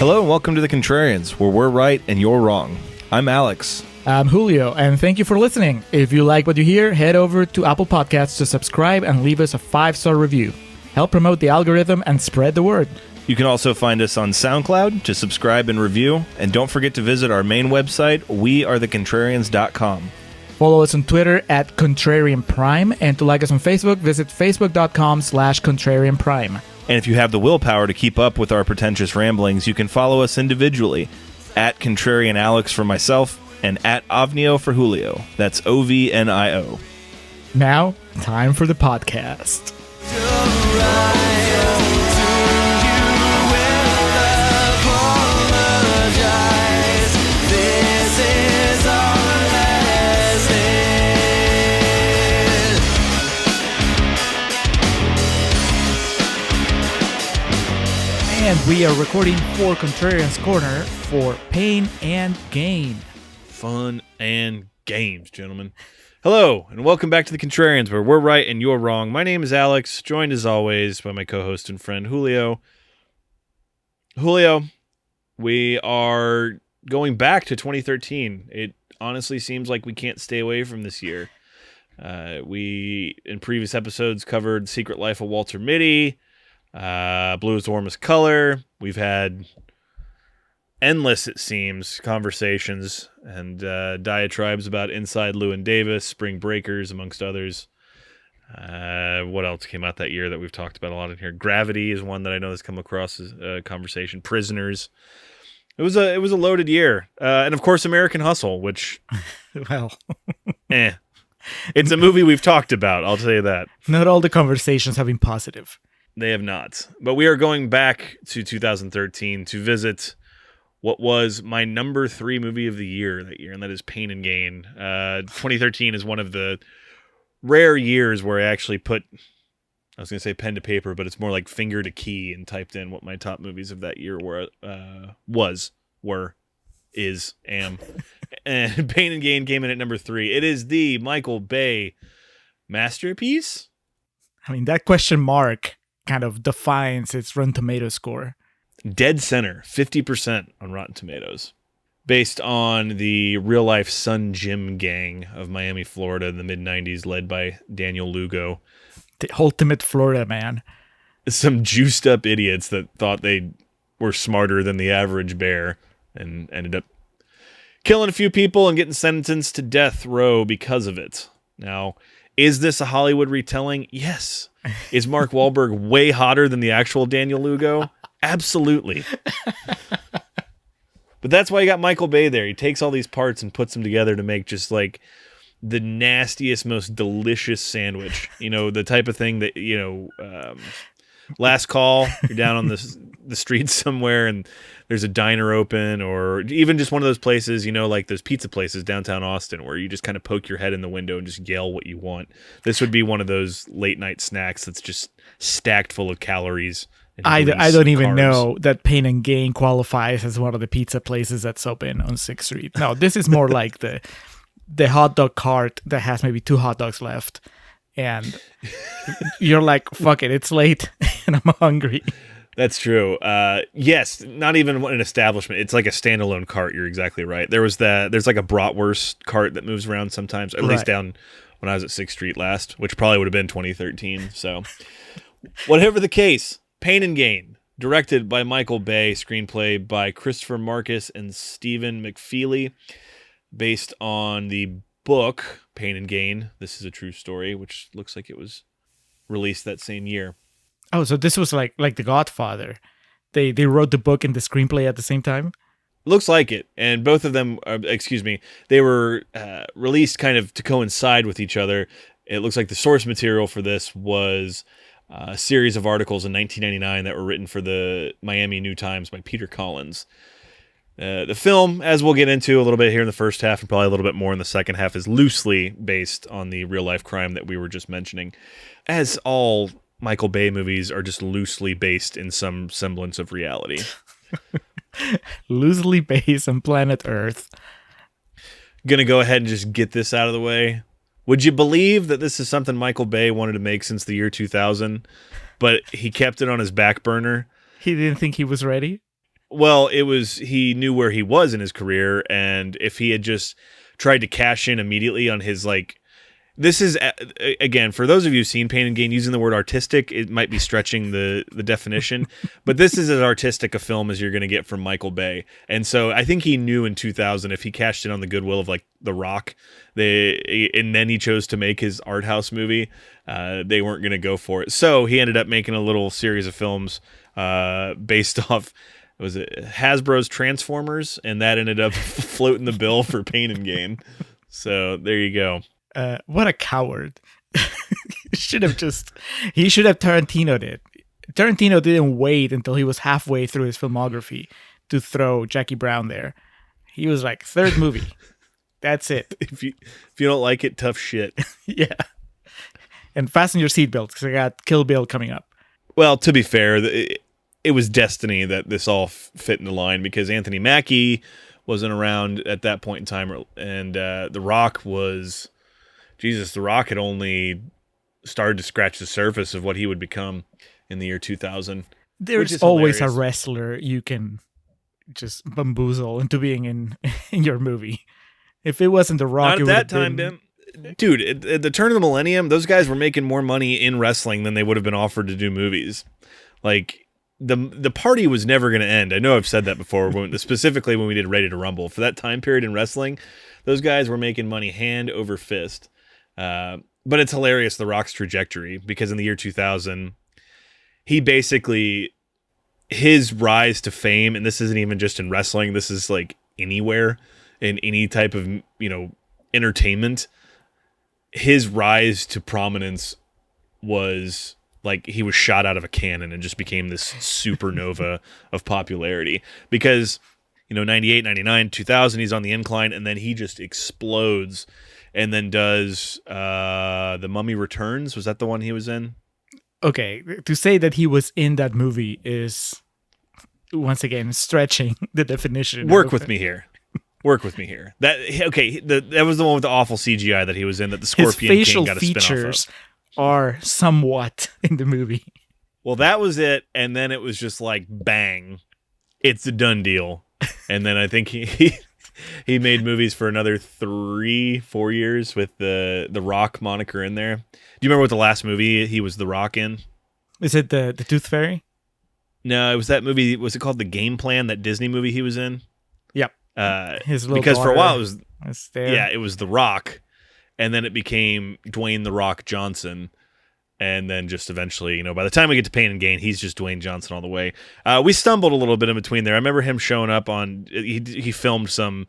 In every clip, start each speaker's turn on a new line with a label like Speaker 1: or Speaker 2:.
Speaker 1: Hello and welcome to the Contrarians, where we're right and you're wrong. I'm Alex.
Speaker 2: I'm Julio, and thank you for listening. If you like what you hear, head over to Apple Podcasts to subscribe and leave us a 5-star review. Help promote the algorithm and spread the word.
Speaker 1: You can also find us on SoundCloud to subscribe and review. And don't forget to visit our main website, wearethecontrarians.com.
Speaker 2: Follow us on Twitter at Contrarian Prime, and to like us on Facebook, visit facebook.com/Contrarian Prime.
Speaker 1: And if you have the willpower to keep up with our pretentious ramblings, you can follow us individually at Contrarian Alex for myself and at Ovnio for Julio. That's OVNIO.
Speaker 2: Now, time for the podcast. And we are recording for Contrarians Corner for Pain and Gain.
Speaker 1: Fun and games, gentlemen. Hello, and welcome back to the Contrarians, where we're right and you're wrong. My name is Alex, joined as always by my co-host and friend, Julio. Julio, we are going back to 2013. It honestly seems like we can't stay away from this year. We, in previous episodes, covered Secret Life of Walter Mitty, Blue is the Warmest Color. We've had endless, it seems, conversations and diatribes about Inside Llewyn Davis, Spring Breakers, amongst others. What else came out that year that we've talked about a lot in here? Gravity is one that I know has come across as a conversation. Prisoners. It was a loaded year. And of course, American Hustle, which,
Speaker 2: Well,
Speaker 1: it's a movie we've talked about, I'll tell you that.
Speaker 2: not all the conversations have been positive.
Speaker 1: They have not. But we are going back to 2013 to visit what was my number 3 movie of the year that year, and that is Pain and Gain. 2013 is one of the rare years where I actually put, I was going to say pen to paper, but it's more like finger to key, and typed in what my top movies of that year were, am. And Pain and Gain came in at number 3. It is the Michael Bay masterpiece.
Speaker 2: I mean, that question mark kind of defines its Rotten Tomatoes score.
Speaker 1: Dead center, 50% on Rotten Tomatoes. Based on the real-life Sun Gym gang of Miami, Florida in the mid-90s, led by Daniel Lugo.
Speaker 2: The ultimate Florida man.
Speaker 1: Some juiced-up idiots that thought they were smarter than the average bear and ended up killing a few people and getting sentenced to death row because of it. Now, is this a Hollywood retelling? Yes. Is Mark Wahlberg way hotter than the actual Daniel Lugo? Absolutely. But that's why you got Michael Bay there. He takes all these parts and puts them together to make just like the nastiest, most delicious sandwich. You know, the type of thing that, last call, you're down on the streets somewhere and there's a diner open, or even just one of those places, like those pizza places downtown Austin where you just kind of poke your head in the window and just yell what you want. This would be one of those late night snacks that's just stacked full of calories.
Speaker 2: I don't even know that Pain and Gain qualifies as one of the pizza places that's open on 6th Street. No, this is more like the hot dog cart that has maybe 2 hot dogs left. And you're like, fuck it, it's late and I'm hungry.
Speaker 1: That's true. Yes, not even an establishment. It's like a standalone cart. You're exactly right. There's like a bratwurst cart that moves around sometimes, at least down when I was at 6th Street last, which probably would have been 2013. So whatever the case, Pain and Gain, directed by Michael Bay, screenplay by Christopher Marcus and Stephen McFeely, based on the book Pain and Gain, This Is a True Story, which looks like it was released that same year.
Speaker 2: Oh, so this was like The Godfather. They wrote the book and the screenplay at the same time?
Speaker 1: Looks like it. And both of them, they were released kind of to coincide with each other. It looks like the source material for this was a series of articles in 1999 that were written for the Miami New Times by Peter Collins. The film, as we'll get into a little bit here in the first half and probably a little bit more in the second half, is loosely based on the real-life crime that we were just mentioning. As all Michael Bay movies are just loosely based in some semblance of reality.
Speaker 2: Loosely based on planet Earth.
Speaker 1: Gonna go ahead and just get this out of the way. Would you believe that this is something Michael Bay wanted to make since the year 2000, but he kept it on his back burner?
Speaker 2: He didn't think he was ready?
Speaker 1: Well, he knew where he was in his career, and if he had just tried to cash in immediately on his this is, again, for those of you who've seen Pain and Gain, using the word artistic, it might be stretching the definition, but this is as artistic a film as you're going to get from Michael Bay. And so I think he knew in 2000 if he cashed in on the goodwill of The Rock, and then he chose to make his art house movie, they weren't going to go for it. So he ended up making a little series of films based off, was it Hasbro's Transformers, and that ended up floating the bill for Pain and Gain. So there you go.
Speaker 2: What a coward. He should have Tarantino'd it. Tarantino didn't wait until he was halfway through his filmography to throw Jackie Brown there. He was like, third movie. That's it.
Speaker 1: If you don't like it, tough shit.
Speaker 2: Yeah. And fasten your seatbelts because I got Kill Bill coming up.
Speaker 1: Well, to be fair, it was destiny that this all fit into line because Anthony Mackie wasn't around at that point in time, and The Rock was... Jesus, The Rock had only started to scratch the surface of what he would become in the year 2000.
Speaker 2: There's always a wrestler you can just bamboozle into being in your movie. If it wasn't The Rock,
Speaker 1: not at that time, Ben. Dude, at the turn of the millennium, those guys were making more money in wrestling than they would have been offered to do movies. The party was never going to end. I know I've said that before, specifically when we did Ready to Rumble. For that time period in wrestling, those guys were making money hand over fist. But it's hilarious, The Rock's trajectory, because in the year 2000, he basically, his rise to fame, and this isn't even just in wrestling, this is anywhere, in any type of, entertainment, his rise to prominence was he was shot out of a cannon and just became this supernova of popularity. Because, 98, 99, 2000, he's on the incline, and then he just explodes. And then does The Mummy Returns. Was that the one he was in?
Speaker 2: Okay, to say that he was in that movie is, once again, stretching the definition.
Speaker 1: Work with me here. That was the one with the awful CGI that he was in, that the Scorpion King got a spin-off of. His facial features
Speaker 2: are somewhat in the movie.
Speaker 1: Well, that was it, and then it was just bang, it's a done deal. And then I think he made movies for another 3-4 years with the Rock moniker in there. Do you remember what the last movie he was The Rock in?
Speaker 2: Is it the Tooth Fairy?
Speaker 1: No, it was that movie. Was it called The Game Plan? That Disney movie he was in?
Speaker 2: Yep.
Speaker 1: His little because for a while it was The Rock, and then it became Dwayne The Rock Johnson. And then just eventually, by the time we get to Pain and Gain, he's just Dwayne Johnson all the way. We stumbled a little bit in between there. I remember him showing up on, he filmed some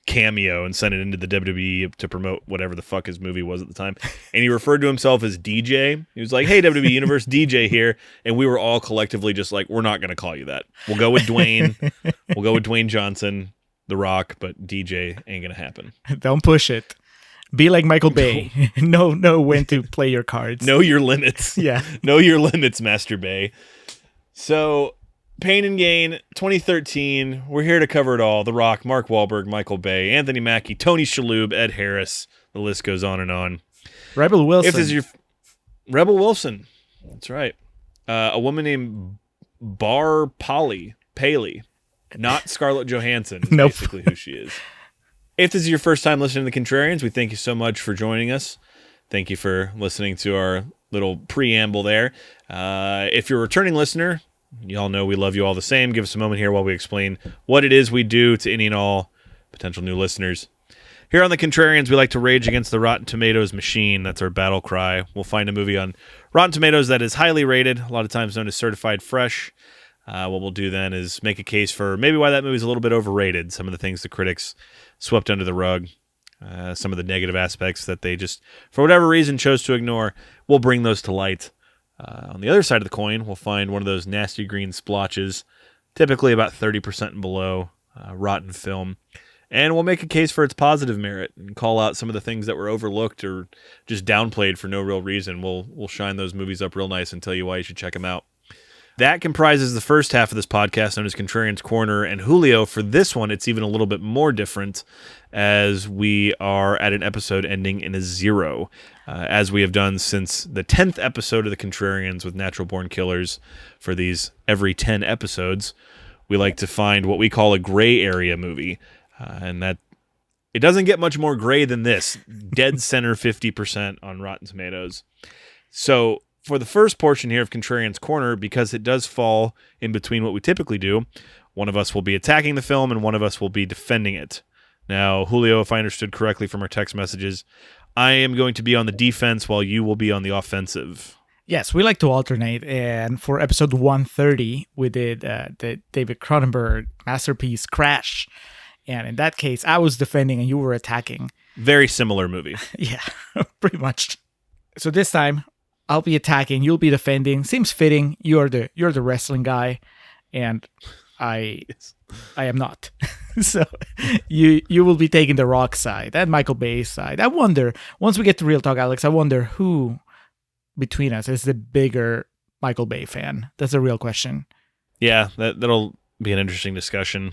Speaker 1: cameo and sent it into the WWE to promote whatever the fuck his movie was at the time. And he referred to himself as DJ. He was like, hey, WWE Universe, DJ here. And we were all collectively just like, we're not going to call you that. We'll go with Dwayne. We'll go with Dwayne Johnson, The Rock, but DJ ain't going to happen.
Speaker 2: Don't push it. Be like Michael Bay. Know when to play your cards.
Speaker 1: Know your limits.
Speaker 2: Yeah.
Speaker 1: Know your limits, Master Bay. So, Pain and Gain, 2013. We're here to cover it all. The Rock, Mark Wahlberg, Michael Bay, Anthony Mackie, Tony Shalhoub, Ed Harris. The list goes on and on.
Speaker 2: Rebel Wilson.
Speaker 1: If this is your Rebel Wilson. That's right. A woman named Bar Paley. Not Scarlett Johansson is
Speaker 2: Nope.
Speaker 1: basically who she is. If this is your first time listening to The Contrarians, we thank you so much for joining us. Thank you for listening to our little preamble there. If you're a returning listener, you all know we love you all the same. Give us a moment here while we explain what it is we do to any and all potential new listeners. Here on The Contrarians, we like to rage against the Rotten Tomatoes machine. That's our battle cry. We'll find a movie on Rotten Tomatoes that is highly rated, a lot of times known as certified fresh. What we'll do then is make a case for maybe why that movie's a little bit overrated. Some of the things the critics swept under the rug, some of the negative aspects that they just, for whatever reason, chose to ignore. We'll bring those to light. On the other side of the coin, we'll find one of those nasty green splotches, typically about 30% and below, rotten film, and we'll make a case for its positive merit and call out some of the things that were overlooked or just downplayed for no real reason. We'll shine those movies up real nice and tell you why you should check them out. That comprises the first half of this podcast known as Contrarians Corner, and Julio, for this one, it's even a little bit more different as we are at an episode ending in a 0, as we have done since the 10th episode of the Contrarians with Natural Born Killers. For these every 10 episodes, we like to find what we call a gray area movie. And that it doesn't get much more gray than this. Dead center 50% on Rotten Tomatoes. So for the first portion here of Contrarians Corner, because it does fall in between what we typically do, one of us will be attacking the film and one of us will be defending it. Now, Julio, if I understood correctly from our text messages, I am going to be on the defense while you will be on the offensive.
Speaker 2: Yes, we like to alternate. And for episode 130, we did the David Cronenberg masterpiece Crash. And in that case, I was defending and you were attacking.
Speaker 1: Very similar movie.
Speaker 2: Yeah, pretty much. So this time, I'll be attacking, you'll be defending. Seems fitting. You're the wrestling guy, and I am not. So you will be taking the Rock side and Michael Bay's side. I wonder, once we get to Real Talk, Alex, I wonder who between us is the bigger Michael Bay fan. That's a real question.
Speaker 1: Yeah, that'll be an interesting discussion.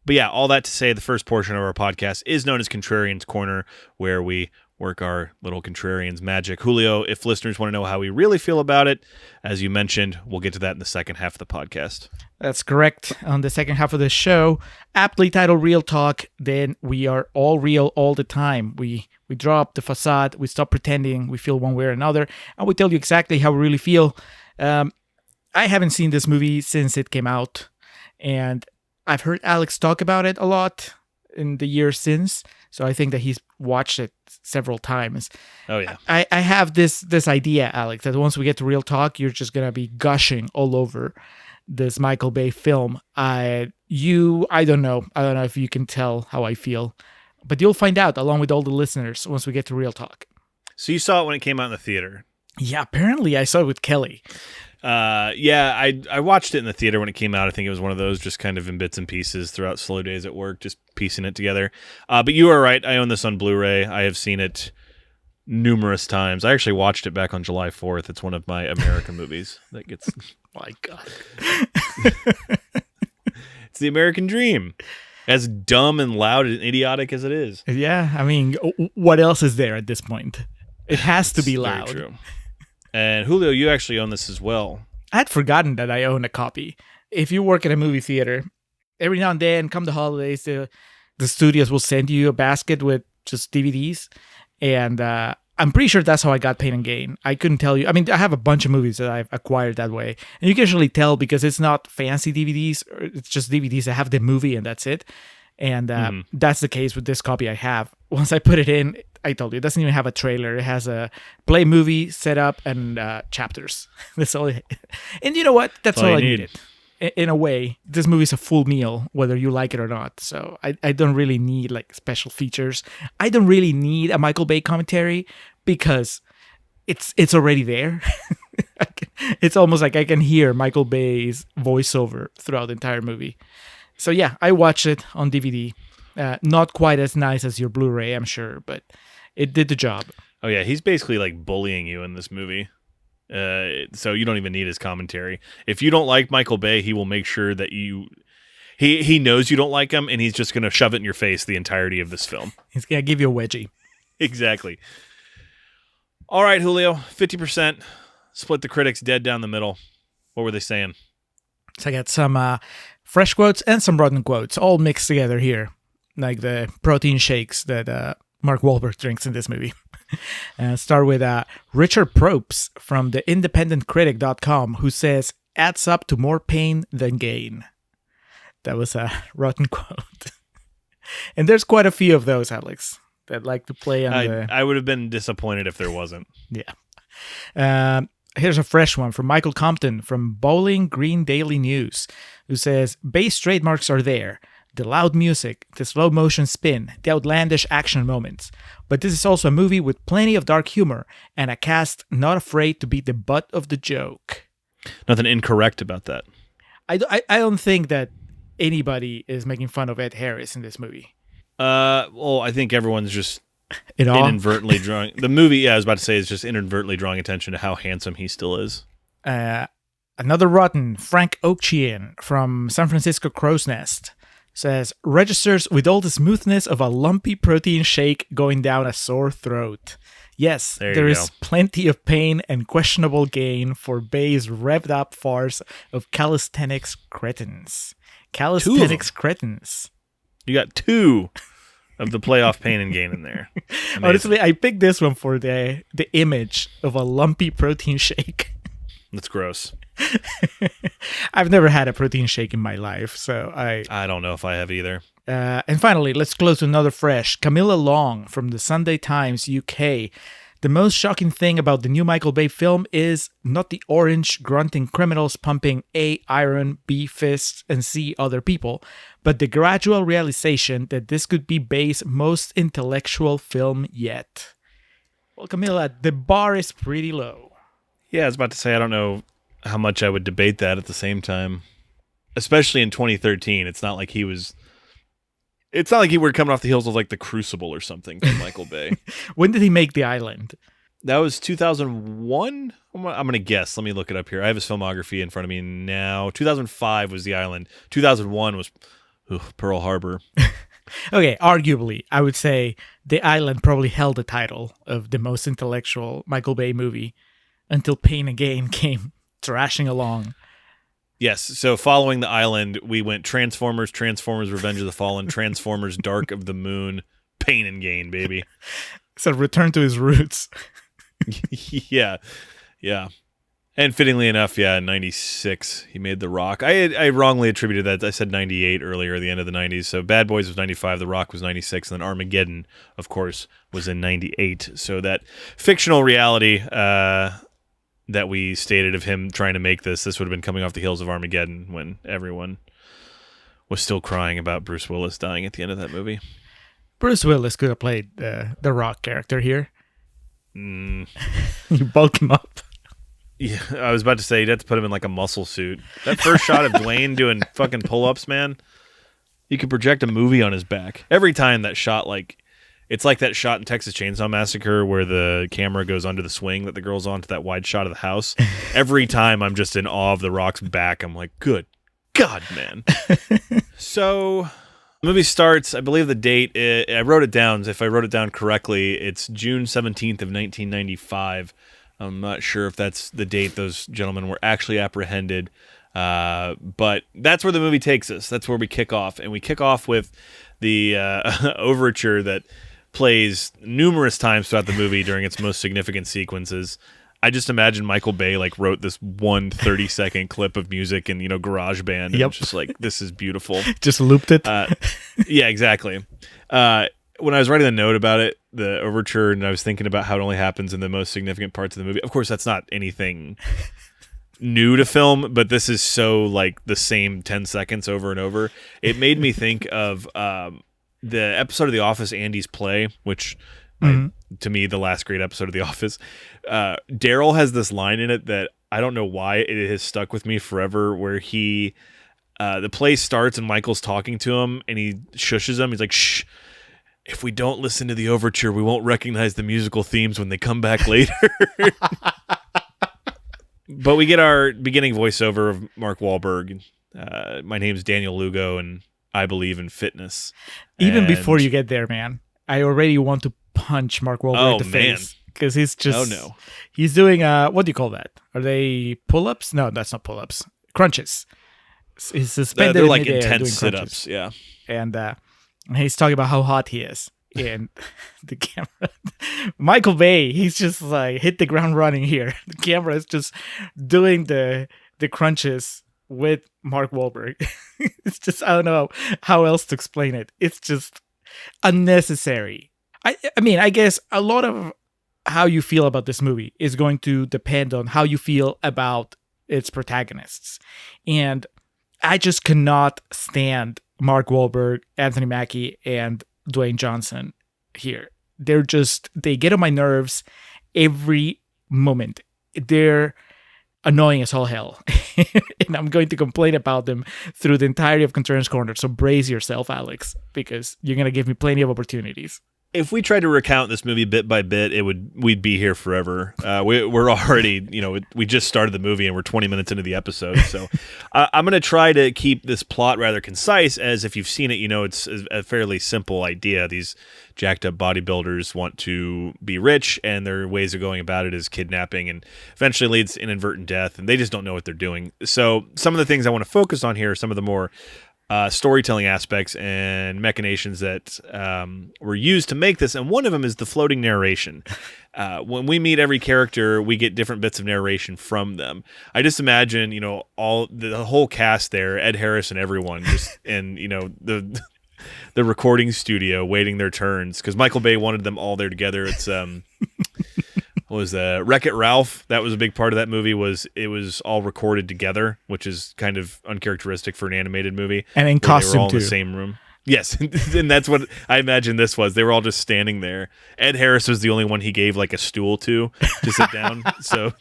Speaker 1: But yeah, all that to say, the first portion of our podcast is known as Contrarians Corner, where we work our little Contrarians magic. Julio, if listeners want to know how we really feel about it, as you mentioned, we'll get to that in the second half of the podcast.
Speaker 2: That's correct. On the second half of the show, aptly titled Real Talk, then we are all real all the time. We drop the facade, we stop pretending we feel one way or another, and we tell you exactly how we really feel. I haven't seen this movie since it came out, and I've heard Alex talk about it a lot in the years since, so I think that he's watched it several times.
Speaker 1: Oh, yeah.
Speaker 2: I have this idea, Alex, that once we get to Real Talk, you're just going to be gushing all over this Michael Bay film. I don't know if you can tell how I feel, but you'll find out along with all the listeners once we get to Real Talk.
Speaker 1: So you saw it when it came out in the theater?
Speaker 2: Yeah, apparently I saw it with Kelly.
Speaker 1: I watched it in the theater when it came out. I think it was one of those just kind of in bits and pieces throughout slow days at work, just piecing it together. But you are right. I own this on Blu-ray. I have seen it numerous times. I actually watched it back on July 4th. It's one of my American movies that gets...
Speaker 2: My God.
Speaker 1: It's the American dream. As dumb and loud and idiotic as it is.
Speaker 2: Yeah, I mean, what else is there at this point? It has to be loud.
Speaker 1: Very true. And Julio, you actually own this as well.
Speaker 2: I had forgotten that I own a copy. If you work at a movie theater, every now and then, come the holidays, the studios will send you a basket with just DVDs. And I'm pretty sure that's how I got Pain and Gain. I couldn't tell you. I mean, I have a bunch of movies that I've acquired that way. And you can usually tell because it's not fancy DVDs. It's just DVDs that have the movie and that's it. And that's the case with this copy I have. Once I put it in, I told you, it doesn't even have a trailer. It has a play movie setup and chapters. That's all. And you know what? That's all I needed. In a way, this movie's a full meal, whether you like it or not. So I don't really need like special features. I don't really need a Michael Bay commentary because it's already there. It's almost like I can hear Michael Bay's voiceover throughout the entire movie. So yeah, I watched it on DVD. Not quite as nice as your Blu-ray, I'm sure, but it did the job. Oh
Speaker 1: yeah, he's basically like bullying you in this movie. So you don't even need his commentary. If you don't like Michael Bay, he will make sure that he knows you don't like him, and he's just going to shove it in your face the entirety of this film.
Speaker 2: He's going to give you a wedgie.
Speaker 1: Exactly. All right, Julio, 50%. Split the critics dead down the middle. What were they saying?
Speaker 2: So I got some fresh quotes and some rotten quotes all mixed together here, like the protein shakes that Mark Whalberg drinks in this movie. Start with Richard Probst from the independentcritic.com, who says, adds up to more pain than gain. That was a rotten quote. And there's quite a few of those, Alex, that like to play on
Speaker 1: I would have been disappointed if there wasn't.
Speaker 2: Yeah. Here's a fresh one from Michael Compton from Bowling Green Daily News, who says, Bay's trademarks are there. The loud music, the slow motion spin, the outlandish action moments. But this is also a movie with plenty of dark humor and a cast not afraid to be the butt of the joke.
Speaker 1: Nothing incorrect about that.
Speaker 2: I don't think that anybody is making fun of Ed Harris in this movie.
Speaker 1: Well, I think everyone's just inadvertently drawing... The movie, I was about to say, is just inadvertently drawing attention to how handsome he still is.
Speaker 2: Another rotten, Frank Oakchian from San Francisco Crow's Nest says, registers with all the smoothness of a lumpy protein shake going down a sore throat. Yes,
Speaker 1: There you
Speaker 2: there
Speaker 1: go.
Speaker 2: is plenty of pain and questionable gain for Bay's revved up farce of calisthenics cretins. Calisthenics cretins.
Speaker 1: You got 2 of the playoff pain and gain in there. Amazing.
Speaker 2: Honestly, I picked this one for the image of a lumpy protein shake.
Speaker 1: That's gross.
Speaker 2: I've never had a protein shake in my life, so
Speaker 1: I don't know if I have either.
Speaker 2: And finally, let's close with another fresh. Camilla Long from the Sunday Times, UK. The most shocking thing about the new Michael Bay film is not the orange grunting criminals pumping A, iron, B, fists, and C, other people, but the gradual realization that this could be Bay's most intellectual film yet. Well, Camilla, the bar is pretty low.
Speaker 1: Yeah, I was about to say, I don't know how much I would debate that at the same time. Especially in 2013. It's not like he were coming off the heels of like The Crucible or something from Michael Bay.
Speaker 2: When did he make The Island?
Speaker 1: That was 2001? I'm going to guess. Let me look it up here. I have his filmography in front of me now. 2005 was The Island. 2001 was Pearl Harbor.
Speaker 2: Okay, arguably, I would say The Island probably held the title of the most intellectual Michael Bay movie until Pain and Gain came thrashing along.
Speaker 1: Yes, so following The Island, we went Transformers, Revenge of the Fallen, Transformers, Dark of the Moon, Pain and Gain, baby.
Speaker 2: So return to his roots.
Speaker 1: Yeah. And fittingly enough, in 96, he made The Rock. I wrongly attributed that. I said 98 earlier, at the end of the 90s. So Bad Boys was 95, The Rock was 96, and then Armageddon, of course, was in 98. So that fictional reality that we stated of him trying to make this would have been coming off the heels of Armageddon when everyone was still crying about Bruce Willis dying at the end of that movie.
Speaker 2: Bruce Willis could have played the Rock character here. You bulk him up.
Speaker 1: Yeah, I was about to say you'd have to put him in like a muscle suit. That first shot of Dwayne doing fucking pull-ups, man, you could project a movie on his back. Every time that shot, like, it's like that shot in Texas Chainsaw Massacre where the camera goes under the swing that the girl's on to that wide shot of the house. Every time I'm just in awe of The Rock's back. I'm like, good God, man. So the movie starts, I believe the date, I wrote it down. If I wrote it down correctly, it's June 17th of 1995. I'm not sure if that's the date those gentlemen were actually apprehended. But that's where the movie takes us. That's where we kick off. And we kick off with the overture that plays numerous times throughout the movie during its most significant sequences. I just imagine Michael Bay like wrote this 1 30-second clip of music in, GarageBand. And
Speaker 2: Yep.
Speaker 1: just like, this is beautiful.
Speaker 2: Just looped it.
Speaker 1: Yeah, exactly. When I was writing the note about it, the overture, and I was thinking about how it only happens in the most significant parts of the movie. Of course, that's not anything new to film, but this is so like the same 10 seconds over and over. It made me think of the episode of The Office, Andy's Play, which to me, the last great episode of The Office. Daryl has this line in it that I don't know why it has stuck with me forever, where he the play starts and Michael's talking to him and he shushes him. He's like, shh, if we don't listen to the overture, we won't recognize the musical themes when they come back later. But we get our beginning voiceover of Mark Wahlberg. My name's Daniel Lugo, and I believe in fitness.
Speaker 2: Even before you get there, man, I already want to punch Mark Wahlberg in the face. Because he's just... Oh, no. He's doing... what do you call that? Are they pull-ups? No, that's not pull-ups. Crunches. He's suspended
Speaker 1: they're like
Speaker 2: in
Speaker 1: intense sit-ups, yeah.
Speaker 2: And he's talking about how hot he is. And the camera... Michael Bay, he's just like, hit the ground running here. The camera is just doing the crunches with Mark Wahlberg. It's just, I don't know how else to explain it. It's just unnecessary. I mean, I guess a lot of how you feel about this movie is going to depend on how you feel about its protagonists. And I just cannot stand Mark Wahlberg, Anthony Mackie, and Dwayne Johnson here. They get on my nerves every moment. They're annoying as all hell. And I'm going to complain about them through the entirety of Contrarians Corner. So brace yourself, Alex, because you're going to give me plenty of opportunities.
Speaker 1: if we tried to recount this movie bit by bit, we'd be here forever. We're already, we just started the movie and we're 20 minutes into the episode. So I'm going to try to keep this plot rather concise, as if you've seen it, it's a fairly simple idea. These jacked up bodybuilders want to be rich, and their ways of going about it is kidnapping, and eventually leads to inadvertent death, and they just don't know what they're doing. So some of the things I want to focus on here are some of the more storytelling aspects and machinations that were used to make this, and one of them is the floating narration. When we meet every character, we get different bits of narration from them. I just imagine, all the whole cast there, Ed Harris and everyone, just in the recording studio waiting their turns, because Michael Bay wanted them all there together. It's what was Wreck-It Ralph? That was a big part of that movie. It was all recorded together, which is kind of uncharacteristic for an animated movie.
Speaker 2: And in costume,
Speaker 1: they were all
Speaker 2: too.
Speaker 1: in the same room. Yes, and that's what I imagine this was. They were all just standing there. Ed Harris was the only one he gave like a stool to sit down. So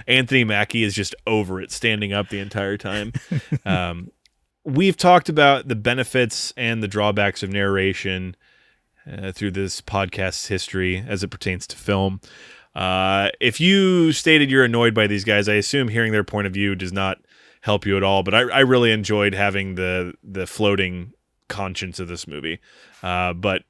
Speaker 1: Anthony Mackie is just over it, standing up the entire time. We've talked about the benefits and the drawbacks of narration through this podcast's history as it pertains to film. If you stated you're annoyed by these guys, I assume hearing their point of view does not help you at all. But I really enjoyed having the floating conscience of this movie. But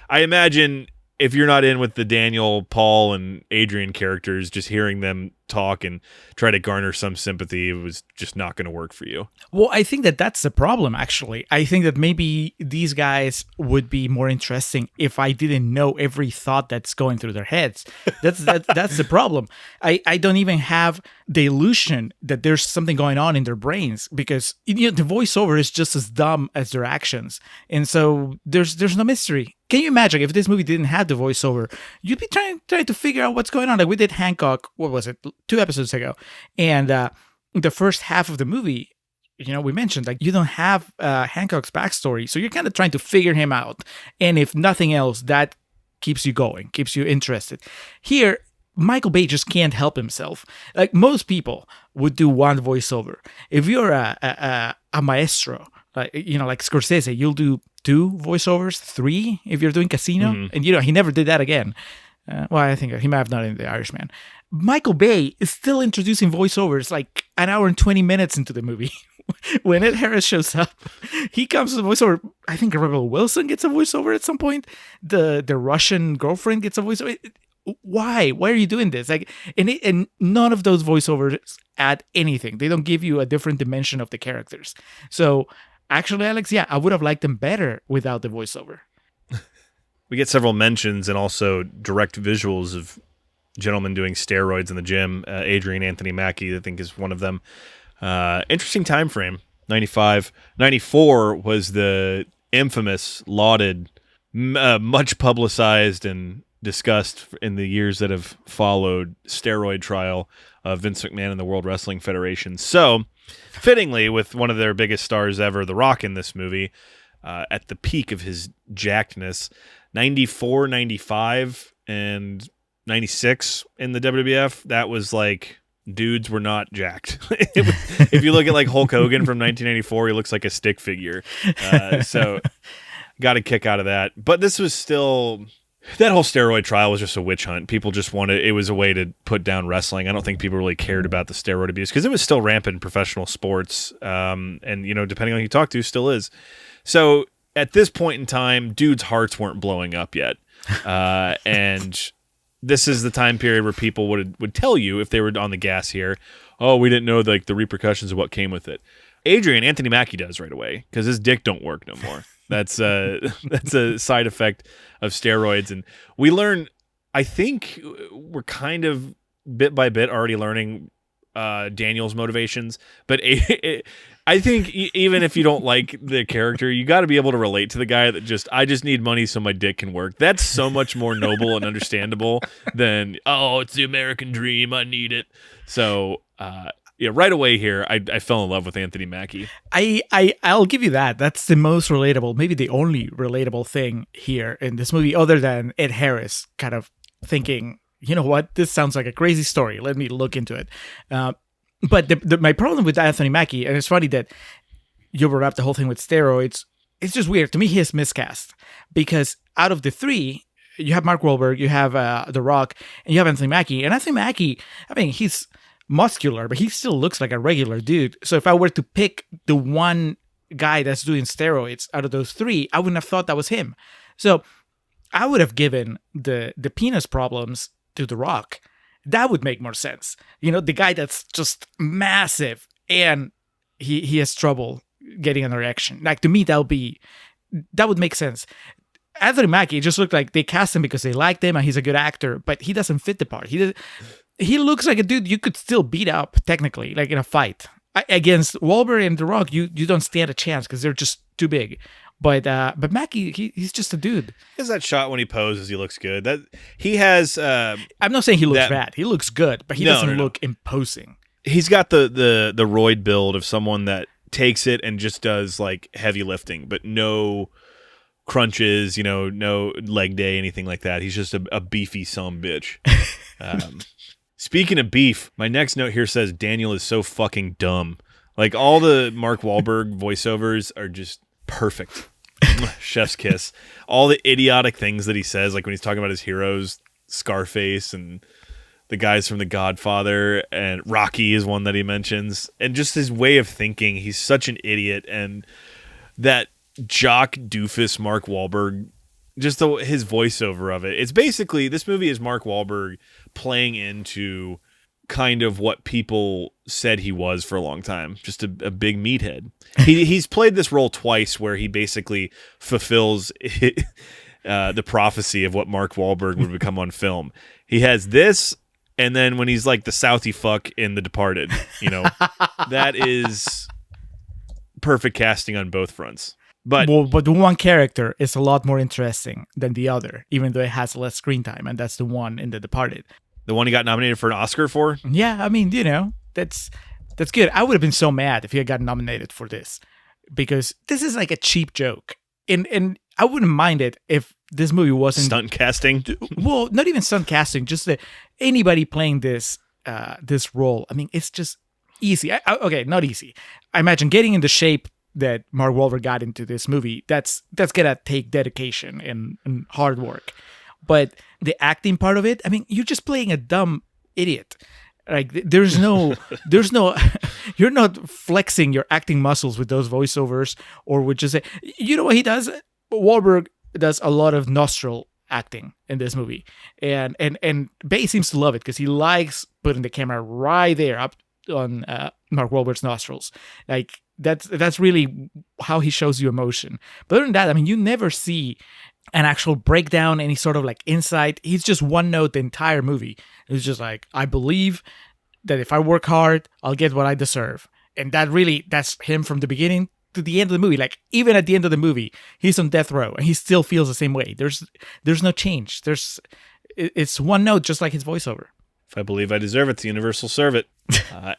Speaker 1: I imagine if you're not in with the Daniel, Paul, and Adrian characters, just hearing them talk and try to garner some sympathy, it was just not going to work for you.
Speaker 2: Well, I think that's the problem, actually. I think that maybe these guys would be more interesting if I didn't know every thought that's going through their heads. That's the problem. I don't even have the illusion that there's something going on in their brains, because the voiceover is just as dumb as their actions. And so there's no mystery. Can you imagine if this movie didn't have the voiceover? You'd be trying to figure out what's going on. Like we did Hancock, what was it, 2 episodes ago. And the first half of the movie, we mentioned, like, you don't have Hancock's backstory. So you're kind of trying to figure him out. And if nothing else, that keeps you going, keeps you interested. Here, Michael Bay just can't help himself. Like most people would do one voiceover. If you're a maestro, like Scorsese, you'll do 2 voiceovers, 3 if you're doing Casino. Mm-hmm. And he never did that again. I think he might have done it in The Irishman. Michael Bay is still introducing voiceovers like an hour and 20 minutes into the movie. When Ed Harris shows up, he comes with a voiceover. I think Rebel Wilson gets a voiceover at some point. The Russian girlfriend gets a voiceover. Why? Why are you doing this? Like, and none of those voiceovers add anything. They don't give you a different dimension of the characters. So actually, Alex, yeah, I would have liked them better without the voiceover.
Speaker 1: We get several mentions and also direct visuals of gentlemen doing steroids in the gym. Adrian Anthony Mackie, I think, is one of them. Interesting time frame. 95. 94 was the infamous, lauded, much publicized and discussed in the years that have followed steroid trial of Vince McMahon and the World Wrestling Federation. So, fittingly, with one of their biggest stars ever, The Rock, in this movie, at the peak of his jackedness, 94, 95, and 96 in the WWF, that was like, dudes were not jacked. If you look at like Hulk Hogan from 1984, he looks like a stick figure. So got a kick out of that. But this was still, that whole steroid trial was just a witch hunt. People just wanted, it was a way to put down wrestling. I don't think people really cared about the steroid abuse because it was still rampant in professional sports. And, depending on who you talk to, still is. So at this point in time, dudes' hearts weren't blowing up yet. And this is the time period where people would tell you, if they were on the gas here, oh, we didn't know like the repercussions of what came with it. Anthony Mackie does right away because his dick don't work no more. That's a side effect of steroids. And we learn, I think we're kind of bit by bit already learning Daniel's motivations, but I think even if you don't like the character, you got to be able to relate to the guy that I just need money so my dick can work. That's so much more noble and understandable than, oh, it's the American dream, I need it. So, right away here, I fell in love with Anthony Mackie.
Speaker 2: I'll give you that. That's the most relatable, maybe the only relatable thing here in this movie, other than Ed Harris kind of thinking, you know what, this sounds like a crazy story. Let me look into it. But my problem with Anthony Mackie, and it's funny that you brought up the whole thing with steroids, it's just weird. To me, he's miscast because out of the three, you have Mark Wahlberg, you have The Rock, and you have Anthony Mackie. And Anthony Mackie, I mean, he's muscular, but he still looks like a regular dude. So if I were to pick the one guy that's doing steroids out of those three, I wouldn't have thought that was him. So I would have given the penis problems to The Rock. That would make more sense. The guy that's just massive and he has trouble getting an erection. Like, to me, that would make sense. Anthony Mackie just looked like they cast him because they liked him and he's a good actor, but he doesn't fit the part. He looks like a dude you could still beat up, technically, like in a fight. Against Wahlberg and The Rock, you don't stand a chance because they're just too big. But Mackie, he's just a dude.
Speaker 1: He has that shot when he poses. He looks good. That he has.
Speaker 2: I'm not saying he looks bad. He looks good, but he doesn't look imposing.
Speaker 1: He's got the roid build of someone that takes it and just does like heavy lifting, but no crunches, no leg day, anything like that. He's just a beefy son of a bitch. Speaking of beef, my next note here says Daniel is so fucking dumb. Like, all the Mark Wahlberg voiceovers are just perfect. Chef's kiss. All the idiotic things that he says, like when he's talking about his heroes, Scarface and the guys from The Godfather, and Rocky is one that he mentions, and just his way of thinking. He's such an idiot, and that jock doofus Mark Wahlberg, just his voiceover of it. It's basically, this movie is Mark Wahlberg playing into kind of what people said he was for a long time, just a big meathead. He's played this role twice where he basically fulfills the prophecy of what Mark Wahlberg would become on film. He has this, and then when he's like the Southie fuck in The Departed, that is perfect casting on both fronts. But
Speaker 2: the one character is a lot more interesting than the other, even though it has less screen time, and that's the one in The Departed.
Speaker 1: The one he got nominated for an Oscar for?
Speaker 2: Yeah, I mean, that's good. I would have been so mad if he had gotten nominated for this, because this is like a cheap joke. And I wouldn't mind it if this movie wasn't...
Speaker 1: Stunt casting?
Speaker 2: Well, not even stunt casting, just anybody playing this role. I mean, it's just easy. Okay, not easy. I imagine getting into shape that Mark Wahlberg got into this movie, that's gonna take dedication and hard work. But the acting part of it, I mean, you're just playing a dumb idiot. Like, there's no, you're not flexing your acting muscles with those voiceovers or with just, what he does? Wahlberg does a lot of nostril acting in this movie. And Bay seems to love it because he likes putting the camera right there up on Mark Wahlberg's nostrils. Like, that's really how he shows you emotion. But other than that, I mean, you never see an actual breakdown, any sort of like insight. He's just one note the entire movie. It's just like, I believe that if I work hard, I'll get what I deserve. And that's him from the beginning to the end of the movie. Like, even at the end of the movie, he's on death row and he still feels the same way. There's no change. It's one note, just like his voiceover.
Speaker 1: If I believe I deserve it, the universe will serve it.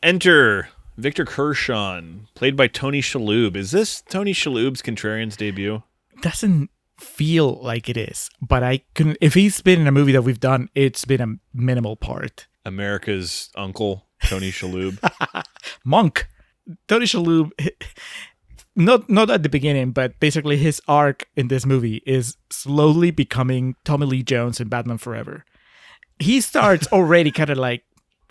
Speaker 1: Enter Victor Kershaw, played by Tony Shalhoub. Is this Tony Shalhoub's Contrarians debut?
Speaker 2: Doesn't feel like it is, but I couldn't. If he's been in a movie that we've done, it's been a minimal part.
Speaker 1: America's uncle, Tony Shalhoub.
Speaker 2: Monk. Tony Shalhoub, not at the beginning, but basically his arc in this movie is slowly becoming Tommy Lee Jones in Batman Forever. He starts already kind of like,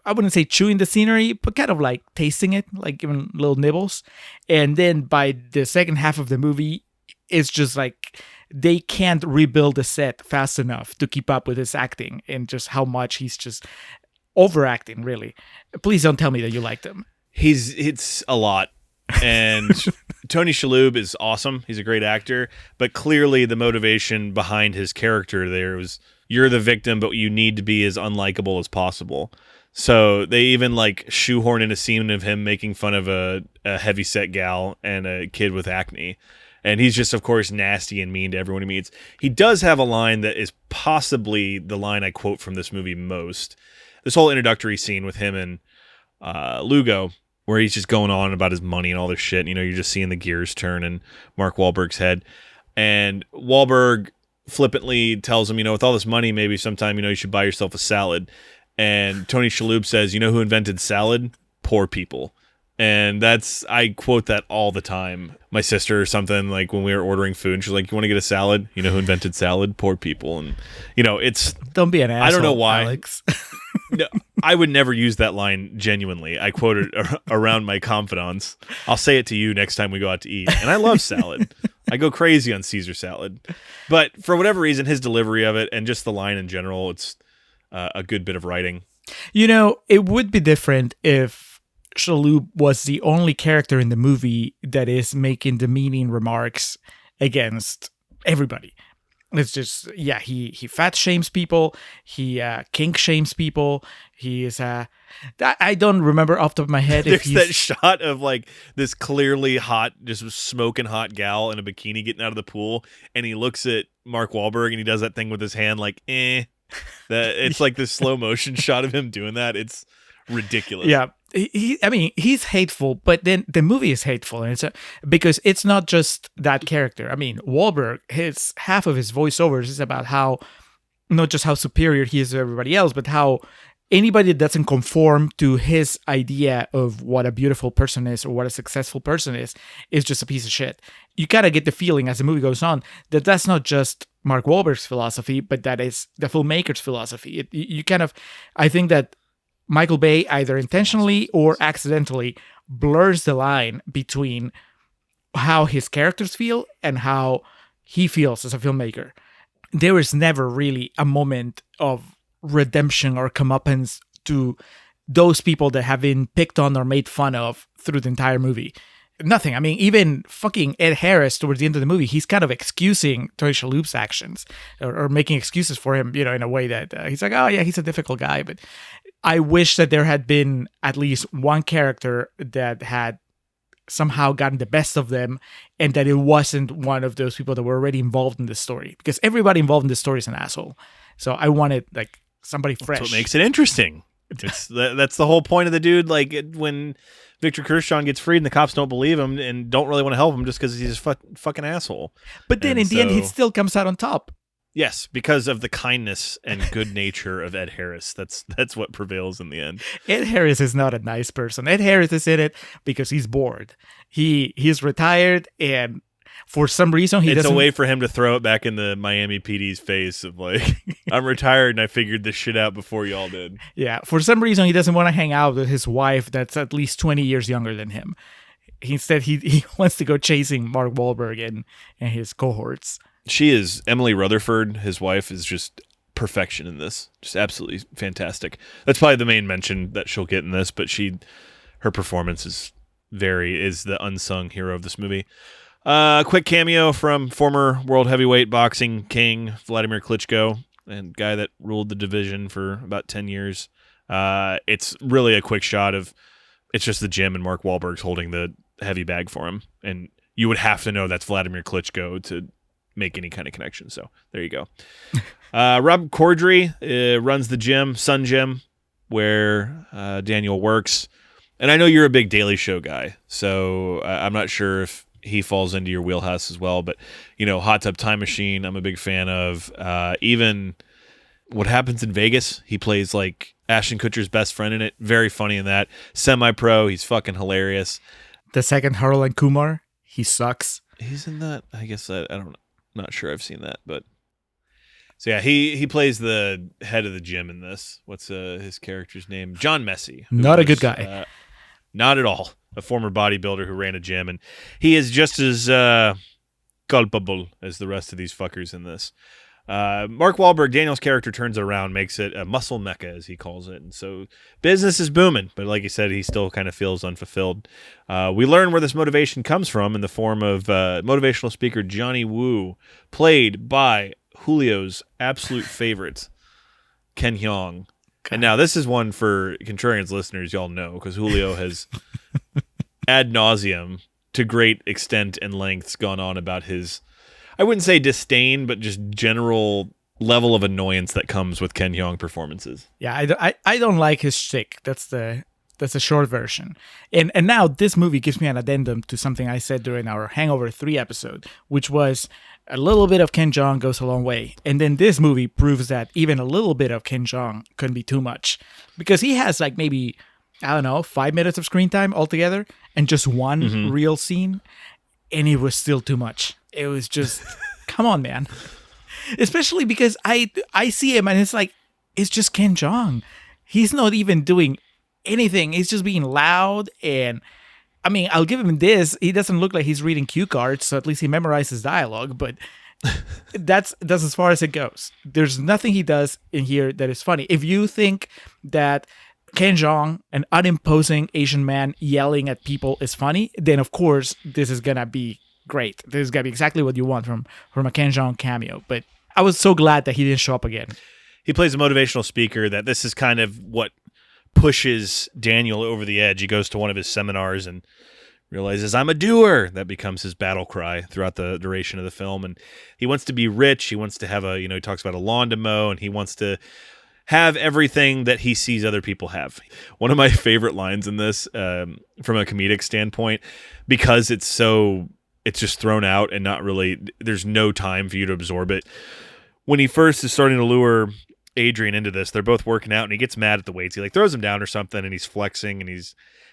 Speaker 2: I wouldn't say chewing the scenery, but kind of like tasting it, like giving little nibbles. And then by the second half of the movie, it's just like they can't rebuild the set fast enough to keep up with his acting and just how much he's just overacting, really. Please don't tell me that you liked him.
Speaker 1: It's a lot. And Tony Shalhoub is awesome. He's a great actor. But clearly the motivation behind his character there was, you're the victim, but you need to be as unlikable as possible. So they even like shoehorn in a scene of him making fun of a heavyset gal and a kid with acne. And he's just, of course, nasty and mean to everyone he meets. He does have a line that is possibly the line I quote from this movie most. This whole introductory scene with him and Lugo, where he's just going on about his money and all this shit. You know, you're just seeing the gears turn in Mark Wahlberg's head. And Wahlberg flippantly tells him, with all this money, maybe sometime, you should buy yourself a salad. And Tony Shalhoub says, you know who invented salad? Poor people. And I quote that all the time. My sister or something, like when we were ordering food, and she's like, "You want to get a salad? You know who invented salad? Poor people." And it's
Speaker 2: don't be an asshole.
Speaker 1: I don't know why.
Speaker 2: Alex.
Speaker 1: No, I would never use that line genuinely. I quote it around my confidants. I'll say it to you next time we go out to eat. And I love salad. I go crazy on Caesar salad. But for whatever reason, his delivery of it and just the line in general, it's a good bit of writing.
Speaker 2: It would be different if Shalhoub was the only character in the movie that is making demeaning remarks against everybody. It's just, he fat shames people, he kink shames people, he is, I don't remember off the top of my head if
Speaker 1: There's that shot of like this clearly hot, just smoking hot gal in a bikini getting out of the pool, and he looks at Mark Wahlberg and he does that thing with his hand like, it's like this slow motion shot of him doing that. It's ridiculous.
Speaker 2: Yeah. He's hateful, but then the movie is hateful, and because it's not just that character. I mean, Wahlberg, half of his voiceovers is about how, not just how superior he is to everybody else, but how anybody that doesn't conform to his idea of what a beautiful person is or what a successful person is just a piece of shit. You gotta get the feeling as the movie goes on that that's not just Mark Wahlberg's philosophy, but that is the filmmaker's philosophy. I think that Michael Bay, either intentionally or accidentally, blurs the line between how his characters feel and how he feels as a filmmaker. There is never really a moment of redemption or comeuppance to those people that have been picked on or made fun of through the entire movie. Nothing. I mean, even fucking Ed Harris towards the end of the movie, he's kind of excusing Tony Shalhoub's actions or making excuses for him, in a way that he's like, oh yeah, he's a difficult guy. But I wish that there had been at least one character that had somehow gotten the best of them, and that it wasn't one of those people that were already involved in the story, because everybody involved in the story is an asshole. So I wanted like somebody fresh.
Speaker 1: That's what makes it interesting. That's the whole point of the dude. Like when Victor Kershaw gets freed and the cops don't believe him and don't really want to help him just because he's a fucking asshole.
Speaker 2: But then in the end, he still comes out on top.
Speaker 1: Yes, because of the kindness and good nature of Ed Harris. That's what prevails in the end.
Speaker 2: Ed Harris is not a nice person. Ed Harris is in it because he's bored. He's retired, and for some reason
Speaker 1: it's a way for him to throw it back in the Miami PD's face of like, I'm retired and I figured this shit out before y'all did.
Speaker 2: Yeah, for some reason he doesn't want to hang out with his wife that's at least 20 years younger than him. Instead, he wants to go chasing Mark Wahlberg and his cohorts.
Speaker 1: She is Emily Rutherford. His wife is just perfection in this. Just absolutely fantastic. That's probably the main mention that she'll get in this, but her performance is the unsung hero of this movie. Quick cameo from former world heavyweight boxing king Vladimir Klitschko, and guy that ruled the division for about 10 years. It's really a quick shot of, it's just the gym and Mark Wahlberg's holding the heavy bag for him. And you would have to know that's Vladimir Klitschko to make any kind of connection. So there you go. Rob Corddry runs the gym, Sun Gym, where Daniel works. And I know you're a big Daily Show guy, so I'm not sure if he falls into your wheelhouse as well. But, Hot Tub Time Machine, I'm a big fan of. Even What Happens in Vegas, he plays like Ashton Kutcher's best friend in it. Very funny in that. Semi-pro, he's fucking hilarious.
Speaker 2: The second Harold and Kumar, he sucks.
Speaker 1: He's in that? I guess I don't know. Not sure I've seen that, but so yeah, he plays the head of the gym in this. What's his character's name? John Messi.
Speaker 2: Not a good guy.
Speaker 1: Not at all. A former bodybuilder who ran a gym, and he is just as culpable as the rest of these fuckers in this. Mark Wahlberg, Daniel's character, turns it around, makes it a muscle mecca, as he calls it. And so business is booming, but like you said, he still kind of feels unfulfilled. We learn where this motivation comes from in the form of motivational speaker Johnny Woo, played by Julio's absolute favorite, Ken Jeong. And now this is one for Contrarians listeners, y'all know, because Julio has ad nauseum, to great extent and lengths, gone on about his, I wouldn't say disdain, but just general level of annoyance that comes with Ken Jeong performances.
Speaker 2: Yeah, I don't like his shtick. That's the short version. And now this movie gives me an addendum to something I said during our Hangover 3 episode, which was a little bit of Ken Jeong goes a long way. And then this movie proves that even a little bit of Ken Jeong couldn't be too much. Because he has like maybe I don't know, 5 minutes of screen time altogether and just one real scene. And it was still too much. It was just, come on, man. Especially because I see him and it's like, it's just Ken Jeong. He's not even doing anything. He's just being loud. And I mean, I'll give him this. He doesn't look like he's reading cue cards, so at least he memorizes dialogue. But that's as far as it goes. There's nothing he does in here that is funny. If you think that Ken Jeong, an unimposing Asian man yelling at people, is funny, then of course this is gonna be great. This is gonna be exactly what you want from a Ken Jeong cameo. But I was so glad that he didn't show up again.
Speaker 1: He plays a motivational speaker. That this is kind of what pushes Daniel over the edge. He goes to one of his seminars and realizes, I'm a doer. That becomes his battle cry throughout the duration of the film. And he wants to be rich. He wants to have he talks about a lawn to mow, and he wants to have everything that he sees other people have. One of my favorite lines in this, from a comedic standpoint, because it's just thrown out and not really, there's no time for you to absorb it. When he first is starting to lure Adrian into this, they're both working out and he gets mad at the weights. He throws him down or something and he's flexing and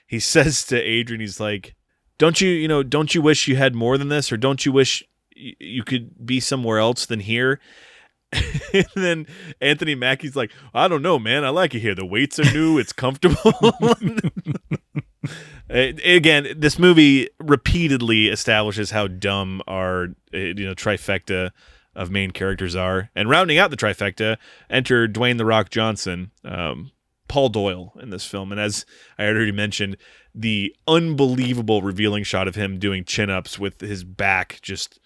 Speaker 1: he says to Adrian, he's like, don't you wish you had more than this, or don't you wish you could be somewhere else than here? And then Anthony Mackie's like, I don't know, man. I like it here. The weights are new. It's comfortable. Again, this movie repeatedly establishes how dumb our trifecta of main characters are. And rounding out the trifecta, enter Dwayne "The Rock" Johnson, Paul Doyle in this film. And as I already mentioned, the unbelievable revealing shot of him doing chin-ups with his back just,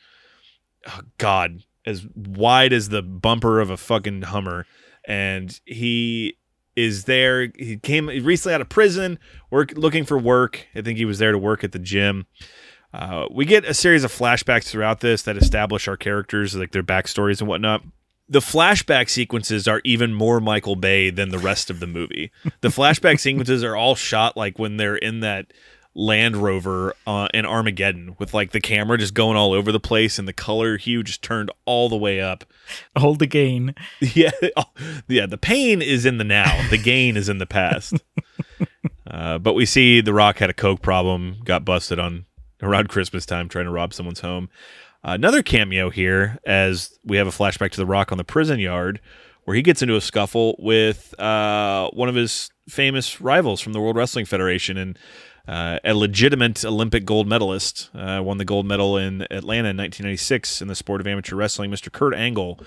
Speaker 1: oh God, as wide as the bumper of a fucking Hummer. And he is there. He came recently out of prison, looking for work. I think he was there to work at the gym. We get a series of flashbacks throughout this that establish our characters, like their backstories and whatnot. The flashback sequences are even more Michael Bay than the rest of the movie. The flashback sequences are all shot like when they're in that Land Rover in Armageddon, with like the camera just going all over the place and the color hue just turned all the way up.
Speaker 2: Hold the gain.
Speaker 1: Yeah. The pain is in the now. The gain is in the past. But we see The Rock had a coke problem, got busted around Christmas time trying to rob someone's home. Another cameo here, as we have a flashback to The Rock on the prison yard, where he gets into a scuffle with one of his famous rivals from the World Wrestling Federation, and a legitimate Olympic gold medalist, won the gold medal in Atlanta in 1996 in the sport of amateur wrestling. Mr. Kurt Angle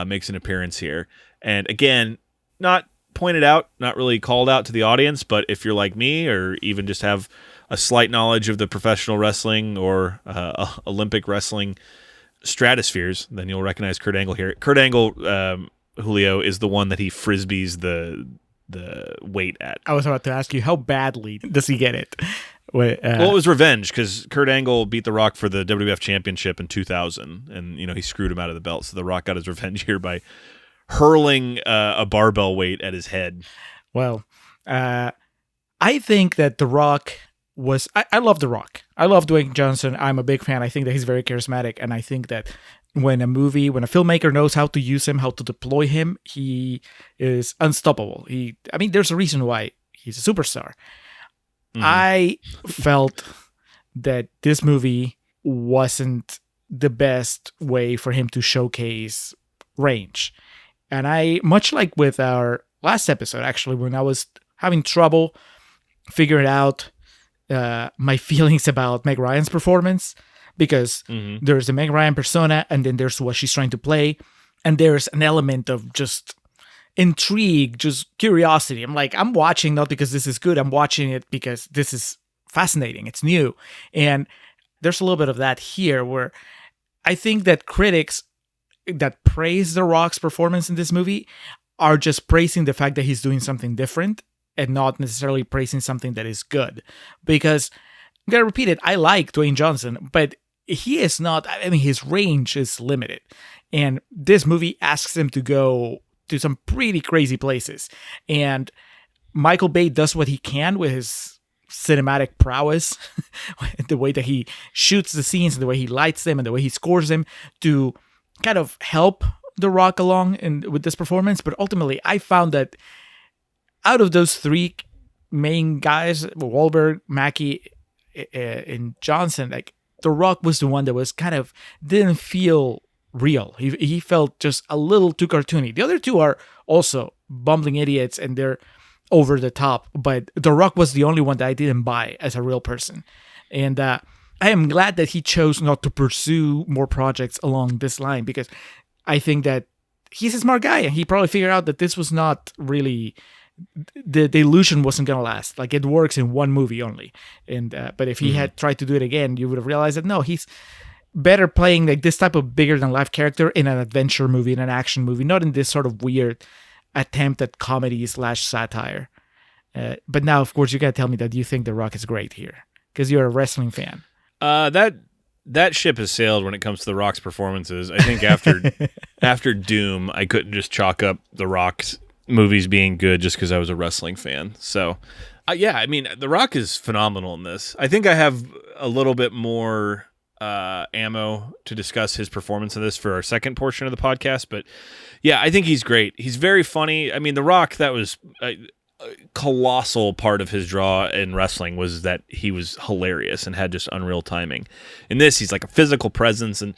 Speaker 1: makes an appearance here. And again, not pointed out, not really called out to the audience, but if you're like me, or even just have a slight knowledge of the professional wrestling or Olympic wrestling stratospheres, then you'll recognize Kurt Angle here. Kurt Angle, Julio, is the one that he frisbees the weight at.
Speaker 2: I was about to ask you, how badly does he get it?
Speaker 1: Well, it was revenge, because Kurt Angle beat The Rock for the WWF Championship in 2000, and he screwed him out of the belt. So The Rock got his revenge here by hurling a barbell weight at his head.
Speaker 2: Well, I think that The Rock was... I love The Rock. I love Dwayne Johnson. I'm a big fan. I think that he's very charismatic, and I think that when a filmmaker knows how to use him, how to deploy him, he is unstoppable. There's a reason why he's a superstar. Mm-hmm. I felt that this movie wasn't the best way for him to showcase range. And much like with our last episode, actually, when I was having trouble figuring out my feelings about Meg Ryan's performance, because there's a Meg Ryan persona, and then there's what she's trying to play, and there's an element of just intrigue, just curiosity. I'm watching not because this is good, I'm watching it because this is fascinating, it's new. And there's a little bit of that here, where I think that critics that praise The Rock's performance in this movie are just praising the fact that he's doing something different, and not necessarily praising something that is good. Because, I'm going to repeat it, I like Dwayne Johnson, but he is not, his range is limited. And this movie asks him to go to some pretty crazy places. And Michael Bay does what he can with his cinematic prowess, the way that he shoots the scenes, and the way he lights them, and the way he scores them, to kind of help The Rock along with this performance. But ultimately, I found that out of those three main guys, Wahlberg, Mackie, and Johnson, like The Rock was the one that was kind of didn't feel real. He felt just a little too cartoony. The other two are also bumbling idiots and they're over the top, but The Rock was the only one that I didn't buy as a real person. And I am glad that he chose not to pursue more projects along this line, because I think that he's a smart guy and he probably figured out that this was not really, the illusion wasn't going to last. Like, it works in one movie only. And but if he had tried to do it again, you would have realized that no, he's better playing like this type of bigger than life character in an adventure movie, in an action movie, not in this sort of weird attempt at comedy / satire. But now, of course, you got to tell me that you think The Rock is great here because you're a wrestling fan.
Speaker 1: That ship has sailed when it comes to The Rock's performances. I think after Doom, I couldn't just chalk up The Rock's movies being good just because I was a wrestling fan. So, yeah, I mean, The Rock is phenomenal in this. I think I have a little bit more ammo to discuss his performance in this for our second portion of the podcast. But yeah, I think he's great. He's very funny. I mean, The Rock, that was a colossal part of his draw in wrestling, was that he was hilarious and had just unreal timing. In this, he's like a physical presence, and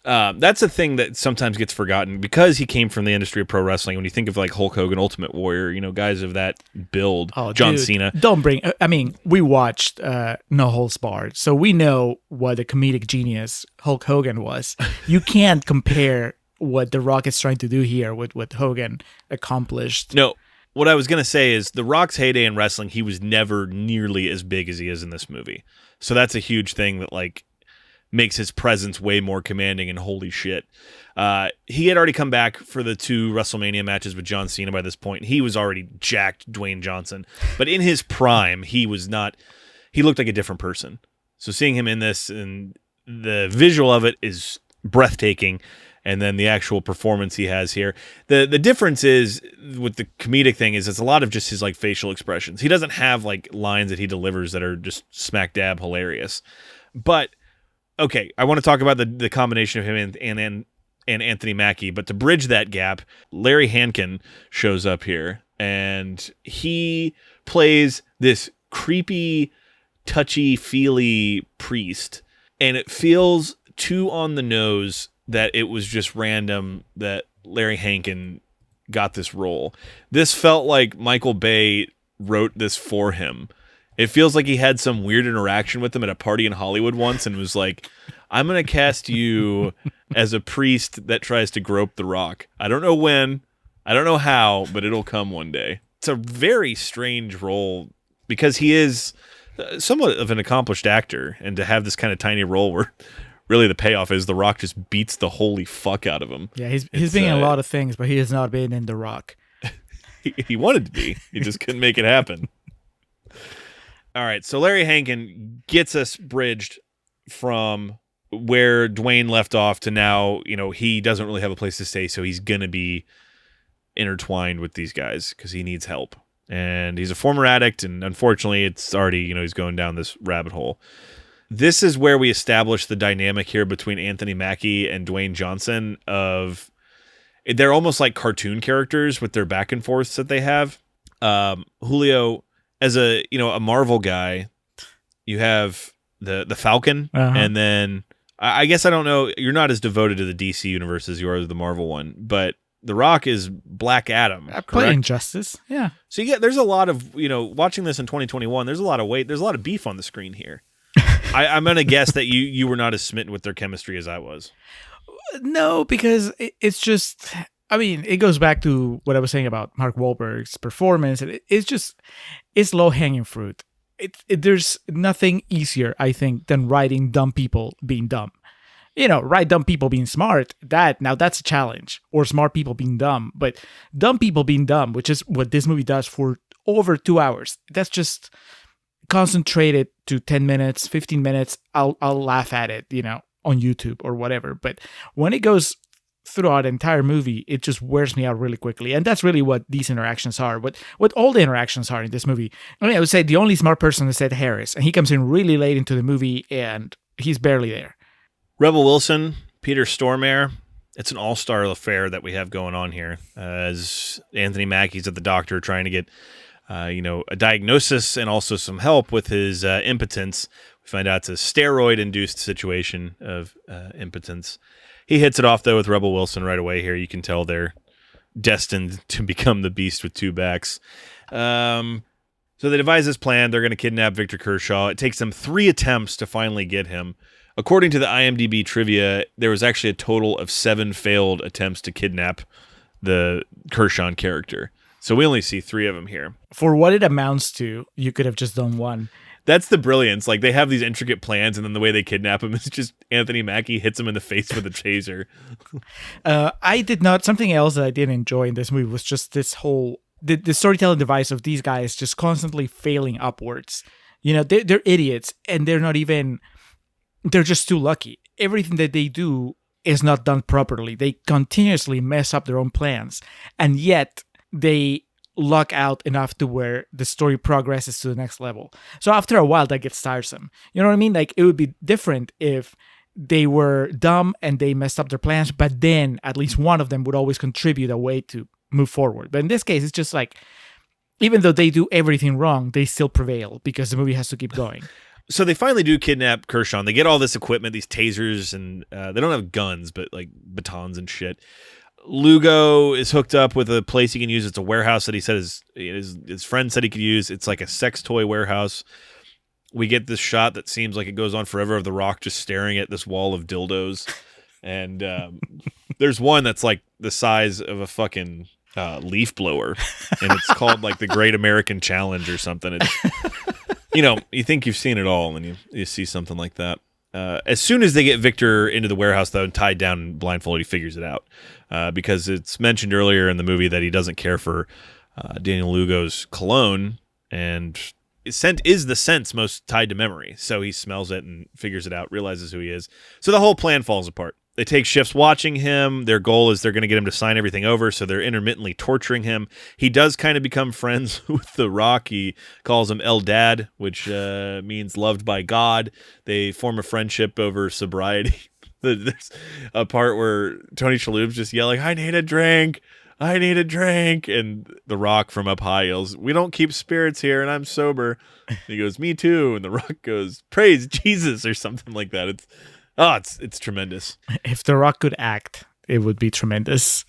Speaker 1: that's a thing that sometimes gets forgotten because he came from the industry of pro wrestling. When you think of like Hulk Hogan, Ultimate Warrior, guys of that build, John Cena.
Speaker 2: Don't bring. I mean, we watched No Holds Barred, so we know what a comedic genius Hulk Hogan was. You can't compare what The Rock is trying to do here with what Hogan accomplished.
Speaker 1: No. What I was going to say is The Rock's heyday in wrestling, he was never nearly as big as he is in this movie. So that's a huge thing that like makes his presence way more commanding, and holy shit. He had already come back for the 2 WrestleMania matches with John Cena by this point. He was already jacked Dwayne Johnson. But in his prime, he looked like a different person. So seeing him in this, and the visual of it is breathtaking. And then the actual performance he has here. The difference is with the comedic thing is it's a lot of just his like facial expressions. He doesn't have like lines that he delivers that are just smack dab hilarious. But okay, I want to talk about the combination of him and Anthony Mackie. But to bridge that gap, Larry Hankin shows up here and he plays this creepy, touchy-feely priest, and it feels too on the nose that it was just random that Larry Hankin got this role. This felt like Michael Bay wrote this for him. It feels like he had some weird interaction with him at a party in Hollywood once and was like, I'm going to cast you as a priest that tries to grope The Rock. I don't know when, I don't know how, but it'll come one day. It's a very strange role because he is somewhat of an accomplished actor, and to have this kind of tiny role where really the payoff is The Rock just beats the holy fuck out of him.
Speaker 2: Yeah, he's been in a lot of things, but he has not been in The Rock.
Speaker 1: he wanted to be. He just couldn't make it happen. All right, so Larry Hankin gets us bridged from where Dwayne left off to now, he doesn't really have a place to stay, so he's going to be intertwined with these guys because he needs help. And he's a former addict, and unfortunately it's already, he's going down this rabbit hole. This is where we establish the dynamic here between Anthony Mackie and Dwayne Johnson of they're almost like cartoon characters with their back and forths that they have. Julio, as a Marvel guy, you have the Falcon, and then I guess I don't know, you're not as devoted to the DC universe as you are to the Marvel one, but The Rock is Black Adam.
Speaker 2: Play Injustice, yeah.
Speaker 1: So there's a lot of watching this in 2021. There's a lot of beef on the screen here. I'm going to guess that you were not as smitten with their chemistry as I was.
Speaker 2: No, because it's just, I mean, it goes back to what I was saying about Mark Wahlberg's performance. It's low-hanging fruit. There's nothing easier, I think, than writing dumb people being dumb. Write dumb people being smart. That's a challenge. Or smart people being dumb. But dumb people being dumb, which is what this movie does for over 2 hours. That's just concentrated to 10 minutes, 15 minutes. I'll laugh at it, on YouTube or whatever. But when it goes throughout the entire movie, it just wears me out really quickly. And that's really what these interactions are. What all the interactions are in this movie. I would say the only smart person is Ed Harris. And he comes in really late into the movie and he's barely there.
Speaker 1: Rebel Wilson, Peter Stormare. It's an all-star affair that we have going on here. As Anthony Mackie's at the doctor trying to get a diagnosis and also some help with his impotence. We find out it's a steroid-induced situation of impotence. He hits it off, though, with Rebel Wilson right away here. You can tell they're destined to become the beast with two backs. So they devise this plan. They're going to kidnap Victor Kershaw. It takes them 3 attempts to finally get him. According to the IMDb trivia, there was actually a total of 7 failed attempts to kidnap the Kershaw character. So we only see 3 of them here.
Speaker 2: For what it amounts to, you could have just done 1.
Speaker 1: That's the brilliance. Like, they have these intricate plans, and then the way they kidnap him is just Anthony Mackie hits him in the face with a taser.
Speaker 2: Something else that I didn't enjoy in this movie was just this whole, the storytelling device of these guys just constantly failing upwards. They're idiots, and they're just too lucky. Everything that they do is not done properly. They continuously mess up their own plans, and yet they luck out enough to where the story progresses to the next level. So after a while, that gets tiresome. You know what I mean? Like, it would be different if they were dumb and they messed up their plans, but then at least one of them would always contribute a way to move forward. But in this case, it's just like, even though they do everything wrong, they still prevail because the movie has to keep going.
Speaker 1: So they finally do kidnap Kershaw. They get all this equipment, these tasers, and they don't have guns, but like batons and shit. Lugo is hooked up with a place he can use. It's a warehouse that he said his friend said he could use. It's like a sex toy warehouse. We get this shot that seems like it goes on forever of The Rock just staring at this wall of dildos. And there's one that's like the size of a fucking leaf blower. And it's called like the Great American Challenge or something. It's, you think you've seen it all and you see something like that. As soon as they get Victor into the warehouse, though, and tied down and blindfolded, he figures it out. Because it's mentioned earlier in the movie that he doesn't care for Daniel Lugo's cologne, and scent is the sense most tied to memory. So he smells it and figures it out, realizes who he is. So the whole plan falls apart. They take shifts watching him. Their goal is they're going to get him to sign everything over, so they're intermittently torturing him. He does kind of become friends with The Rock. He calls him El Dad, which means loved by God. They form a friendship over sobriety. There's a part where Tony Shalhoub's just yelling, I need a drink, and The Rock from up high yells, we don't keep spirits here, and I'm sober. And he goes, me too, and The Rock goes, praise Jesus, or something like that. It's tremendous.
Speaker 2: If The Rock could act, it would be tremendous.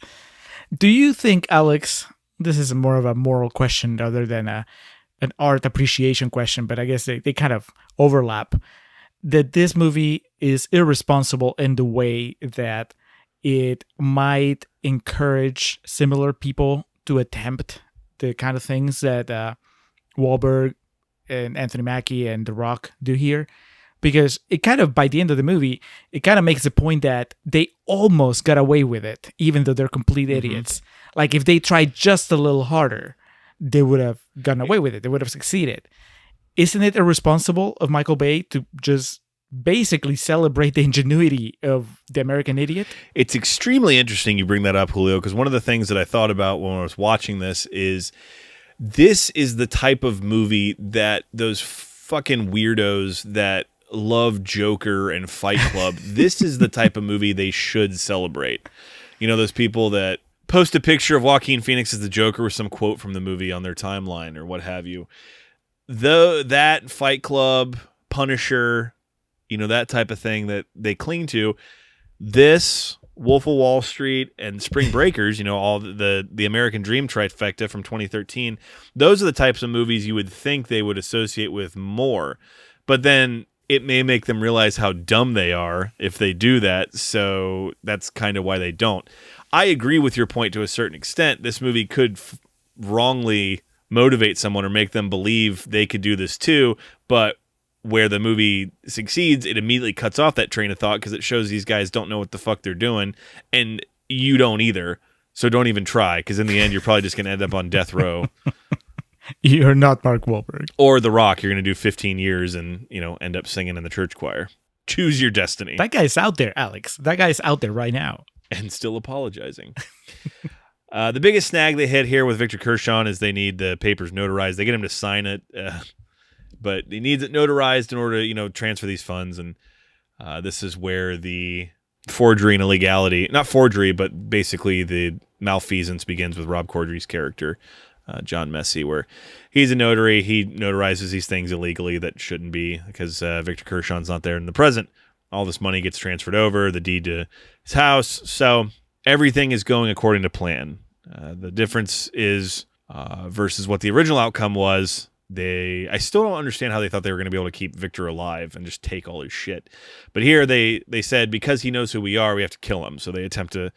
Speaker 2: Do you think, Alex, this is more of a moral question rather than an art appreciation question, but I guess they kind of overlap, that this movie is irresponsible in the way that it might encourage similar people to attempt the kind of things that Whalberg and Anthony Mackie and The Rock do here? Because it kind of, by the end of the movie, it kind of makes the point that they almost got away with it, even though they're complete idiots. Like, if they tried just a little harder, they would have gotten away with it. They would have succeeded. Isn't it irresponsible of Michael Bay to just basically celebrate the ingenuity of the American idiot?
Speaker 1: It's extremely interesting you bring that up, Julio, because one of the things that I thought about when I was watching this is the type of movie that those fucking weirdos that love Joker and Fight Club, this is the type of movie they should celebrate. Those people that post a picture of Joaquin Phoenix as the Joker with some quote from the movie on their timeline or what have you. That Fight Club, Punisher, that type of thing that they cling to. This, Wolf of Wall Street, and Spring Breakers, all the American Dream trifecta from 2013, those are the types of movies you would think they would associate with more. But then it may make them realize how dumb they are if they do that, so that's kind of why they don't. I agree with your point to a certain extent. This movie could wrongly motivate someone or make them believe they could do this too, but where the movie succeeds, it immediately cuts off that train of thought because it shows these guys don't know what the fuck they're doing, and you don't either, so don't even try, because in the end, you're probably just going to end up on death row.
Speaker 2: You're not Mark Wahlberg.
Speaker 1: Or The Rock, you're going to do 15 years and, end up singing in the church choir. Choose your destiny.
Speaker 2: That guy's out there, Alex. That guy's out there right now.
Speaker 1: And still apologizing. The biggest snag they hit here with Victor Kershaw is they need the papers notarized. They get him to sign it, but he needs it notarized in order to, transfer these funds. And this is where the forgery and illegality, not forgery, but basically the malfeasance begins with Rob Corddry's character. John Messi, where he's a notary. He notarizes these things illegally that shouldn't be because Victor Kershawn's not there in the present. All this money gets transferred over, the deed to his house. So everything is going according to plan. The difference is versus what the original outcome was. I still don't understand how they thought they were going to be able to keep Victor alive and just take all his shit. But here they said because he knows who we are, we have to kill him. So they attempt to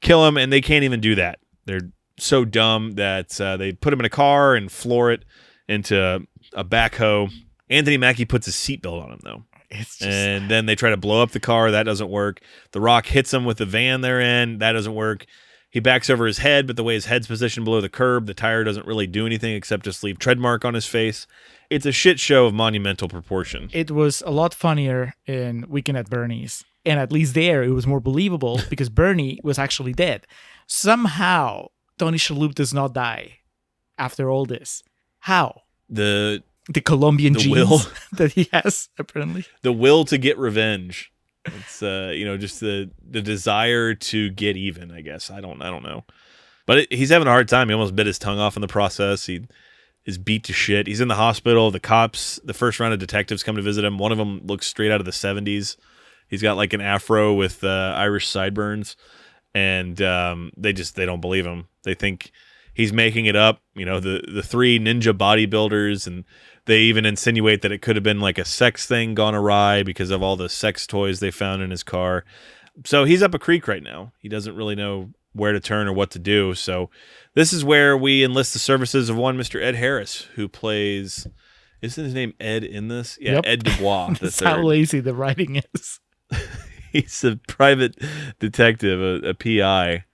Speaker 1: kill him, and they can't even do that. They're so dumb that they put him in a car and floor it into a backhoe. Anthony Mackie puts a seatbelt on him, though. And then they try to blow up the car. That doesn't work. The Rock hits him with the van they're in. That doesn't work. He backs over his head, but the way his head's positioned below the curb, the tire doesn't really do anything except just leave tread mark on his face. It's a shit show of monumental proportion.
Speaker 2: It was a lot funnier in Weekend at Bernie's. And at least there, it was more believable because Bernie was actually dead. Somehow, Tony Shalhoub does not die after all this. How? The Colombian genes will that he has, apparently.
Speaker 1: The will to get revenge. It's just the desire to get even, I guess. I don't know. But he's having a hard time. He almost bit his tongue off in the process. He is beat to shit. He's in the hospital. The cops, the first round of detectives come to visit him. One of them looks straight out of the 70s. He's got like an afro with Irish sideburns. And they don't believe him. They think he's making it up. The three ninja bodybuilders, and they even insinuate that it could have been like a sex thing gone awry because of all the sex toys they found in his car. So he's up a creek right now. He doesn't really know where to turn or what to do. So this is where we enlist the services of one Mr. Ed Harris, who plays... Isn't his name Ed in this? Yeah, yep. Ed Dubois.
Speaker 2: That's how lazy the writing is.
Speaker 1: He's a private detective, a PI,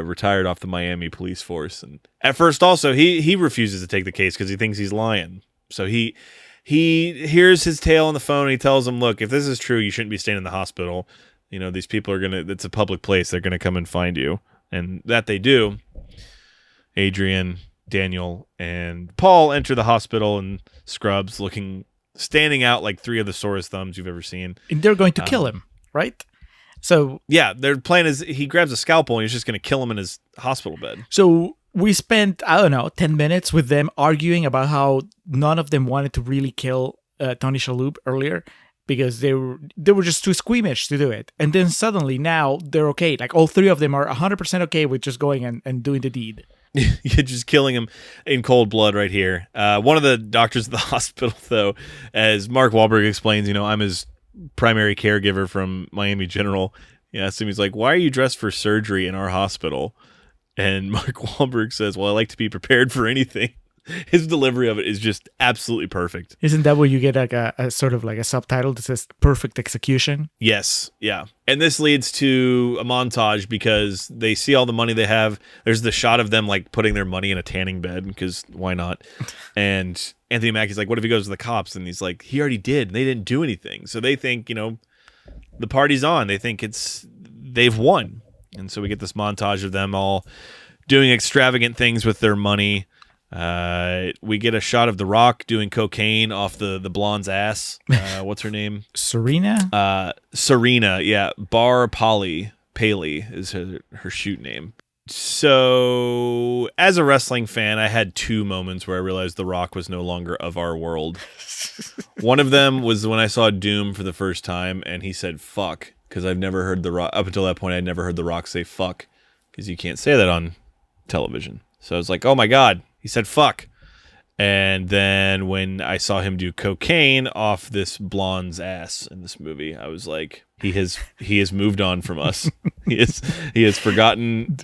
Speaker 1: retired off the Miami police force. And at first also, he refuses to take the case because he thinks he's lying. So he hears his tale on the phone and he tells him, look, if this is true, you shouldn't be staying in the hospital. These people are it's a public place. They're going to come and find you. And that they do. Adrian, Daniel, and Paul enter the hospital in scrubs, standing out like three of the sorest thumbs you've ever seen.
Speaker 2: And they're going to kill him, right? So
Speaker 1: yeah, their plan is he grabs a scalpel and he's just going to kill him in his hospital bed.
Speaker 2: So we spent, 10 minutes with them arguing about how none of them wanted to really kill Tony Shalhoub earlier because they were just too squeamish to do it. And then suddenly now they're okay. Like all three of them are 100% okay with just going and doing the deed.
Speaker 1: You're just killing him in cold blood right here. One of the doctors at the hospital, though, as Mark Whalberg explains, I'm his primary caregiver from Miami General. So he's like, why are you dressed for surgery in our hospital? And Mark Whalberg says, well, I like to be prepared for anything. His delivery of it is just absolutely perfect.
Speaker 2: Isn't that where you get like a sort of like a subtitle that says perfect execution?
Speaker 1: Yes. Yeah. And this leads to a montage because they see all the money they have. There's the shot of them like putting their money in a tanning bed because why not? And Anthony Mackie's like, what if he goes to the cops? And he's like, he already did. And they didn't do anything. So they think, the party's on. They think they've won. And so we get this montage of them all doing extravagant things with their money. We get a shot of The Rock doing cocaine off the blonde's ass. What's her name?
Speaker 2: Serena?
Speaker 1: Serena, yeah. Bar Paley is her shoot name. So, as a wrestling fan, I had two moments where I realized The Rock was no longer of our world. One of them was when I saw Doom for the first time, and he said fuck, because I've never heard The Rock, up until that point, I'd never heard The Rock say fuck, because you can't say that on television. So I was like, oh my God, he said fuck. And then when I saw him do cocaine off this blonde's ass in this movie, I was like, he has moved on from us. He has forgotten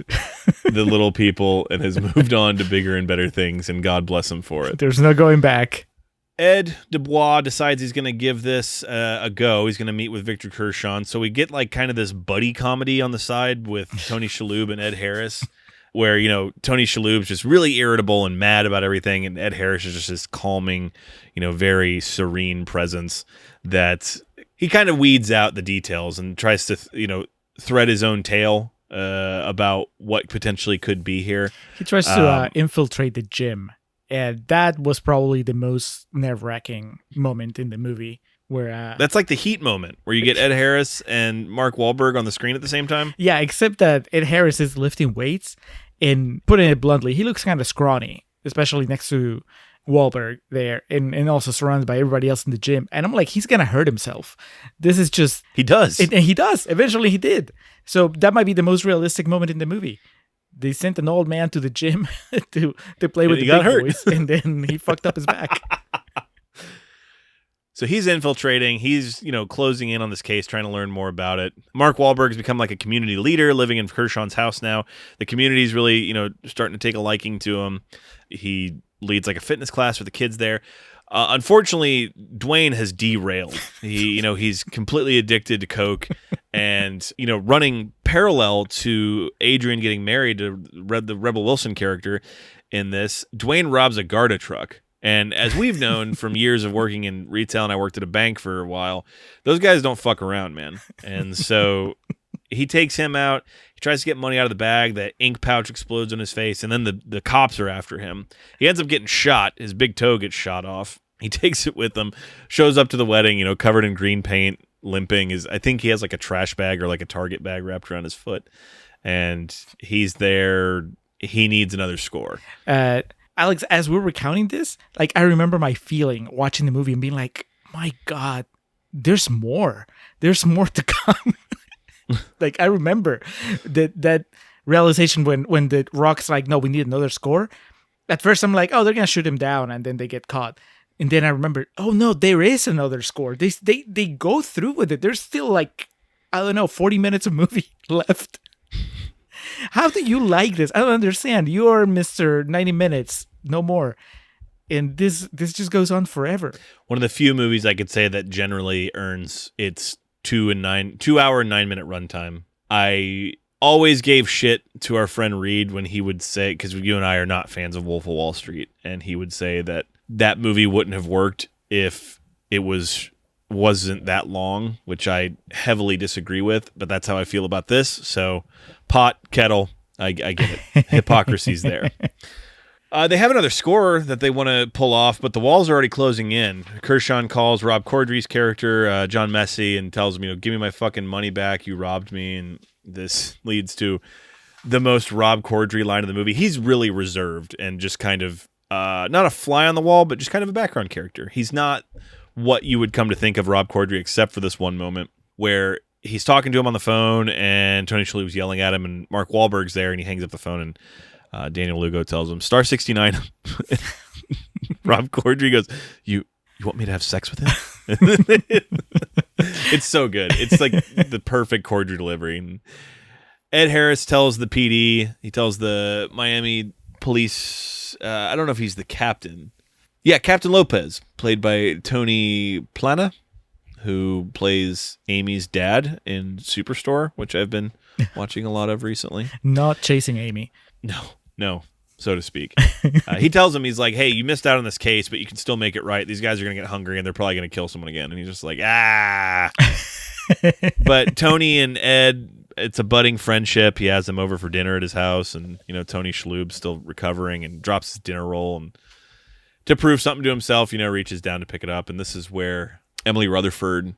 Speaker 1: the little people and has moved on to bigger and better things, and God bless him for it.
Speaker 2: There's no going back.
Speaker 1: Ed Dubois decides he's going to give this a go. He's going to meet with Victor Kershaw. So we get like kind of this buddy comedy on the side with Tony Shalhoub and Ed Harris, where, Tony Shalhoub's just really irritable and mad about everything, and Ed Harris is just this calming, very serene presence that he kind of weeds out the details and tries to, thread his own tale about what potentially could be here.
Speaker 2: He tries to infiltrate the gym, and that was probably the most nerve-wracking moment in the movie. Where
Speaker 1: that's like the Heat moment where you get Ed Harris and Mark Wahlberg on the screen at the same time.
Speaker 2: Yeah, except that Ed Harris is lifting weights, and putting it bluntly, he looks kind of scrawny. especially next to Whalberg there, and also surrounded by everybody else in the gym. And I'm like, he's gonna hurt himself. This is just
Speaker 1: he does.
Speaker 2: And he does. Eventually, he did. So that might be the most realistic moment in the movie. They sent an old man to the gym to play with the big boys, and then he fucked up his back.
Speaker 1: So he's infiltrating. He's, closing in on this case, trying to learn more about it. Mark Wahlberg's become like a community leader, living in Kershawn's house now. The community's really, starting to take a liking to him. He leads like a fitness class for the kids there. Unfortunately, Dwayne has derailed. He's completely addicted to coke, and running parallel to Adrian getting married to the Rebel Wilson character in this, Dwayne robs a Garda truck. And as we've known from years of working in retail, and I worked at a bank for a while, those guys don't fuck around, man. And so he takes him out. He tries to get money out of the bag. The ink pouch explodes on his face, and then the cops are after him. He ends up getting shot. His big toe gets shot off. He takes it with him, shows up to the wedding, covered in green paint, limping. I think he has like a trash bag or like a Target bag wrapped around his foot. And he's there. He needs another score.
Speaker 2: Alex, as we're recounting this, like, I remember my feeling watching the movie and being like, my God, there's more. There's more to come. Like, I remember that realization when the Rock's like, no, we need another score. At first, I'm like, oh, they're going to shoot him down, and then they get caught. And then I remember, oh, no, there is another score. They go through with it. There's still, like, I don't know, 40 minutes of movie left. How do you like this? I don't understand. You're Mr. 90 minutes, no more. And this just goes on forever.
Speaker 1: One of the few movies I could say that generally earns its 2 hour and 9 minute runtime. I always gave shit to our friend Reed when he would say, because you and I are not fans of Wolf of Wall Street, and he would say that movie wouldn't have worked if it wasn't that long, which I heavily disagree with, but that's how I feel about this. So pot, kettle, I get it. Hypocrisy's there. They have another score that they want to pull off, but the walls are already closing in. Kershaw calls Rob Corddry's character, John Messi, and tells him, give me my fucking money back. You robbed me. And this leads to the most Rob Corddry line of the movie. He's really reserved and just kind of not a fly on the wall, but just kind of a background character. He's not what you would come to think of Rob Corddry, except for this one moment where he's talking to him on the phone, and Tony Shalhoub's yelling at him, and Mark Wahlberg's there, and he hangs up the phone, and Daniel Lugo tells him, star 69. Rob Corddry goes, you want me to have sex with him? It's so good. It's like the perfect Corddry delivery. And Ed Harris tells the PD, he tells the Miami police, I don't know if he's the captain. Yeah, Captain Lopez, played by Tony Plana, who plays Amy's dad in Superstore, which I've been watching a lot of recently.
Speaker 2: Not chasing Amy.
Speaker 1: No, so to speak. He tells him, he's like, hey, you missed out on this case, but you can still make it right. These guys are going to get hungry, and they're probably going to kill someone again. And he's just like, But Tony and Ed, it's a budding friendship. He has them over for dinner at his house, and Tony Shalhoub's still recovering and drops his dinner roll, and to prove something to himself, reaches down to pick it up. And this is where Emily Rutherford,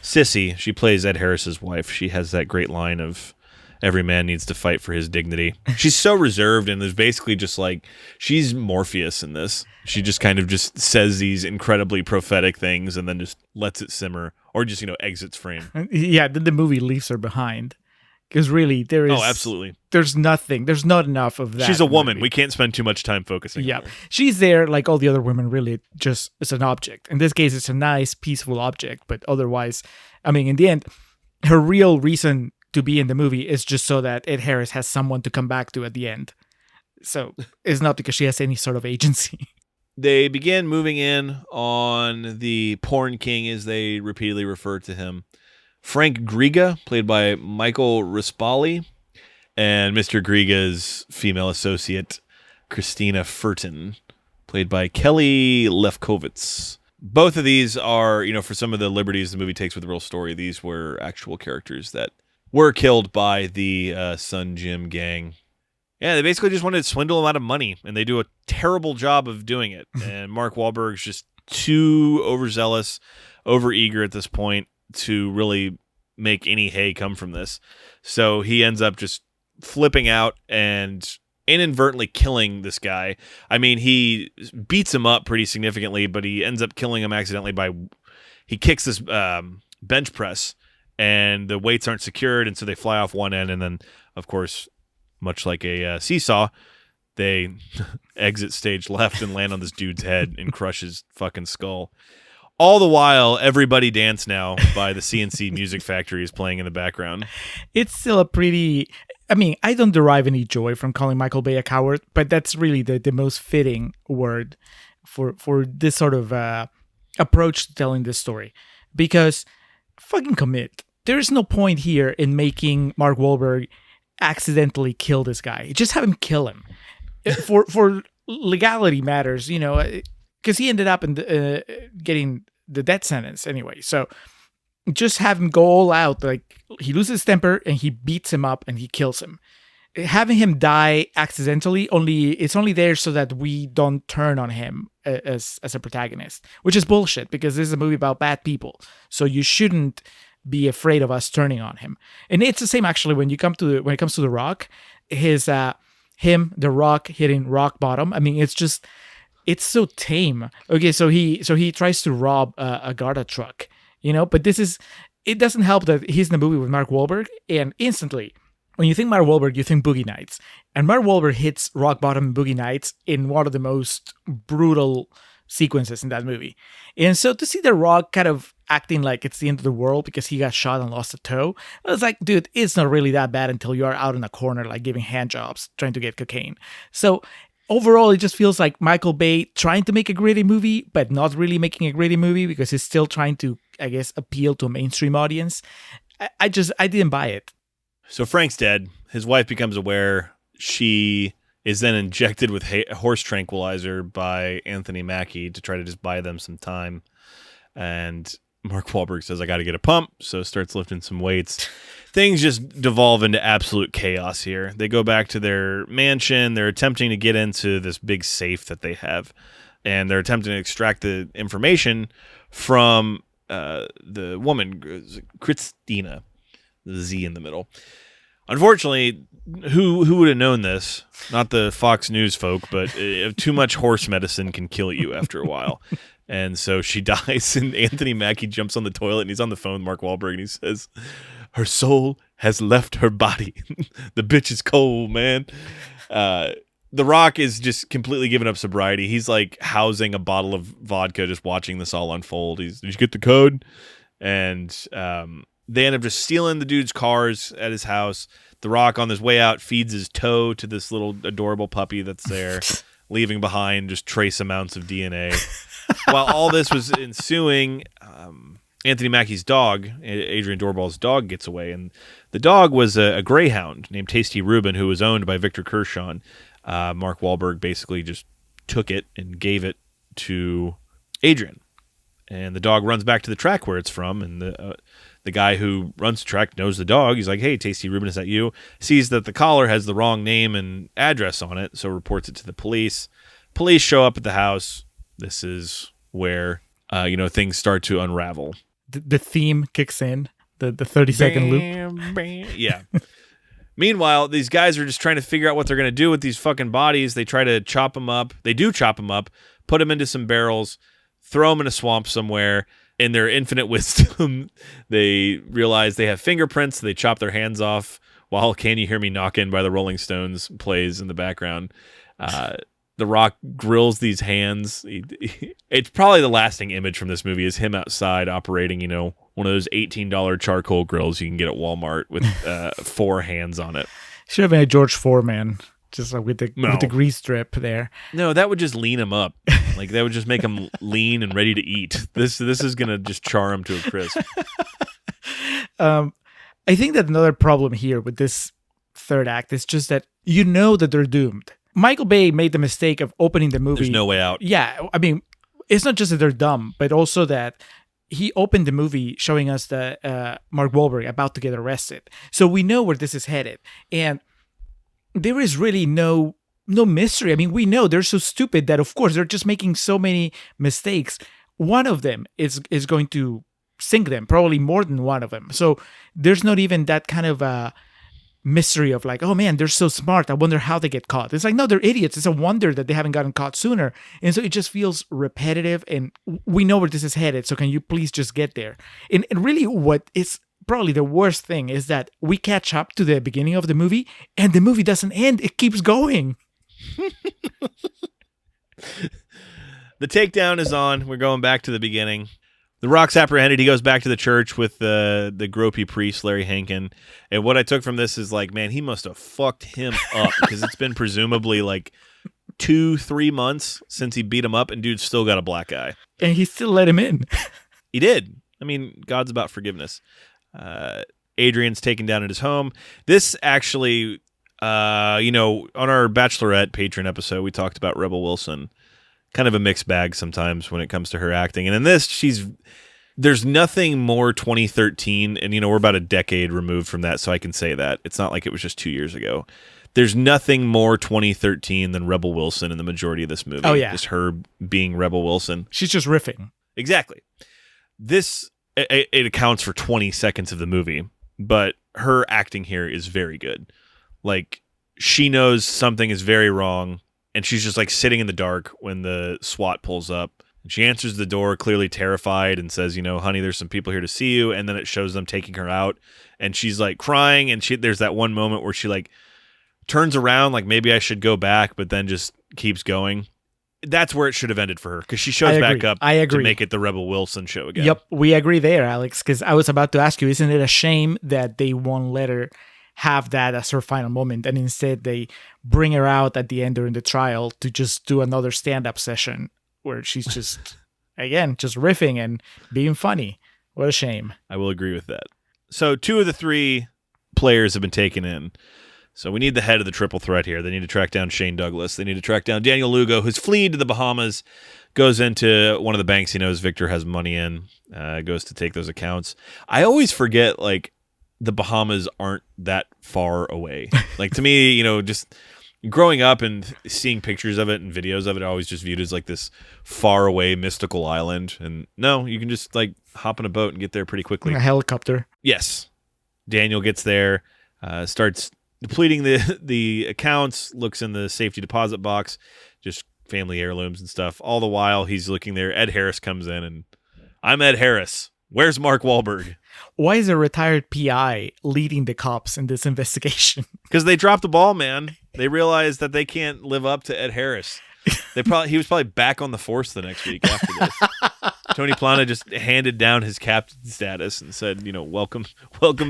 Speaker 1: Sissy, she plays Ed Harris's wife. She has that great line of, every man needs to fight for his dignity. She's so reserved, and there's basically just like, she's Morpheus in this. She just kind of just says these incredibly prophetic things and then just lets it simmer, or just, exits frame.
Speaker 2: Yeah, then the movie leaves her behind. Because really, there is...
Speaker 1: Oh, absolutely.
Speaker 2: There's nothing. There's not enough of that.
Speaker 1: She's a woman. We can't spend too much time focusing on her.
Speaker 2: She's there, like all the other women, really just as an object. In this case, it's a nice, peaceful object. But otherwise, I mean, in the end, her real reason to be in the movie is just so that Ed Harris has someone to come back to at the end. So it's not because she has any sort of agency.
Speaker 1: They begin moving in on the porn king, as they repeatedly refer to him. Frank Griga, played by Michael Rispoli, and Mr. Griga's female associate, Christina Furton, played by Kelly Lefkowitz. Both of these are, for some of the liberties the movie takes with the real story, these were actual characters that were killed by the Sun Jim gang. Yeah, they basically just wanted to swindle him out of money, and they do a terrible job of doing it. And Mark Wahlberg's just too overzealous, overeager at this point to really make any hay come from this. So he ends up just flipping out and inadvertently killing this guy. I mean, he beats him up pretty significantly, but he ends up killing him accidentally by he kicks this bench press, and the weights aren't secured, and so they fly off one end, and then, of course, much like a seesaw, they exit stage left and land on this dude's head and crush his fucking skull. All the while, Everybody Dance Now by the CNC Music Factory is playing in the background.
Speaker 2: It's still a pretty... I mean, I don't derive any joy from calling Michael Bay a coward, but that's really the most fitting word for this sort of approach to telling this story. Because fucking commit. There's no point here in making Mark Wahlberg accidentally kill this guy. Just have him kill him. For legality matters, you know, because he ended up in getting the death sentence anyway. So just have him go all out. Like, he loses his temper and he beats him up and he kills him. Having him die accidentally it's only there so that we don't turn on him as a protagonist, which is bullshit because this is a movie about bad people. So you shouldn't be afraid of us turning on him. And it's the same actually when it comes to The Rock, The Rock hitting rock bottom. I mean, it's so tame. Okay, so he tries to rob a Garda truck, you know, but it doesn't help that he's in the movie with Mark Wahlberg, and instantly, when you think Mark Wahlberg, you think Boogie Nights. And Mark Wahlberg hits rock bottom in Boogie Nights in one of the most brutal sequences in that movie. And so to see The Rock kind of acting like it's the end of the world because he got shot and lost a toe, I was like, dude, it's not really that bad until you are out in a corner like giving hand jobs trying to get cocaine. So overall, it just feels like Michael Bay trying to make a gritty movie, but not really making a gritty movie because he's still trying to, I guess, appeal to a mainstream audience. I didn't buy it.
Speaker 1: So Frank's dead. His wife becomes aware. She is then injected with horse tranquilizer by Anthony Mackie to try to just buy them some time. And Mark Wahlberg says, I got to get a pump, so starts lifting some weights. Things just devolve into absolute chaos here. They go back to their mansion. They're attempting to get into this big safe that they have, and they're attempting to extract the information from the woman, Christina, the Z in the middle. Unfortunately, who would have known this? Not the Fox News folk, but too much horse medicine can kill you after a while. And so she dies, and Anthony Mackie jumps on the toilet, and he's on the phone with Mark Wahlberg, and he says, her soul has left her body. The bitch is cold, man. The Rock is just completely giving up sobriety. He's like housing a bottle of vodka, just watching this all unfold. Did you get the code? And they end up just stealing the dude's cars at his house. The Rock, on his way out, feeds his toe to this little adorable puppy that's there, leaving behind just trace amounts of DNA. While all this was ensuing, Anthony Mackie's dog, Adrian Doorball's dog, gets away. And the dog was a greyhound named Tasty Reuben, who was owned by Victor Kershaw. Mark Wahlberg basically just took it and gave it to Adrian. And the dog runs back to the track where it's from, and the guy who runs the track knows the dog. He's like, hey, Tasty Reuben, is that you? Sees that the collar has the wrong name and address on it, so reports it to the police. Police show up at the house. This is where, things start to unravel.
Speaker 2: The theme kicks in, the 30-second loop.
Speaker 1: Bam. Yeah. Meanwhile, these guys are just trying to figure out what they're going to do with these fucking bodies. They try to chop them up. They do chop them up, put them into some barrels, throw them in a swamp somewhere. In their infinite wisdom, they realize they have fingerprints. So they chop their hands off while Can You Hear Me Knockin' by the Rolling Stones plays in the background. The Rock grills these hands. It's probably the lasting image from this movie is him outside operating, one of those $18 charcoal grills you can get at Walmart with 4 hands on it.
Speaker 2: Should have been a George Foreman, just like with the grease strip there.
Speaker 1: No, that would just lean him up. Like that would just make him lean and ready to eat. This is gonna just char him to a crisp.
Speaker 2: I think that another problem here with this third act is just that that they're doomed. Michael Bay made the mistake of opening the movie.
Speaker 1: There's no way out.
Speaker 2: Yeah, I mean, it's not just that they're dumb, but also that he opened the movie showing us the Mark Wahlberg about to get arrested. So we know where this is headed. And there is really no mystery. I mean, we know they're so stupid that, of course, they're just making so many mistakes. One of them is going to sink them, probably more than one of them. So there's not even that kind of mystery of like, oh man, they're so smart. I wonder how they get caught. It's like, no, they're idiots. It's a wonder that they haven't gotten caught sooner. And so it just feels repetitive, and we know where this is headed. So can you please just get there? And really what is probably the worst thing is that we catch up to the beginning of the movie and the movie doesn't end. It keeps going.
Speaker 1: The takedown is on. We're going back to the beginning. The Rock's apprehended. He goes back to the church with the gropey priest, Larry Hankin. And what I took from this is like, man, he must have fucked him up because it's been presumably like 2-3 months since he beat him up, and dude's still got a black eye.
Speaker 2: And he still let him in.
Speaker 1: He did. I mean, God's about forgiveness. Adrian's taken down at his home. This actually, on our Bachelorette patron episode, we talked about Rebel Wilson. Kind of a mixed bag sometimes when it comes to her acting. And in this, there's nothing more 2013, and we're about a decade removed from that, so I can say that. It's not like it was just 2 years ago. There's nothing more 2013 than Rebel Wilson in the majority of this movie.
Speaker 2: Oh, yeah.
Speaker 1: Just her being Rebel Wilson.
Speaker 2: She's just riffing.
Speaker 1: Exactly. This, it accounts for 20 seconds of the movie, but her acting here is very good. Like, she knows something is very wrong, and she's just like sitting in the dark when the SWAT pulls up. And she answers the door, clearly terrified, and says, honey, there's some people here to see you. And then it shows them taking her out, and she's like crying. And there's that one moment where she like turns around, like maybe I should go back, but then just keeps going. That's where it should have ended for her, because she shows back up to make it the Rebel Wilson show again.
Speaker 2: Yep, we agree there, Alex, because I was about to ask you, isn't it a shame that they won't let her have that as her final moment, and instead they bring her out at the end during the trial to just do another stand-up session where she's just, again, just riffing and being funny. What a shame.
Speaker 1: I will agree with that. So 2 of the 3 players have been taken in. So we need the head of the triple threat here. They need to track down Shane Douglas. They need to track down Daniel Lugo, who's fled to the Bahamas, goes into one of the banks he knows Victor has money in, goes to take those accounts. I always forget, like, the Bahamas aren't that far away. Like, to me, just growing up and seeing pictures of it and videos of it, I always just viewed it as like this far away mystical island. And no, you can just like hop on a boat and get there pretty quickly.
Speaker 2: A helicopter.
Speaker 1: Yes. Daniel gets there, starts depleting the accounts, looks in the safety deposit box, just family heirlooms and stuff. All the while he's looking there, Ed Harris comes in, and I'm Ed Harris. Where's Mark Wahlberg?
Speaker 2: Why is a retired PI leading the cops in this investigation?
Speaker 1: Because they dropped the ball, man. They realized that they can't live up to Ed Harris. He was probably back on the force the next week after this. Tony Plana just handed down his captain status and said, welcome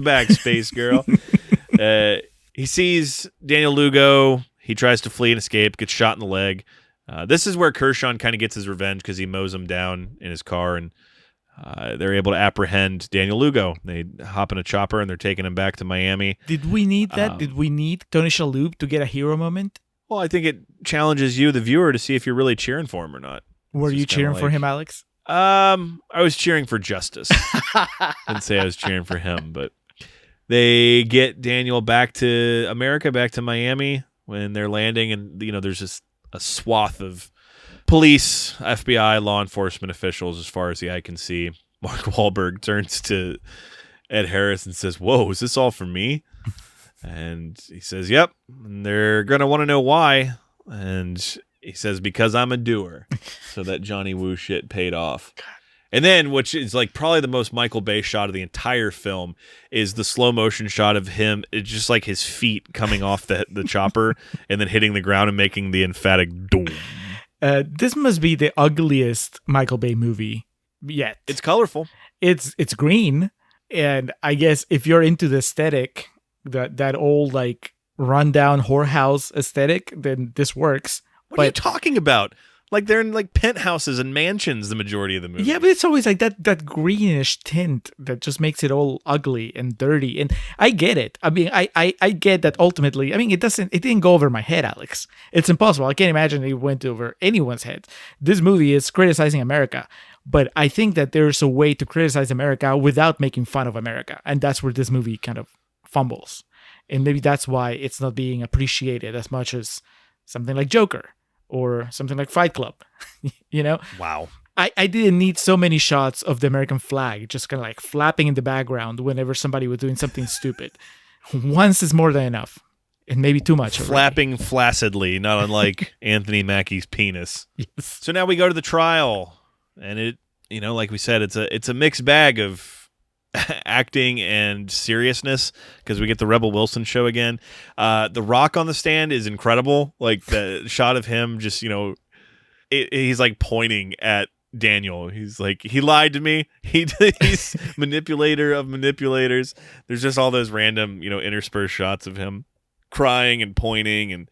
Speaker 1: back, Space Girl. He sees Daniel Lugo. He tries to flee and escape, gets shot in the leg. This is where Kershaw kind of gets his revenge because he mows him down in his car, and they're able to apprehend Daniel Lugo. They hop in a chopper and they're taking him back to Miami.
Speaker 2: Did we need that? Did we need Tony Shalhoub to get a hero moment?
Speaker 1: Well, I think it challenges you, the viewer, to see if you're really cheering for him or not.
Speaker 2: Were you cheering for him, Alex?
Speaker 1: I was cheering for justice. Didn't say I was cheering for him, but they get Daniel back to America, back to Miami when they're landing, and there's just a swath of police, FBI, law enforcement officials as far as the eye can see. Mark Wahlberg turns to Ed Harris and says, "Whoa, is this all for me?" And he says, "Yep." And they're going to want to know why. And he says, "Because I'm a doer." So that Johnny Woo shit paid off. And then, which is like probably the most Michael Bay shot of the entire film, is the slow motion shot of him. It's just like his feet coming off the chopper and then hitting the ground and making the emphatic doom.
Speaker 2: This must be the ugliest Michael Bay movie yet.
Speaker 1: It's colorful.
Speaker 2: It's green, and I guess if you're into the aesthetic, that old like rundown whorehouse aesthetic, then this works.
Speaker 1: What are you talking about? Like they're in like penthouses and mansions the majority of the movie.
Speaker 2: Yeah, but it's always like that greenish tint that just makes it all ugly and dirty. And I get it. I mean, I get that ultimately. I mean, it didn't go over my head, Alex. It's impossible. I can't imagine it went over anyone's head. This movie is criticizing America, but I think that there's a way to criticize America without making fun of America, and that's where this movie kind of fumbles. And maybe that's why it's not being appreciated as much as something like Joker. Or something like Fight Club,
Speaker 1: Wow.
Speaker 2: I didn't need so many shots of the American flag just kind of like flapping in the background whenever somebody was doing something stupid. Once is more than enough. And maybe too much.
Speaker 1: Flapping flaccidly, not unlike Anthony Mackie's penis.
Speaker 2: Yes.
Speaker 1: So now we go to the trial, and it, like we said, it's a mixed bag of acting and seriousness, because we get the Rebel Wilson show again. The Rock on the stand is incredible. Like the shot of him just, he's like pointing at Daniel. He's like, he lied to me. He's manipulator of manipulators. There's just all those random, interspersed shots of him crying and pointing and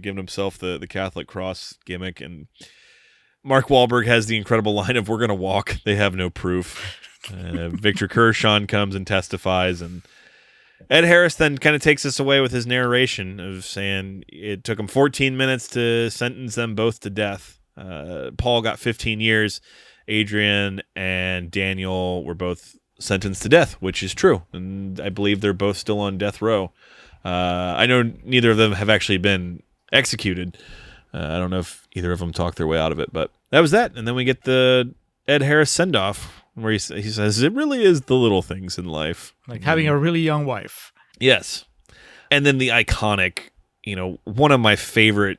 Speaker 1: giving himself the Catholic cross gimmick. And Mark Wahlberg has the incredible line of, "We're going to walk. They have no proof." Victor Kershaw comes and testifies, and Ed Harris then kind of takes us away with his narration of saying it took him 14 minutes to sentence them both to death. Paul got 15 years. Adrian and Daniel were both sentenced to death, which is true. And I believe they're both still on death row. I know neither of them have actually been executed. I don't know if either of them talked their way out of it, but that was that. And then we get the Ed Harris send-off where he says, "It really is the little things in life."
Speaker 2: Like having a really young wife.
Speaker 1: Yes. And then the iconic, one of my favorite,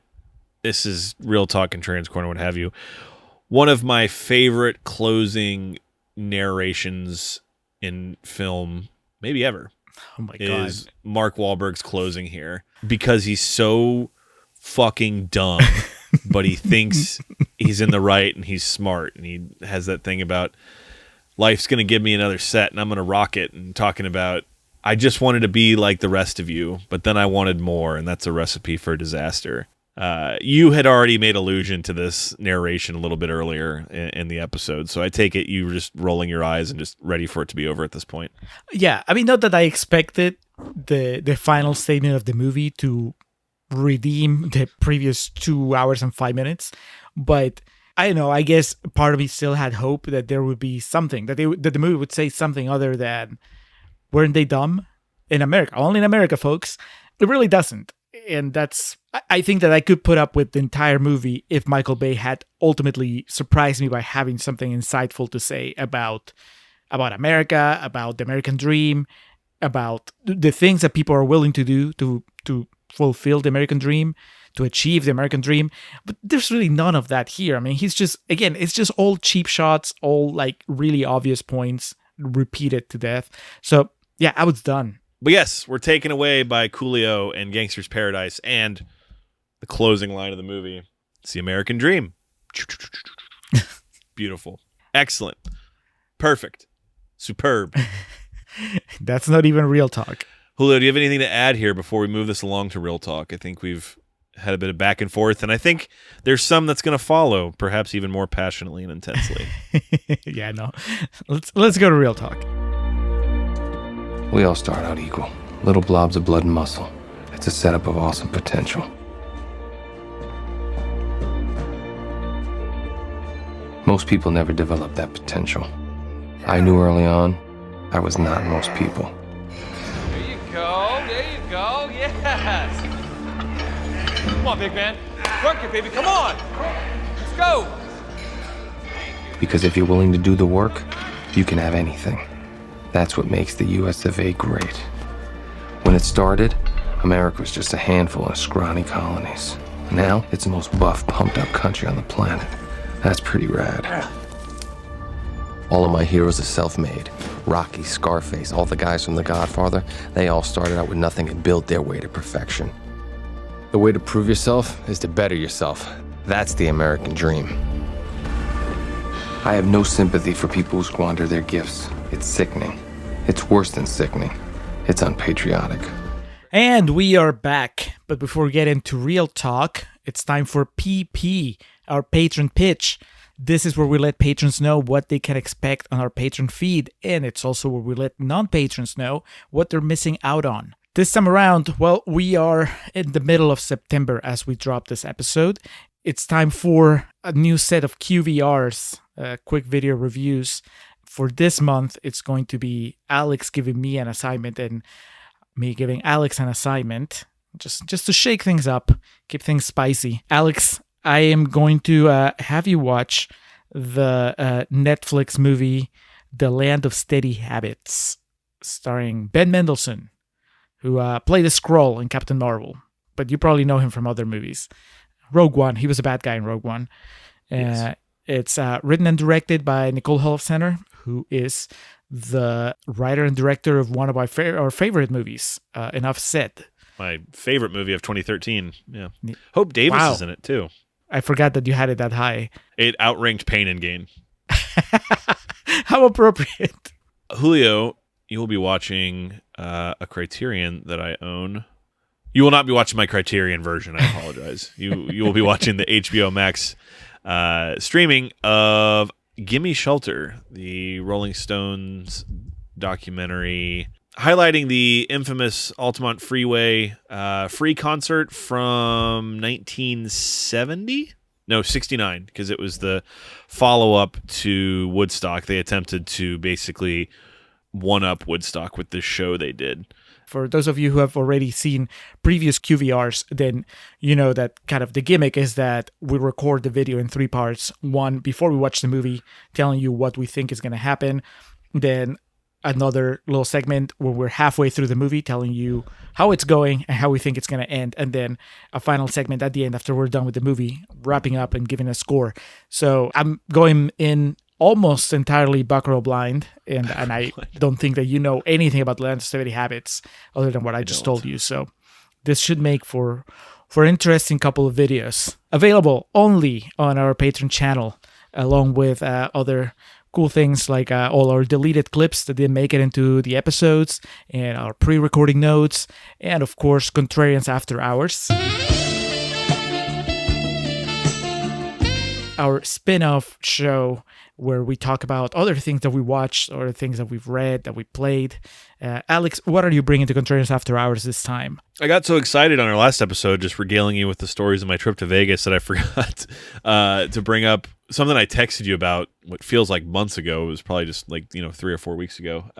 Speaker 1: this is Real Talk, Contrarians Corner, what have you, one of my favorite closing narrations in film, maybe ever.
Speaker 2: Oh my God.
Speaker 1: Is Mark Wahlberg's closing here, because he's so fucking dumb, but he thinks he's in the right and he's smart, and he has that thing about life's going to give me another set and I'm going to rock it, and talking about, I just wanted to be like the rest of you, but then I wanted more, and that's a recipe for disaster. You had already made allusion to this narration a little bit earlier in the episode, so I take it you were just rolling your eyes and just ready for it to be over at this point.
Speaker 2: Yeah, I mean, not that I expected the final statement of the movie to redeem the previous 2 hours and 5 minutes, but I don't know, I guess part of me still had hope that there would be something, that the movie would say something other than, weren't they dumb? In America, only in America, folks. It really doesn't. And I think that I could put up with the entire movie if Michael Bay had ultimately surprised me by having something insightful to say about America, about the American dream, about the things that people are willing to do to fulfill the American dream, to achieve the American dream. But there's really none of that here. I mean, it's just all cheap shots, all like really obvious points repeated to death. So yeah, I was done.
Speaker 1: But yes, we're taken away by Coolio and Gangster's Paradise and the closing line of the movie. It's the American dream. Beautiful. Excellent. Perfect. Superb.
Speaker 2: That's not even real talk.
Speaker 1: Julio, do you have anything to add here before we move this along to real talk? I think we've had a bit of back and forth, and I think there's some that's going to follow, perhaps even more passionately and intensely.
Speaker 2: Yeah, no. Let's go to real talk.
Speaker 3: We all start out equal. Little blobs of blood and muscle. It's a setup of awesome potential. Most people never develop that potential. I knew early on, I was not most people.
Speaker 4: There you go, yes! Come on, big man, work it, baby, come on! Let's go!
Speaker 3: Because if you're willing to do the work, you can have anything. That's what makes the US of A great. When it started, America was just a handful of scrawny colonies. Now, it's the most buff, pumped-up country on the planet. That's pretty rad. All of my heroes are self-made. Rocky, Scarface, all the guys from The Godfather, they all started out with nothing and built their way to perfection. The way to prove yourself is to better yourself. That's the American dream. I have no sympathy for people who squander their gifts. It's sickening. It's worse than sickening. It's unpatriotic.
Speaker 2: And we are back. But before we get into real talk, it's time for PP, our patron pitch. This is where we let patrons know what they can expect on our patron feed, and it's also where we let non-patrons know what they're missing out on. This time around, well, we are in the middle of September as we drop this episode. It's time for a new set of QVRs, quick video reviews. For this month, it's going to be Alex giving me an assignment and me giving Alex an assignment, just to shake things up, keep things spicy. Alex, I am going to have you watch the Netflix movie The Land of Steady Habits, starring Ben Mendelsohn, who played a Skrull in Captain Marvel, but you probably know him from other movies. Rogue One, he was a bad guy in Rogue One.
Speaker 1: Yes.
Speaker 2: It's written and directed by Nicole Holofcener, who is the writer and director of one of our favorite movies, Enough Said.
Speaker 1: My favorite movie of 2013. Yeah. Hope Davis is in it too.
Speaker 2: I forgot that you had it that high.
Speaker 1: It outranked Pain and Gain.
Speaker 2: How appropriate.
Speaker 1: Julio, you will be watching a Criterion that I own. You will not be watching my Criterion version. I apologize. You will be watching the HBO Max streaming of Gimme Shelter, the Rolling Stones documentary highlighting the infamous Altamont Freeway free concert from 1970? No, 69, because it was the follow-up to Woodstock. They attempted to basically one-up Woodstock with this show they did.
Speaker 2: For those of you who have already seen previous QVRs, then you know that kind of the gimmick is that we record the video in 3 parts. One, before we watch the movie, telling you what we think is going to happen. Then another little segment where we're halfway through the movie telling you how it's going and how we think it's going to end. And then a final segment at the end after we're done with the movie, wrapping up and giving a score. So I'm going in almost entirely Baccarat blind, and I don't think that you know anything about Land's 70 Habits other than what I just told you. So this should make for an interesting couple of videos available only on our Patreon channel, along with other cool things like all our deleted clips that didn't make it into the episodes, and our pre-recording notes, and of course Contrarians After Hours, our spin-off show where we talk about other things that we watched or things that we've read, that we played. Alex, what are you bringing to Contrarians After Hours this time?
Speaker 1: I got so excited on our last episode just regaling you with the stories of my trip to Vegas that I forgot to bring up something I texted you about what feels like months ago. It was probably just 3 or 4 weeks ago.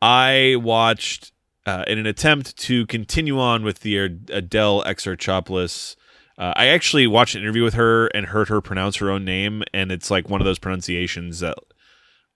Speaker 1: I watched, in an attempt to continue on with the Adele Exarchopoulos, I actually watched an interview with her and heard her pronounce her own name, and it's like one of those pronunciations that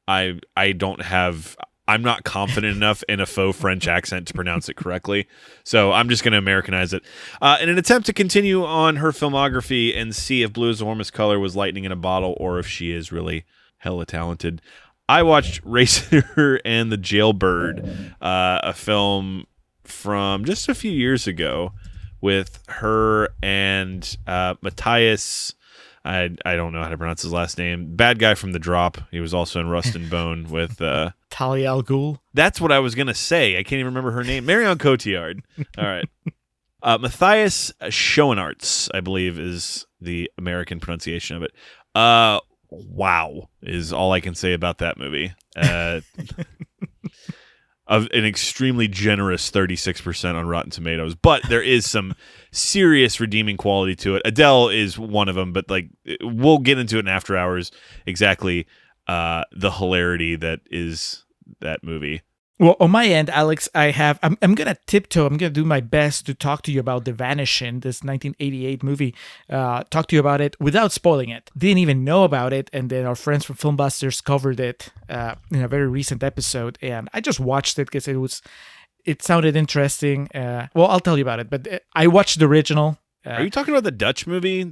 Speaker 1: I don't have. I'm not confident enough in a faux French accent to pronounce it correctly, so I'm just going to Americanize it. In an attempt to continue on her filmography and see if blue is the warmest color was lightning in a bottle, or if she is really hella talented, I watched Racer and the Jailbird, a film from just a few years ago, with her and Matthias, I don't know how to pronounce his last name, bad guy from The Drop. He was also in Rust and Bone with...
Speaker 2: Talia al Ghul.
Speaker 1: That's what I was going to say. I can't even remember her name. Marion Cotillard. All right. Matthias Schoenaerts, I believe, is the American pronunciation of it. Wow is all I can say about that movie. Of an extremely generous 36% on Rotten Tomatoes, but there is some serious redeeming quality to it. Adele is one of them, but we'll get into it in After Hours, exactly the hilarity that is that movie.
Speaker 2: Well, on my end, Alex, I'm gonna tiptoe. I'm gonna do my best to talk to you about The Vanishing, this 1988 movie. Talk to you about it without spoiling it. Didn't even know about it, and then our friends from Filmbusters covered it in a very recent episode, and I just watched it because it sounded interesting. Well, I'll tell you about it, but I watched the original.
Speaker 1: Are you talking about the Dutch movie,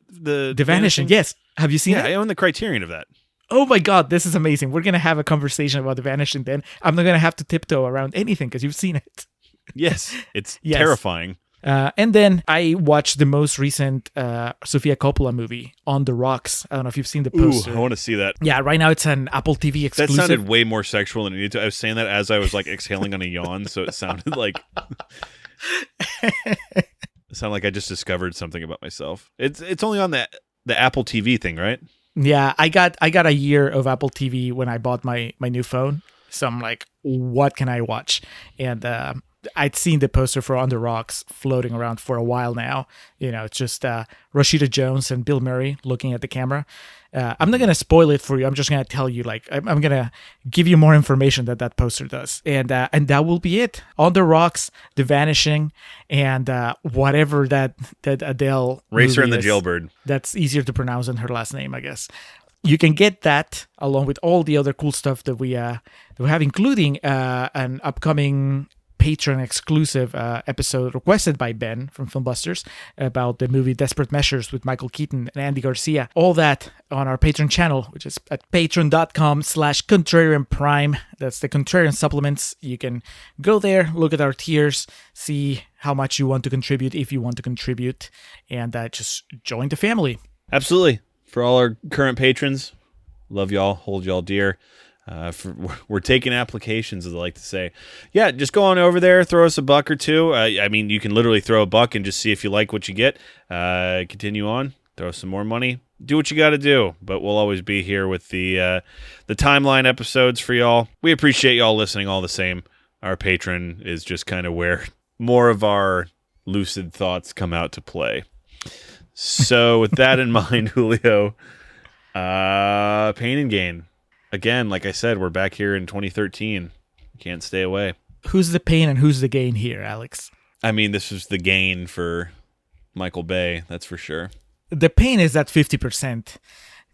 Speaker 1: the
Speaker 2: Vanishing? Yes. Have you seen it?
Speaker 1: I own the Criterion of that.
Speaker 2: Oh my God, this is amazing. We're going to have a conversation about The Vanishing then. I'm not going to have to tiptoe around anything because you've seen it.
Speaker 1: Yes, it's terrifying.
Speaker 2: And then I watched the most recent Sofia Coppola movie, On the Rocks. I don't know if you've seen the poster.
Speaker 1: Ooh, I want to see that.
Speaker 2: Yeah, right now it's an Apple TV exclusive.
Speaker 1: That sounded way more sexual than it needed to. I was saying that as I was exhaling on a yawn, so it sounded like... It sounded like I just discovered something about myself. It's only on the Apple TV thing, right?
Speaker 2: Yeah, I got a year of Apple TV when I bought my new phone. So I'm like, what can I watch? And I'd seen the poster for On the Rocks floating around for a while now. It's just Rashida Jones and Bill Murray looking at the camera. I'm not going to spoil it for you. I'm just going to tell you, I'm going to give you more information that poster does. And that will be it. On the Rocks, The Vanishing, and whatever that Adele
Speaker 1: Racer and the
Speaker 2: is.
Speaker 1: Jailbird.
Speaker 2: That's easier to pronounce than her last name, I guess. You can get that along with all the other cool stuff that we have, including an upcoming Patreon exclusive episode requested by Ben from Filmbusters about the movie Desperate Measures with Michael Keaton and Andy Garcia. All that on our Patreon channel, which is at patreon.com/Contrarian Prime. That's the Contrarian supplements. You can go there, look at our tiers, see how much you want to contribute, if you want to contribute, and just join the family.
Speaker 1: Absolutely. For all our current patrons, love y'all, hold y'all dear. We're taking applications, as I like to say. Yeah, just go on over there, throw us a buck or two. I mean, you can literally throw a buck and just see if you like what you get. Continue on, throw some more money. Do what you got to do, but we'll always be here with the timeline episodes for y'all. We appreciate y'all listening all the same. Our patron is just kind of where more of our lucid thoughts come out to play. So with that in mind, Julio, Pain and Gain. Again, like I said, we're back here in 2013. Can't stay away.
Speaker 2: Who's the pain and who's the gain here, Alex?
Speaker 1: I mean, this is the gain for Michael Bay, that's for sure.
Speaker 2: The pain is at 50%. Can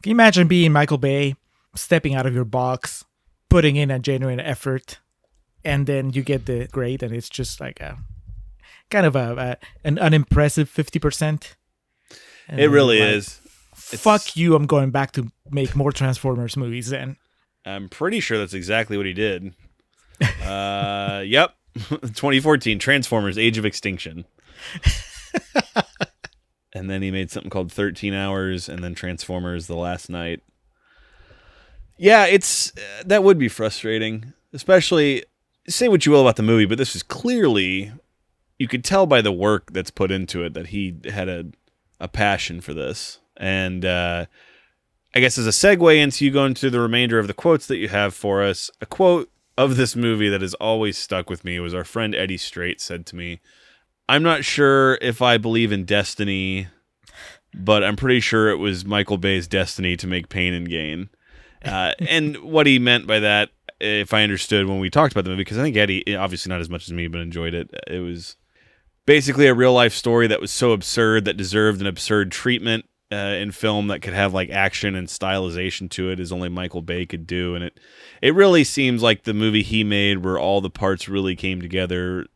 Speaker 2: you imagine being Michael Bay, stepping out of your box, putting in a genuine effort, and then you get the grade, and it's just like a kind of an unimpressive 50%? And
Speaker 1: it really is.
Speaker 2: Fuck you, I'm going back to make more Transformers movies then.
Speaker 1: I'm pretty sure that's exactly what he did. Yep. 2014, Transformers, Age of Extinction. And then he made something called 13 Hours, and then Transformers The Last Night. Yeah, that would be frustrating. Especially, say what you will about the movie, but this is clearly, you could tell by the work that's put into it that he had a passion for this. And I guess as a segue into you going to the remainder of the quotes that you have for us, a quote of this movie that has always stuck with me was our friend Eddie Straight said to me, "I'm not sure if I believe in destiny, but I'm pretty sure it was Michael Bay's destiny to make Pain and Gain." And what he meant by that, if I understood when we talked about the movie, because I think Eddie, obviously not as much as me, but enjoyed it. It was basically a real life story that was so absurd that deserved an absurd treatment in film that could have like action and stylization to it as only Michael Bay could do. And it really seems like the movie he made where all the parts really came together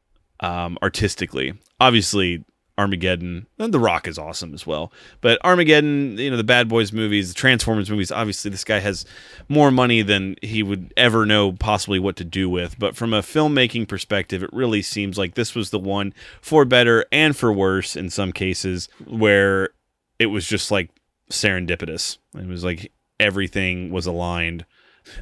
Speaker 1: artistically. Obviously, Armageddon, and The Rock is awesome as well. But Armageddon, the Bad Boys movies, the Transformers movies, obviously this guy has more money than he would ever know possibly what to do with. But from a filmmaking perspective, it really seems like this was the one, for better and for worse in some cases, where it was just like serendipitous. It was like everything was aligned.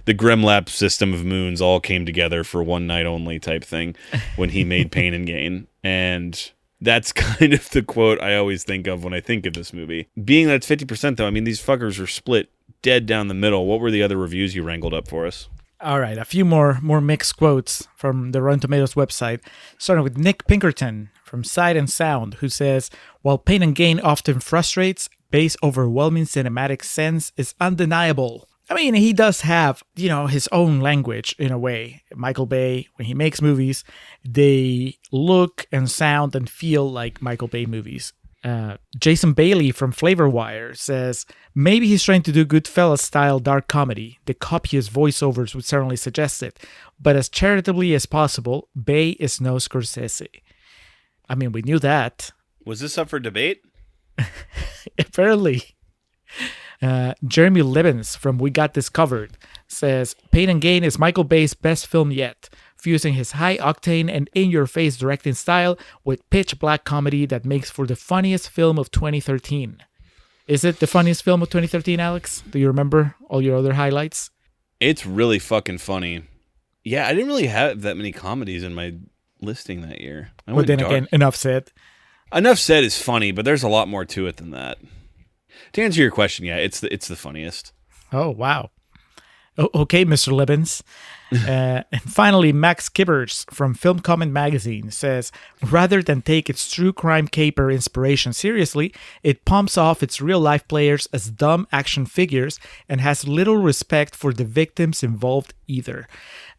Speaker 1: The Grimlap system of moons all came together for one night only type thing when he made Pain and Gain. And that's kind of the quote I always think of when I think of this movie. Being that it's 50% though, I mean, these fuckers are split dead down the middle. What were the other reviews you wrangled up for us?
Speaker 2: All right, a few more mixed quotes from the Rotten Tomatoes website, starting with Nick Pinkerton from Sight and Sound, who says, "While Pain and Gain often frustrates, Bay's overwhelming cinematic sense is undeniable." I mean, he does have, his own language in a way. Michael Bay, when he makes movies, they look and sound and feel like Michael Bay movies. Jason Bailey from Flavor Wire says, "Maybe he's trying to do Goodfellas-style dark comedy. The copious voiceovers would certainly suggest it. But as charitably as possible, Bay is no Scorsese." I mean, we knew that.
Speaker 1: Was this up for debate?
Speaker 2: Apparently. Jeremy Libbins from We Got This Covered says, "Pain and Gain is Michael Bay's best film yet, fusing his high-octane and in-your-face directing style with pitch-black comedy that makes for the funniest film of 2013. Is it the funniest film of 2013, Alex? Do you remember all your other highlights?
Speaker 1: It's really fucking funny. Yeah, I didn't really have that many comedies in my listing that year.
Speaker 2: But then again, enough said.
Speaker 1: Enough Said is funny, but there's a lot more to it than that. To answer your question, yeah, it's the funniest.
Speaker 2: Oh, wow. Okay, Mr. Libbins. And finally, Max Kibbers from Film Comment Magazine says, "Rather than take its true crime caper inspiration seriously, it pumps off its real-life players as dumb action figures and has little respect for the victims involved either."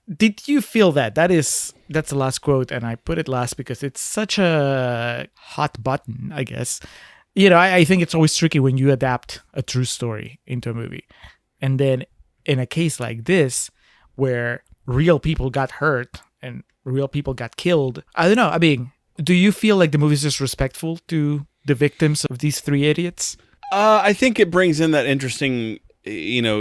Speaker 2: Did you feel that? That's the last quote, and I put it last because it's such a hot button, I guess. I think it's always tricky when you adapt a true story into a movie. And then in a case like this, where real people got hurt and real people got killed. I don't know. I mean, do you feel like the movie's disrespectful to the victims of these three idiots?
Speaker 1: I think it brings in that interesting,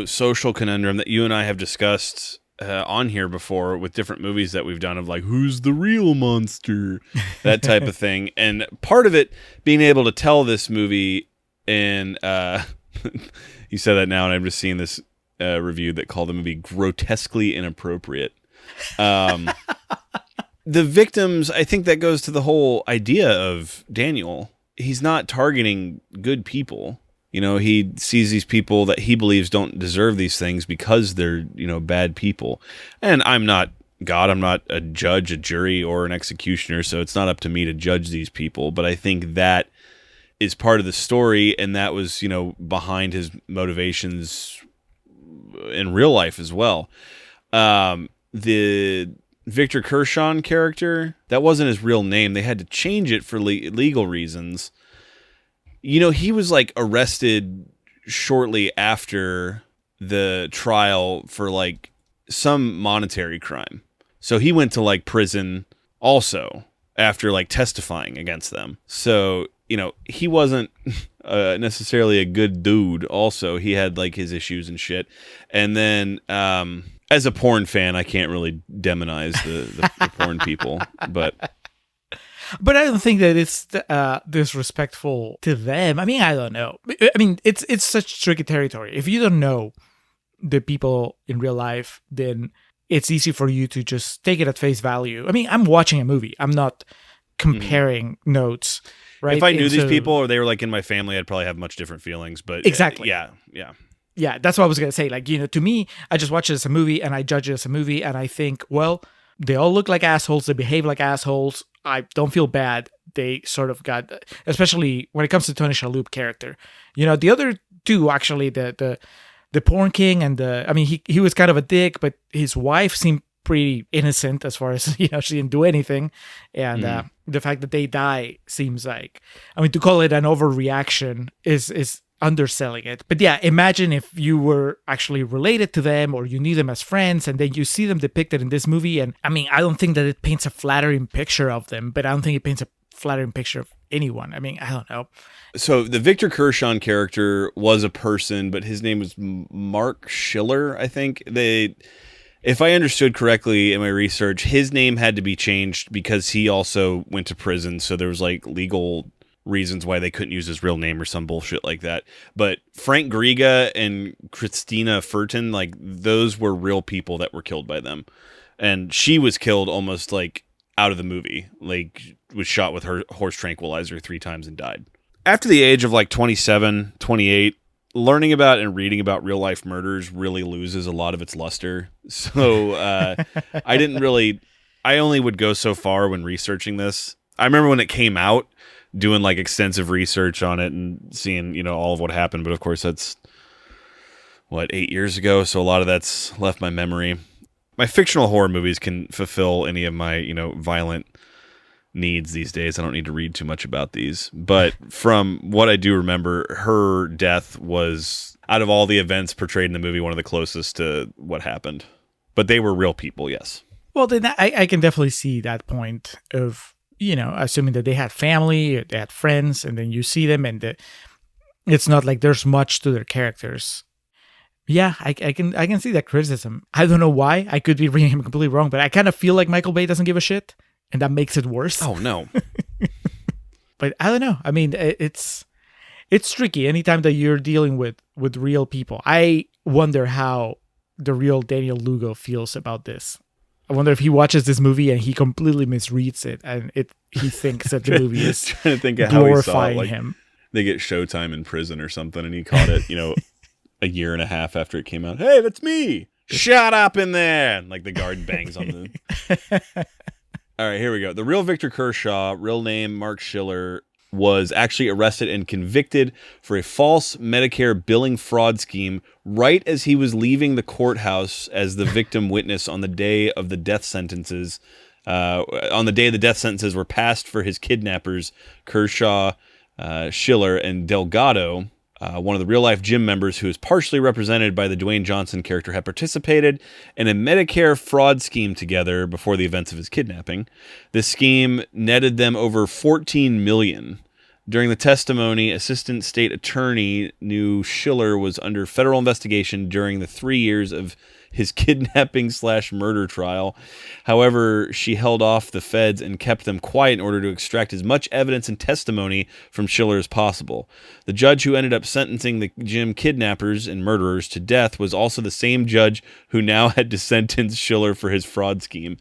Speaker 1: social conundrum that you and I have discussed on here before with different movies that we've done of like, who's the real monster? That type of thing. And part of it being able to tell this movie in, you said that now and I'm just seeing this review that called the movie grotesquely inappropriate. The victims, I think that goes to the whole idea of Daniel. He's not targeting good people. He sees these people that he believes don't deserve these things because they're, bad people. And I'm not God. I'm not a judge, a jury, or an executioner, so it's not up to me to judge these people. But I think that is part of the story, and that was, behind his motivations in real life as well. The Victor Kershaw character, that wasn't his real name. They had to change it for legal reasons. He was like arrested shortly after the trial for like some monetary crime. So he went to like prison also after like testifying against them. So, he wasn't necessarily a good dude. Also, he had like his issues and shit. And then, as a porn fan, I can't really demonize the porn people, but
Speaker 2: I don't think that it's disrespectful to them. I mean, I don't know. I mean, it's such tricky territory. If you don't know the people in real life, then it's easy for you to just take it at face value. I mean, I'm watching a movie. I'm not comparing notes, right?
Speaker 1: If I knew these people or they were like in my family, I'd probably have much different feelings. But
Speaker 2: exactly,
Speaker 1: yeah.
Speaker 2: Yeah, that's what I was going to say. Like, to me, I just watch it as a movie and I judge it as a movie and I think, well, they all look like assholes. They behave like assholes. I don't feel bad. They sort of got, especially when it comes to Tony Shalhoub character. The other two, actually, the porn king and he was kind of a dick, but his wife seemed pretty innocent as far as, she didn't do anything. And the fact that they die seems like, to call it an overreaction is underselling it. But yeah, imagine if you were actually related to them or you knew them as friends and then you see them depicted in this movie. And I don't think that it paints a flattering picture of them, but I don't think it paints a flattering picture of anyone. I don't know.
Speaker 1: So the Victor Kershaw character was a person, but his name was Mark Schiller, I think. If I understood correctly in my research, his name had to be changed because he also went to prison. So there was like legal reasons why they couldn't use his real name or some bullshit like that. But Frank Griga and Christina Furton, like those were real people that were killed by them. And she was killed almost like out of the movie, like was shot with her horse tranquilizer 3 times and died. After the age of like 27, 28, learning about and reading about real life murders really loses a lot of its luster. So I only would go so far when researching this. I remember when it came out, doing like extensive research on it and seeing, all of what happened. But of course that's 8 years ago. So a lot of that's left my memory. My fictional horror movies can fulfill any of my, violent needs these days. I don't need to read too much about these, but from what I do remember, her death was, out of all the events portrayed in the movie, one of the closest to what happened, but they were real people. Yes.
Speaker 2: Well, then I can definitely see that point of, assuming that they had family, they had friends, and then you see them, and it's not like there's much to their characters. Yeah, I can see that criticism. I don't know why. I could be reading him completely wrong, but I kind of feel like Michael Bay doesn't give a shit, and that makes it worse.
Speaker 1: Oh no.
Speaker 2: But I don't know. It's tricky anytime that you're dealing with real people. I wonder how the real Daniel Lugo feels about this. I wonder if he watches this movie and he completely misreads it, and he thinks that the movie is
Speaker 1: trying to think of how he saw it. Like,
Speaker 2: him.
Speaker 1: They get Showtime in prison or something, and he caught it, a year and a half after it came out. Hey, that's me! Shut up in there! And, like the guard bangs on the. All right, here we go. The real Victor Kershaw, real name Mark Schiller, was actually arrested and convicted for a false Medicare billing fraud scheme right as he was leaving the courthouse as the victim witness on the day of the death sentences. On the day the death sentences were passed for his kidnappers, Kershaw, Schiller, and Delgado. One of the real-life gym members, who is partially represented by the Dwayne Johnson character, had participated in a Medicare fraud scheme together before the events of his kidnapping. This scheme netted them over $14 million. During the testimony, Assistant State Attorney knew Schiller was under federal investigation during the 3 years of his kidnapping/murder trial. However, she held off the feds and kept them quiet in order to extract as much evidence and testimony from Schiller as possible. The judge who ended up sentencing the gym kidnappers and murderers to death was also the same judge who now had to sentence Schiller for his fraud scheme.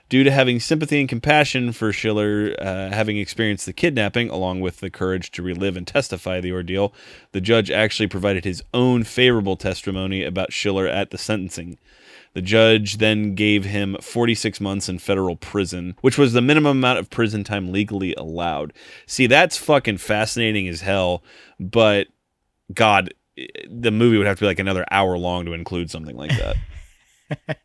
Speaker 1: Due to having sympathy and compassion for Schiller, having experienced the kidnapping, along with the courage to relive and testify the ordeal, the judge actually provided his own favorable testimony about Schiller at the sentencing. The judge then gave him 46 months in federal prison, which was the minimum amount of prison time legally allowed. See, that's fucking fascinating as hell, but God, the movie would have to be like another hour long to include something like that.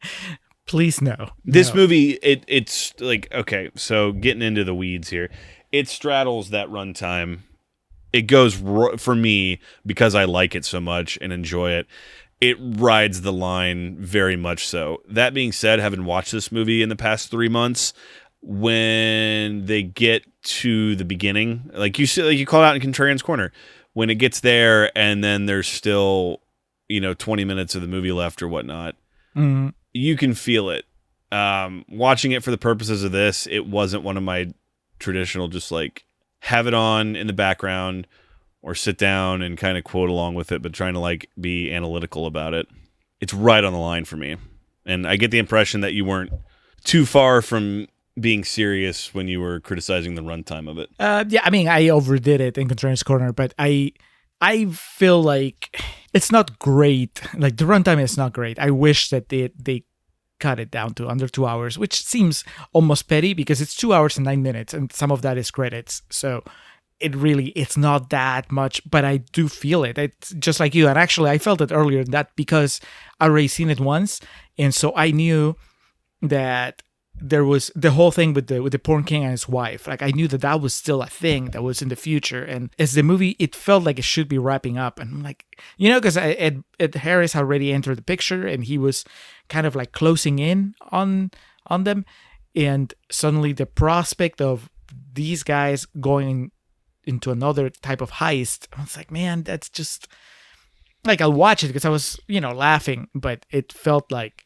Speaker 2: Please no.
Speaker 1: This movie, it's like, okay, so getting into the weeds here, it straddles that runtime. It goes, for me, because I like it so much and enjoy it, it rides the line very much so. That being said, having watched this movie in the past 3 months, when they get to the beginning, like you call out in Contrarians Corner, when it gets there and then there's still, 20 minutes of the movie left or whatnot, you can feel it. Watching it for the purposes of this, it wasn't one of my traditional just like have it on in the background or sit down and kind of quote along with it, but trying to like be analytical about it. It's right on the line for me. And I get the impression that you weren't too far from being serious when you were criticizing the runtime of it.
Speaker 2: Yeah, I mean, I overdid it in Contrarians Corner, but I feel like it's not great. Like, the runtime is not great. I wish that they cut it down to under 2 hours, which seems almost petty because it's 2 hours and 9 minutes, and some of that is credits. So it's not that much, but I do feel it. It's just like you. And actually, I felt it earlier than that because I already seen it once. And so I knew that there was the whole thing with the porn king and his wife. Like, I knew that was still a thing that was in the future. And as the movie, it felt like it should be wrapping up. And I'm like, because Ed Harris already entered the picture and he was kind of like closing in on them. And suddenly the prospect of these guys going into another type of heist, I was like, man, that's just like, I'll watch it because I was, laughing, but it felt like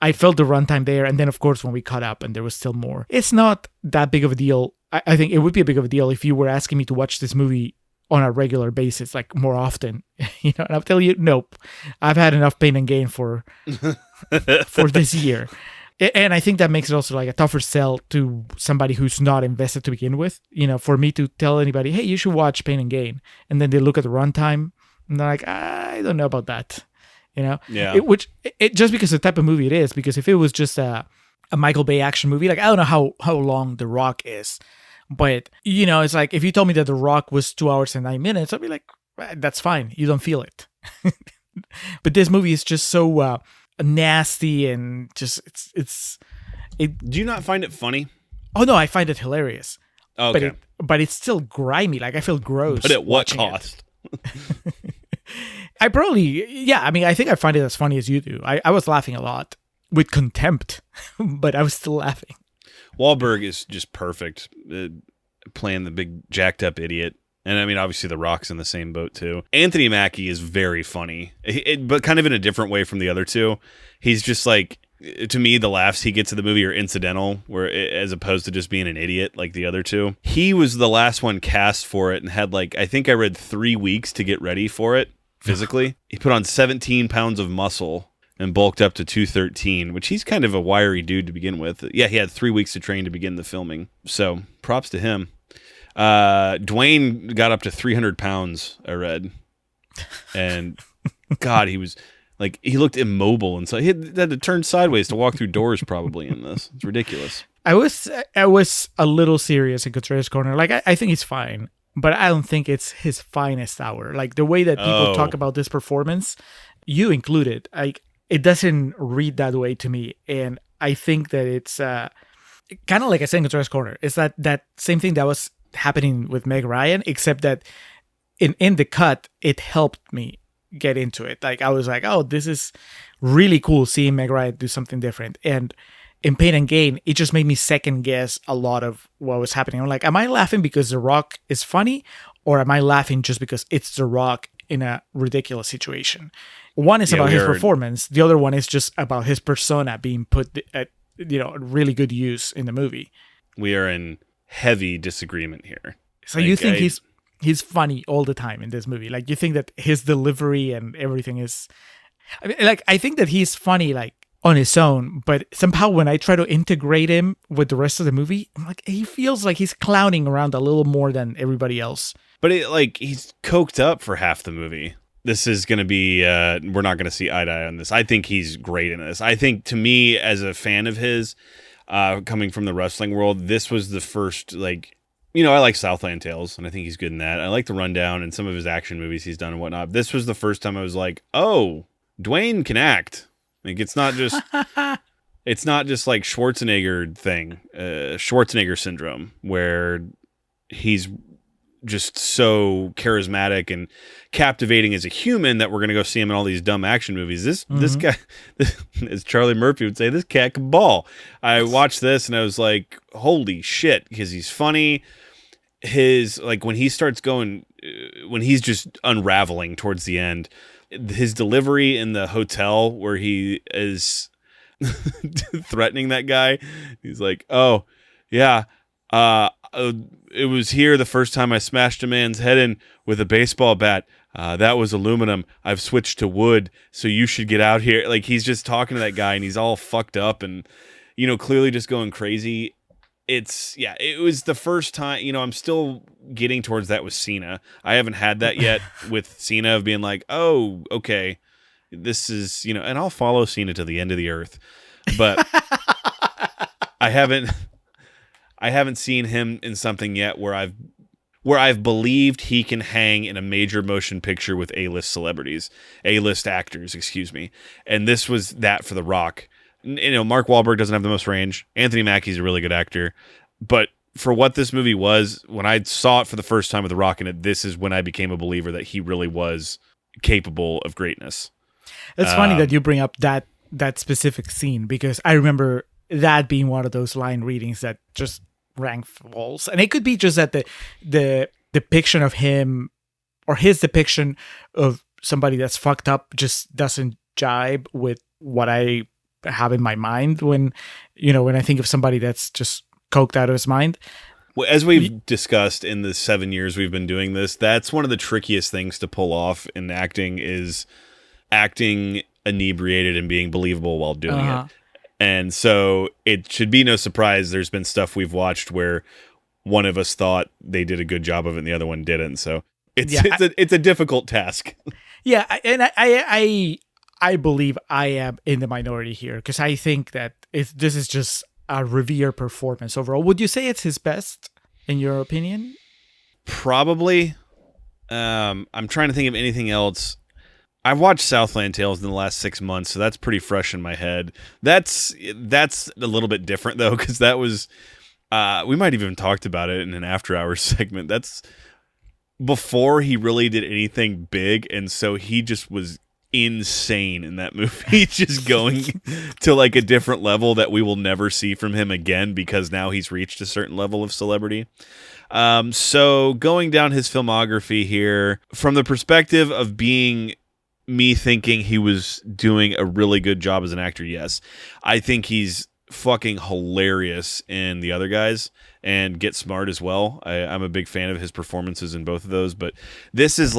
Speaker 2: I felt the runtime there. And then, of course, when we caught up and there was still more, it's not that big of a deal. I think it would be a big of a deal if you were asking me to watch this movie on a regular basis, like more often, and I'll tell you, nope, I've had enough pain and gain for this year. And I think that makes it also like a tougher sell to somebody who's not invested to begin with. For me to tell anybody, hey, you should watch Pain and Gain, and then they look at the runtime and they're like, I don't know about that.
Speaker 1: Yeah.
Speaker 2: Which just because of the type of movie it is, because if it was just a Michael Bay action movie, like, I don't know how long The Rock is, but it's like if you told me that The Rock was 2 hours and 9 minutes, I'd be like, that's fine. You don't feel it. But this movie is just so nasty and just
Speaker 1: Do you not find it funny?
Speaker 2: Oh no, I find it hilarious.
Speaker 1: Okay.
Speaker 2: But it's still grimy. Like, I feel gross.
Speaker 1: But at what cost?
Speaker 2: I think I find it as funny as you do. I was laughing a lot with contempt, but I was still laughing.
Speaker 1: Whalberg is just perfect, playing the big jacked up idiot. And I mean, obviously The Rock's in the same boat too. Anthony Mackie is very funny, but kind of in a different way from the other two. He's just like, to me, the laughs he gets in the movie are incidental, as opposed to just being an idiot like the other two. He was the last one cast for it and had I think I read 3 weeks to get ready for it physically. He put on 17 pounds of muscle and bulked up to 213, which he's kind of a wiry dude to begin with. Yeah, he had 3 weeks to train to begin the filming. So props to him. Dwayne got up to 300 pounds, I read. And God, he was like, he looked immobile. And so he had to turn sideways to walk through doors probably in this. It's ridiculous.
Speaker 2: I was a little serious in Contrarians Corner. Like, I think he's fine, but I don't think it's his finest hour. Like, the way that people talk about this performance, you included, like, it doesn't read that way to me. And I think that it's kind of like I said in Contrarians Corner. It's that same thing that was happening with Meg Ryan, except that in the cut, it helped me get into it. Like I was like, oh, this is really cool seeing Meg Ryan do something different. And in Pain and Gain, it just made me second guess a lot of what was happening. I'm like, am I laughing because The Rock is funny, or am I laughing just because it's The Rock in a ridiculous situation? One is about his performance. The other one is just about his persona being put at really good use in the movie.
Speaker 1: We are in heavy disagreement here.
Speaker 2: So you think he's funny all the time in this movie? Like you think that his delivery and everything is, I mean, like I think that he's funny like on his own, but somehow when I try to integrate him with the rest of the movie, I'm like he feels like he's clowning around a little more than everybody else.
Speaker 1: But he's coked up for half the movie. This is going to be, we're not going to see eye to eye on this. I think he's great in this. I think, to me, as a fan of his, coming from the wrestling world, this was the first, I like Southland Tales, and I think he's good in that. I like The Rundown and some of his action movies he's done and whatnot. This was the first time I was like, oh, Dwayne can act. Like, it's not just like Schwarzenegger thing, Schwarzenegger syndrome, where he's just so charismatic and captivating as a human that we're going to go see him in all these dumb action movies. This guy, as Charlie Murphy would say, this cat can ball. I watched this and I was like, holy shit, because he's funny. His, when he starts going, when he's just unraveling towards the end, his delivery in the hotel where he is threatening that guy, he's like, oh yeah, it was here the first time I smashed a man's head in with a baseball bat. That was aluminum. I've switched to wood, so you should get out here. Like, he's just talking to that guy, and he's all fucked up and, clearly just going crazy. It was the first time, I'm still getting towards that with Cena. I haven't had that yet with Cena of being like, oh, okay, this is, and I'll follow Cena to the end of the earth. But I haven't seen him in something yet where I've believed he can hang in a major motion picture with A-list actors, excuse me. And this was that for The Rock. Mark Wahlberg doesn't have the most range. Anthony Mackie's a really good actor. But for what this movie was, when I saw it for the first time with The Rock in it, this is when I became a believer that he really was capable of greatness.
Speaker 2: It's funny that you bring up that specific scene, because I remember that being one of those line readings that just rang false. And it could be just that the depiction of him, or his depiction of somebody that's fucked up, just doesn't jibe with what I have in my mind when I think of somebody that's just coked out of his mind.
Speaker 1: Well, as we've discussed in the 7 years we've been doing this, that's one of the trickiest things to pull off in acting, is acting inebriated and being believable while doing it. And so it should be no surprise there's been stuff we've watched where one of us thought they did a good job of it and the other one didn't. So it's a difficult task.
Speaker 2: Yeah, and I believe I am in the minority here, because I think that this is just a revered performance overall. Would you say it's his best, in your opinion?
Speaker 1: Probably. I'm trying to think of anything else. I've watched Southland Tales in the last 6 months, so that's pretty fresh in my head. That's a little bit different, though, because that was... we might have even talked about it in an after-hours segment. That's before he really did anything big, and so he just was insane in that movie, just going to a different level that we will never see from him again, because now he's reached a certain level of celebrity. So going down his filmography here, from the perspective of being me thinking he was doing a really good job as an actor, yes. I think he's fucking hilarious in The Other Guys and Get Smart as well. I'm a big fan of his performances in both of those, but this is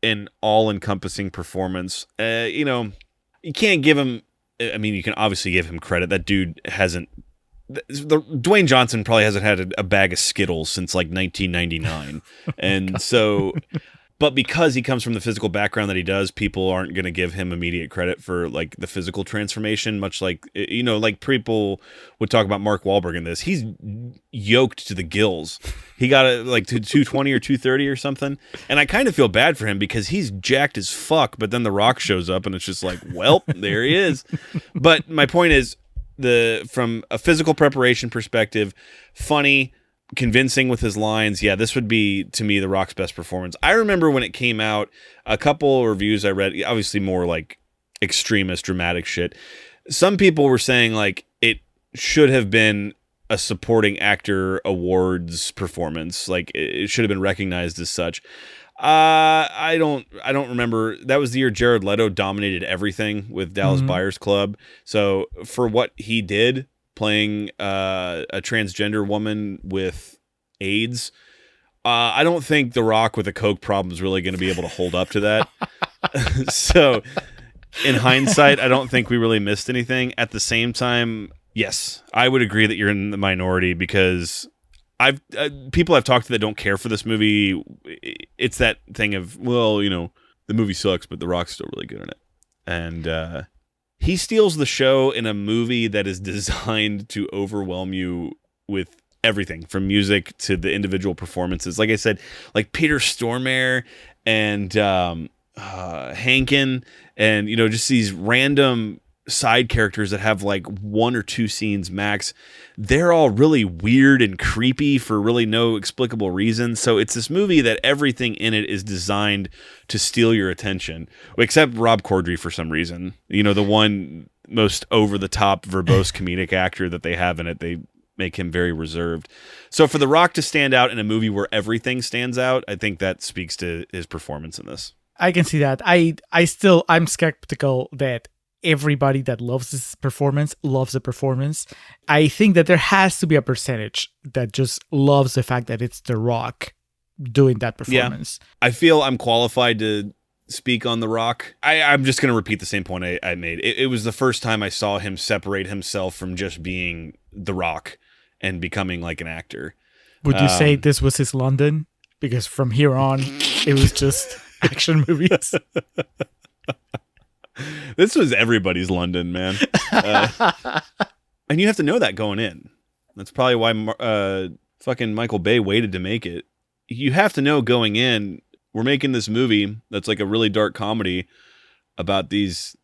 Speaker 1: an all-encompassing performance. You can't give him... I mean, you can obviously give him credit. That dude hasn't... Dwayne Johnson probably hasn't had a bag of Skittles since 1999. And so... But because he comes from the physical background that he does, people aren't going to give him immediate credit for the physical transformation, much like people would talk about Mark Wahlberg in this. He's yoked to the gills. He got to 220 or 230 or something. And I kind of feel bad for him because he's jacked as fuck, but then The Rock shows up and it's just well, there he is. But my point is, from a physical preparation perspective, funny, convincing with his lines. Yeah, this would be, to me, The Rock's best performance. I remember when it came out, a couple reviews I read, obviously more like extremist, dramatic shit. Some people were saying like it should have been a supporting actor awards performance. Like it should have been recognized as such. I don't remember. That was the year Jared Leto dominated everything with Dallas Buyers Club. So for what he did, playing a transgender woman with AIDS, I don't think The Rock with a coke problem is really going to be able to hold up to that. So in hindsight, I don't think we really missed anything. At the same time, yes, I would agree that you're in the minority, because people I've talked to that don't care for this movie. It's that thing of, well, you know, the movie sucks, but The Rock's still really good in it. And he steals the show in a movie that is designed to overwhelm you with everything from music to the individual performances. Like I said, like Peter Stormare and Hankin, and, you know, just these random side characters that have like 1 or 2 scenes max. They're all really weird and creepy for really no explicable reason. So it's this movie that everything in it is designed to steal your attention, except Rob Corddry for some reason. You know, the one most over-the-top verbose comedic actor that they have in it, they make him very reserved. So for The Rock to stand out in a movie where everything stands out, I think that speaks to his performance in this.
Speaker 2: I can see that. I'm skeptical that everybody that loves this performance loves the performance. I think that there has to be a percentage that just loves the fact that it's The Rock doing that performance.
Speaker 1: Yeah. I feel I'm qualified to speak on The Rock. I'm just going to repeat the same point I made. It was the first time I saw him separate himself from just being The Rock and becoming like an actor.
Speaker 2: Would you say this was his London? Because from here on, it was just action movies.
Speaker 1: This was everybody's London, man. And you have to know that going in. That's probably why fucking Michael Bay waited to make it. You have to know going in, we're making this movie that's like a really dark comedy about these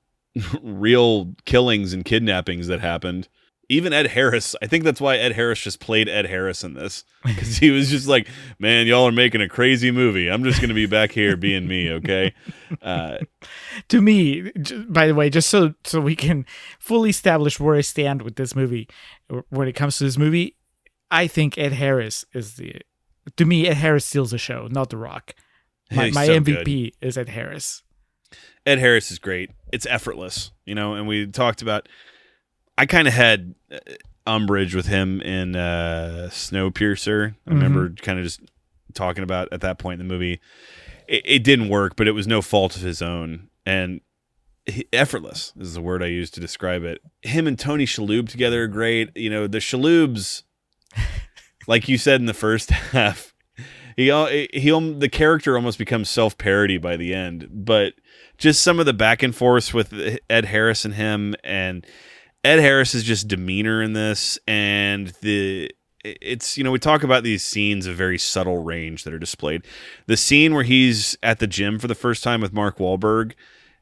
Speaker 1: real killings and kidnappings that happened. Even Ed Harris, I think that's why Ed Harris just played Ed Harris in this, because he was just like, man, y'all are making a crazy movie. I'm just going to be back here being me, okay?
Speaker 2: To me, by the way, just so we can fully establish where I stand with this movie, when it comes to this movie, I think Ed Harris to me, Ed Harris steals the show, not The Rock. My
Speaker 1: so
Speaker 2: MVP is Ed Harris.
Speaker 1: Ed Harris is great. It's effortless, you know, and we talked about, I kind of had umbrage with him in Snowpiercer. I remember kind of just talking about at that point in the movie. It didn't work, but it was no fault of his own. And effortless is the word I used to describe it. Him and Tony Shalhoub together are great. You know, the Shalhoubs, like you said in the first half, the character almost becomes self-parody by the end. But just some of the back and forth with Ed Harris and him, and Ed Harris's just demeanor in this, and it's, you know, we talk about these scenes of very subtle range that are displayed. The scene where he's at the gym for the first time with Mark Wahlberg,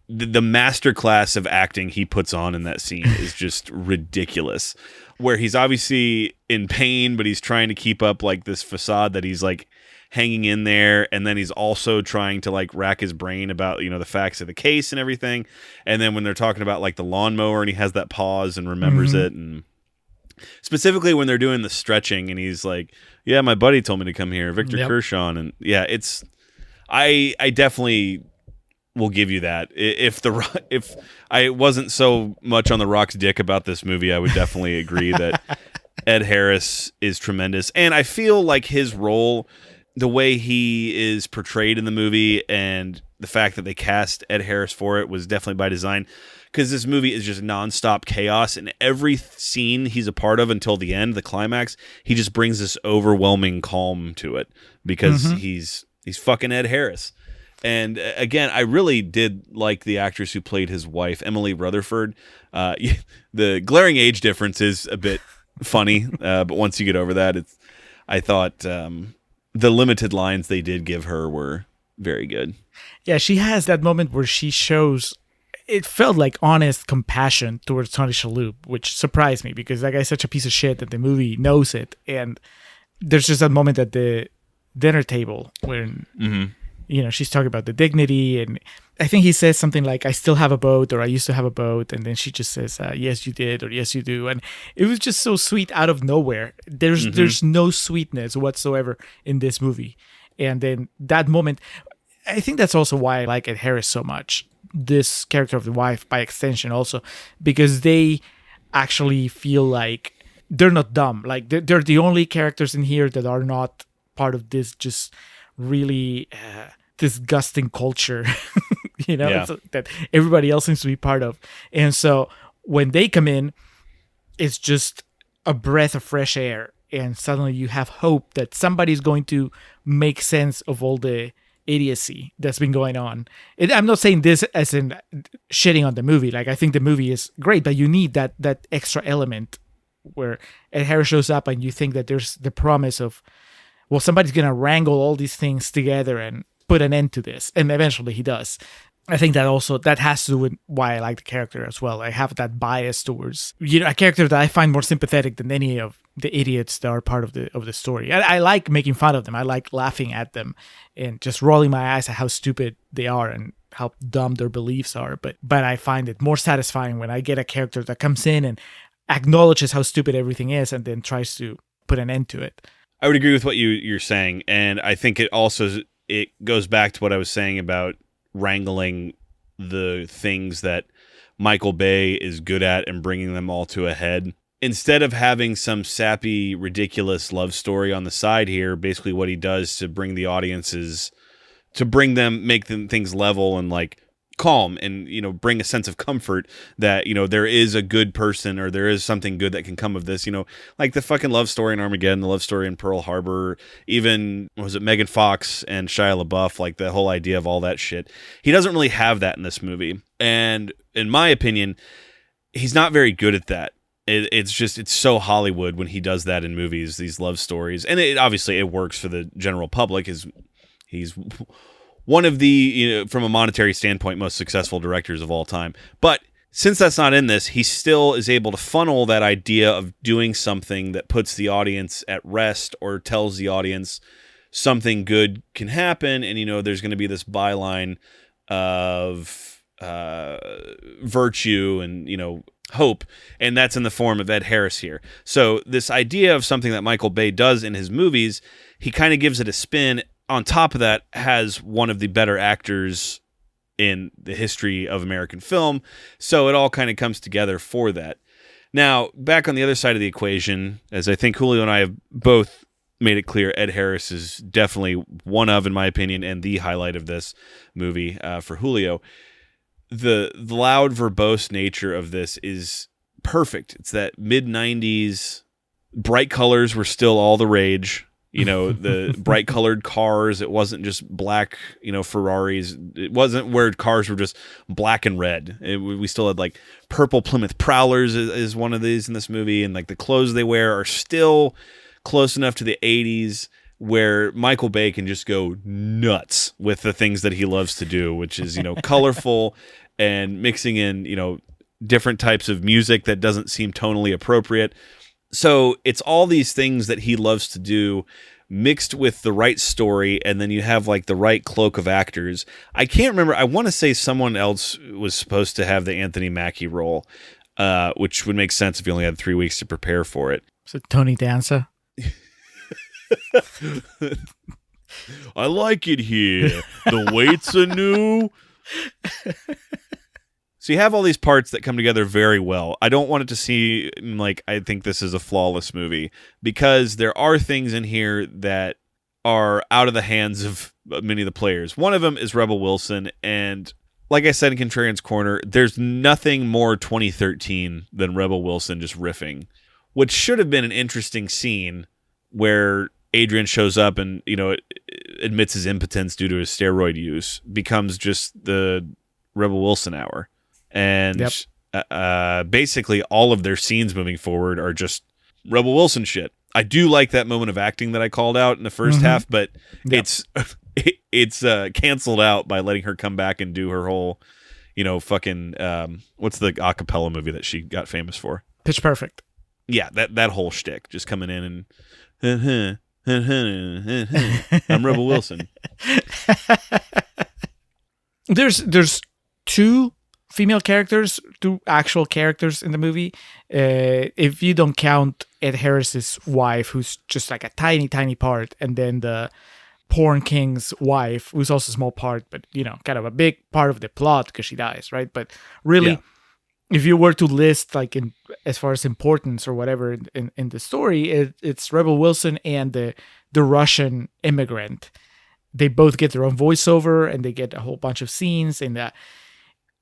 Speaker 1: the masterclass of acting he puts on in that scene is just ridiculous. Where he's obviously in pain, but he's trying to keep up like this facade that he's like hanging in there, and then he's also trying to like rack his brain about, you know, the facts of the case and everything. And then when they're talking about like the lawnmower, and he has that pause and remembers it, and specifically when they're doing the stretching, and he's like, yeah, my buddy told me to come here, Victor Kershaw. And yeah, it's, I definitely will give you that. If I wasn't so much on The Rock's dick about this movie, I would definitely agree that Ed Harris is tremendous. And I feel like his role, the way he is portrayed in the movie, and the fact that they cast Ed Harris for it, was definitely by design, because this movie is just nonstop chaos, and every scene he's a part of until the end, the climax, he just brings this overwhelming calm to it, because he's fucking Ed Harris. And again, I really did like the actress who played his wife, Emily Rutherford. The glaring age difference is a bit funny, but once you get over that, I thought the limited lines they did give her were very good.
Speaker 2: Yeah, she has that moment where she shows, it felt like honest compassion towards Tony Shalhoub, which surprised me, because that guy's such a piece of shit that the movie knows it. And there's just that moment at the dinner table when she's talking about the dignity, and I think he says something like, I still have a boat, or I used to have a boat, and then she just says, yes you did, or yes you do. And it was just so sweet out of nowhere. There's no sweetness whatsoever in this movie. And then that moment, I think that's also why I like Ed Harris so much, this character of the wife by extension also, because they actually feel like they're not dumb. Like they're the only characters in here that are not part of this just really disgusting culture, that everybody else seems to be part of. And so when they come in, it's just a breath of fresh air, and suddenly you have hope that somebody's going to make sense of all the idiocy that's been going on. And I'm not saying this as in shitting on the movie. Like, I think the movie is great, but you need that extra element where Ed Harris shows up and you think that there's the promise of, well, somebody's going to wrangle all these things together and put an end to this. And eventually he does. I think that has to do with why I like the character as well. I have that bias towards, a character that I find more sympathetic than any of the idiots that are part of the story. I like making fun of them. I like laughing at them and just rolling my eyes at how stupid they are and how dumb their beliefs are. But I find it more satisfying when I get a character that comes in and acknowledges how stupid everything is and then tries to put an end to it.
Speaker 1: I would agree with what you're saying, and I think it goes back to what I was saying about wrangling the things that Michael Bay is good at and bringing them all to a head. Instead of having some sappy, ridiculous love story on the side here, basically what he does to bring the audiences, to make them things level and like calm and, bring a sense of comfort that, there is a good person or there is something good that can come of this, like the fucking love story in Armageddon, the love story in Pearl Harbor, even, was it Megan Fox and Shia LaBeouf, like the whole idea of all that shit. He doesn't really have that in this movie. And in my opinion, he's not very good at that. It's so Hollywood when he does that in movies, these love stories. And obviously it works for the general public. He's one of the, from a monetary standpoint, most successful directors of all time. But since that's not in this, he still is able to funnel that idea of doing something that puts the audience at rest or tells the audience something good can happen. And, there's going to be this byline of virtue and, hope. And that's in the form of Ed Harris here. So this idea of something that Michael Bay does in his movies, he kind of gives it a spin. On top of that, has one of the better actors in the history of American film. So it all kind of comes together for that. Now, back on the other side of the equation, as I think Julio and I have both made it clear, Ed Harris is definitely one of, in my opinion, and the highlight of this movie for Julio. The loud, verbose nature of this is perfect. It's that mid-90s, bright colors were still all the rage. The bright colored cars. It wasn't just black, Ferraris. It wasn't where cars were just black and red. We still had like purple Plymouth Prowlers is one of these in this movie. And like the clothes they wear are still close enough to the 80s where Michael Bay can just go nuts with the things that he loves to do, which is, colorful and mixing in, different types of music that doesn't seem tonally appropriate. So it's all these things that he loves to do mixed with the right story, and then you have like the right cloak of actors. I can't remember. I want to say someone else was supposed to have the Anthony Mackie role, which would make sense if you only had 3 weeks to prepare for it.
Speaker 2: So Tony Danza?
Speaker 1: I like it here. The weights are new. So you have all these parts that come together very well. I don't want it to seem like I think this is a flawless movie because there are things in here that are out of the hands of many of the players. One of them is Rebel Wilson, and like I said in Contrarians Corner, there's nothing more 2013 than Rebel Wilson just riffing, which should have been an interesting scene where Adrian shows up and, admits his impotence due to his steroid use, becomes just the Rebel Wilson hour. And basically all of their scenes moving forward are just Rebel Wilson shit. I do like that moment of acting that I called out in the first half, but it's canceled out by letting her come back and do her whole, fucking what's the a cappella movie that she got famous for?
Speaker 2: Pitch Perfect.
Speaker 1: Yeah, that whole shtick, just coming in and I'm Rebel Wilson.
Speaker 2: There's two female characters, two actual characters in the movie. If you don't count Ed Harris's wife, who's just like a tiny, tiny part, and then the porn king's wife, who's also a small part, but kind of a big part of the plot because she dies, right? But really, if you were to list like in as far as importance or whatever in the story, it's Rebel Wilson and the Russian immigrant. They both get their own voiceover and they get a whole bunch of scenes. And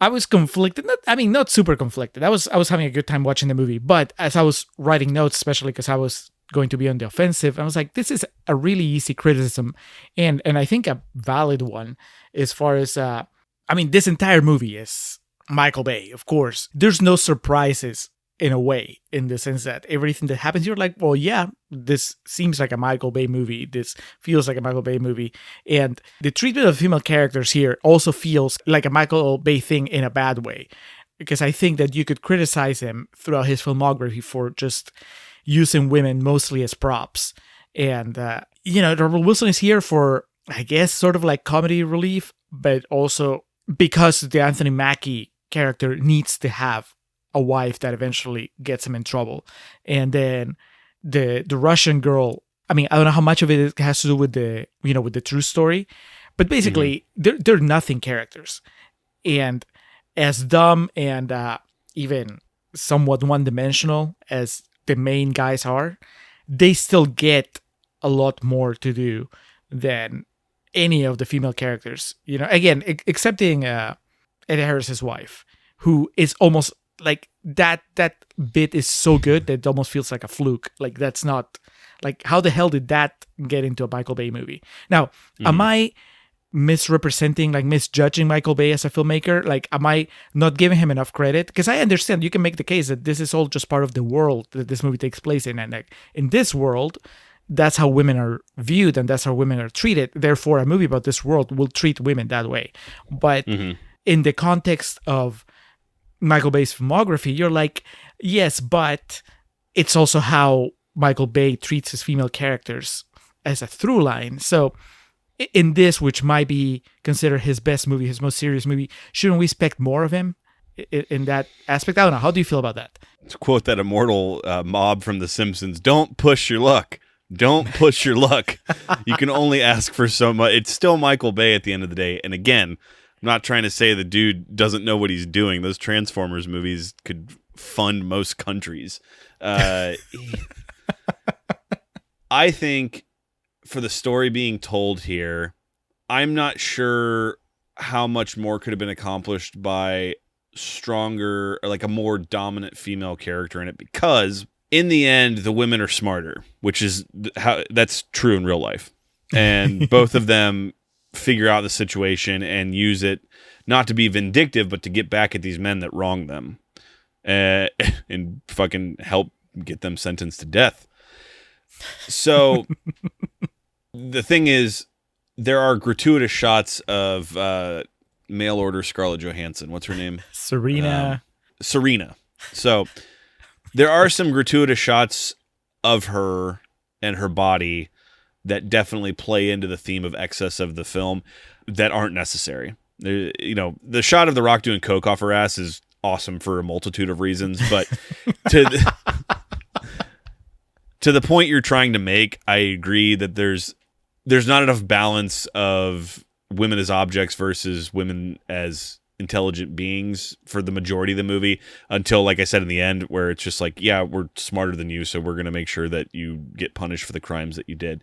Speaker 2: I was conflicted. Not super conflicted. I was having a good time watching the movie, but as I was writing notes, especially because I was going to be on the offensive, I was like, this is a really easy criticism, and I think a valid one as far as this entire movie is Michael Bay, of course. There's no surprises in a way, in the sense that everything that happens, you're like, well, yeah, this seems like a Michael Bay movie. This feels like a Michael Bay movie. And the treatment of female characters here also feels like a Michael Bay thing in a bad way. Because I think that you could criticize him throughout his filmography for just using women mostly as props. And, Rebel Wilson is here for, I guess, sort of like comedy relief, but also because the Anthony Mackie character needs to have a wife that eventually gets him in trouble. And then the Russian girl, I don't know how much of it has to do with the true story, but basically they're nothing characters. And as dumb and even somewhat one-dimensional as the main guys are, they still get a lot more to do than any of the female characters. Again, excepting Ed Harris's wife, who is almost like that bit is so good that it almost feels like a fluke. Like, that's not, like, how the hell did that get into a Michael Bay movie? Now, am I misrepresenting, like misjudging Michael Bay as a filmmaker? Like, am I not giving him enough credit? Because I understand you can make the case that this is all just part of the world that this movie takes place in. And like, in this world, that's how women are viewed and that's how women are treated. Therefore, a movie about this world will treat women that way. But in the context of Michael Bay's filmography, you're like, yes, but it's also how Michael Bay treats his female characters as a through line. So in this, which might be considered his best movie, his most serious movie, shouldn't we expect more of him in that aspect? I don't know. How do you feel about that?
Speaker 1: To quote that immortal mob from The Simpsons, don't push your luck. Don't push your luck. You can only ask for so much. It's still Michael Bay at the end of the day. And again, I'm not trying to say the dude doesn't know what he's doing. Those Transformers movies could fund most countries. I think for the story being told here, I'm not sure how much more could have been accomplished by stronger or like a more dominant female character in it, because in the end, the women are smarter, which is how that's true in real life. And both of them figure out the situation and use it not to be vindictive, but to get back at these men that wronged them and fucking help get them sentenced to death. So the thing is, there are gratuitous shots of mail order Scarlett Johansson. What's her name?
Speaker 2: Serena.
Speaker 1: So there are some gratuitous shots of her and her body that definitely play into the theme of excess of the film that aren't necessary. The shot of The Rock doing coke off her ass is awesome for a multitude of reasons, but to the point you're trying to make, I agree that there's not enough balance of women as objects versus women as intelligent beings for the majority of the movie, until, like I said, in the end, where it's just like, yeah, we're smarter than you, so we're going to make sure that you get punished for the crimes that you did.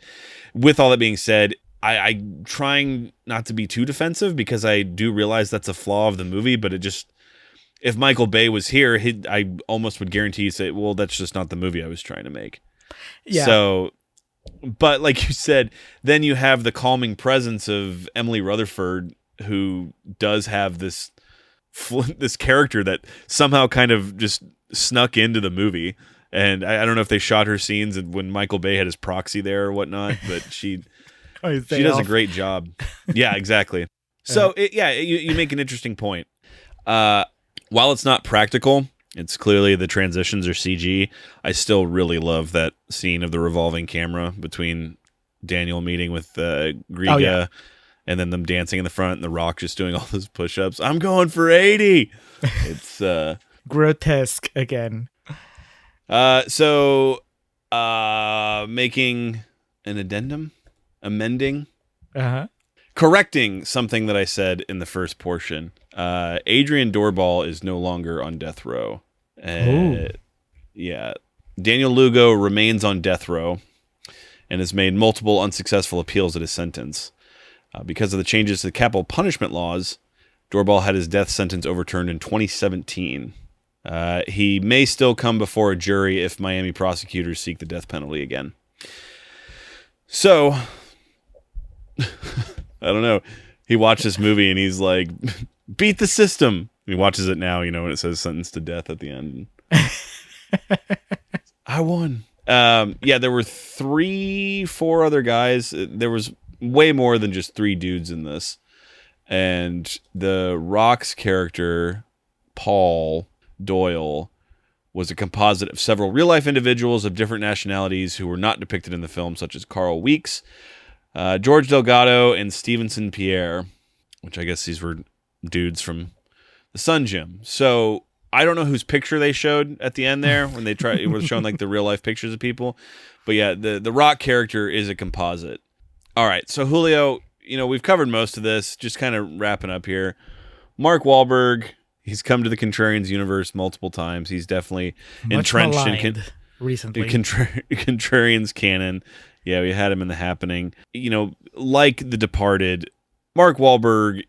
Speaker 1: With all that being said, I'm trying not to be too defensive, because I do realize that's a flaw of the movie, but it just, if Michael Bay was here, I almost would guarantee he'd say, well, that's just not the movie I was trying to make. Yeah. So, but like you said, then you have the calming presence of Emily Rutherford, who does have this character that somehow kind of just snuck into the movie. And I don't know if they shot her scenes when Michael Bay had his proxy there or whatnot, but she does a great job. Yeah, exactly. So you make an interesting point. While it's not practical, it's clearly the transitions are CG. I still really love that scene of the revolving camera between Daniel meeting with Griga,
Speaker 2: Oh, yeah.
Speaker 1: and then them dancing in the front, and The Rock just doing all those push-ups. I'm going for 80. It's
Speaker 2: grotesque again.
Speaker 1: So making an amending, correcting something that I said in the first portion. Adrian Doorball is no longer on death row. Yeah, Daniel Lugo remains on death row and has made multiple unsuccessful appeals at his sentence. Because of the changes to the capital punishment laws, Doorball had his death sentence overturned in 2017. He may still come before a jury if Miami prosecutors seek the death penalty again. So, I don't know. He watched this movie and he's like, beat the system. He watches it now, when it says sentenced to death at the end. I won. There were 4 other guys. There was way more than just 3 dudes in this. And the Rock's character, Paul Doyle, was a composite of several real-life individuals of different nationalities who were not depicted in the film, such as Carl Weeks, George Delgado, and Stevenson Pierre, which I guess these were dudes from the Sun Gym. So I don't know whose picture they showed at the end there when it was showing like the real-life pictures of people. But yeah, the Rock character is a composite. All right, so Julio, we've covered most of this. Just kind of wrapping up here. Mark Wahlberg, he's come to the Contrarians universe multiple times. He's definitely entrenched in
Speaker 2: recently.
Speaker 1: Contrarians canon. Yeah, we had him in The Happening. Like The Departed, Mark Wahlberg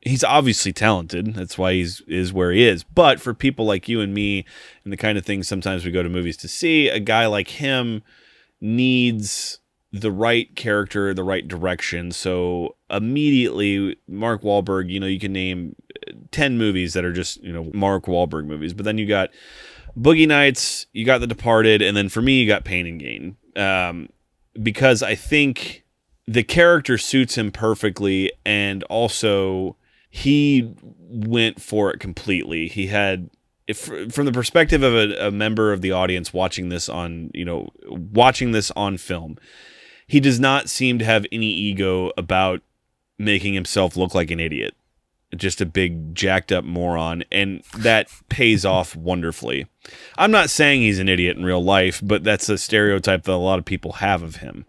Speaker 1: he's obviously talented. That's why is where he is. But for people like you and me and the kind of things sometimes we go to movies to see, a guy like him needs the right character, the right direction. So immediately, Mark Wahlberg, you can name 10 movies that are just, Mark Wahlberg movies. But then you got Boogie Nights, you got The Departed, and then for me, you got Pain and Gain. Because I think the character suits him perfectly, and also he went for it completely. He had, from the perspective of a member of the audience watching this on film, he does not seem to have any ego about making himself look like an idiot. Just a big jacked up moron. And that pays off wonderfully. I'm not saying he's an idiot in real life, but that's a stereotype that a lot of people have of him.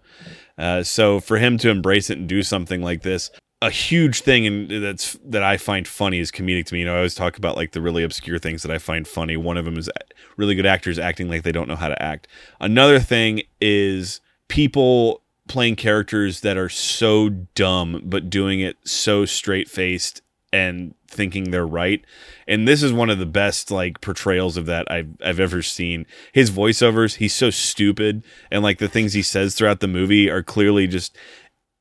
Speaker 1: So for him to embrace it and do something like this, a huge thing that I find funny is comedic to me. I always talk about like the really obscure things that I find funny. One of them is really good actors acting like they don't know how to act. Another thing is people playing characters that are so dumb, but doing it so straight-faced and thinking they're right. And this is one of the best like portrayals of that I've ever seen. His voiceovers, he's so stupid, and like the things he says throughout the movie are clearly just,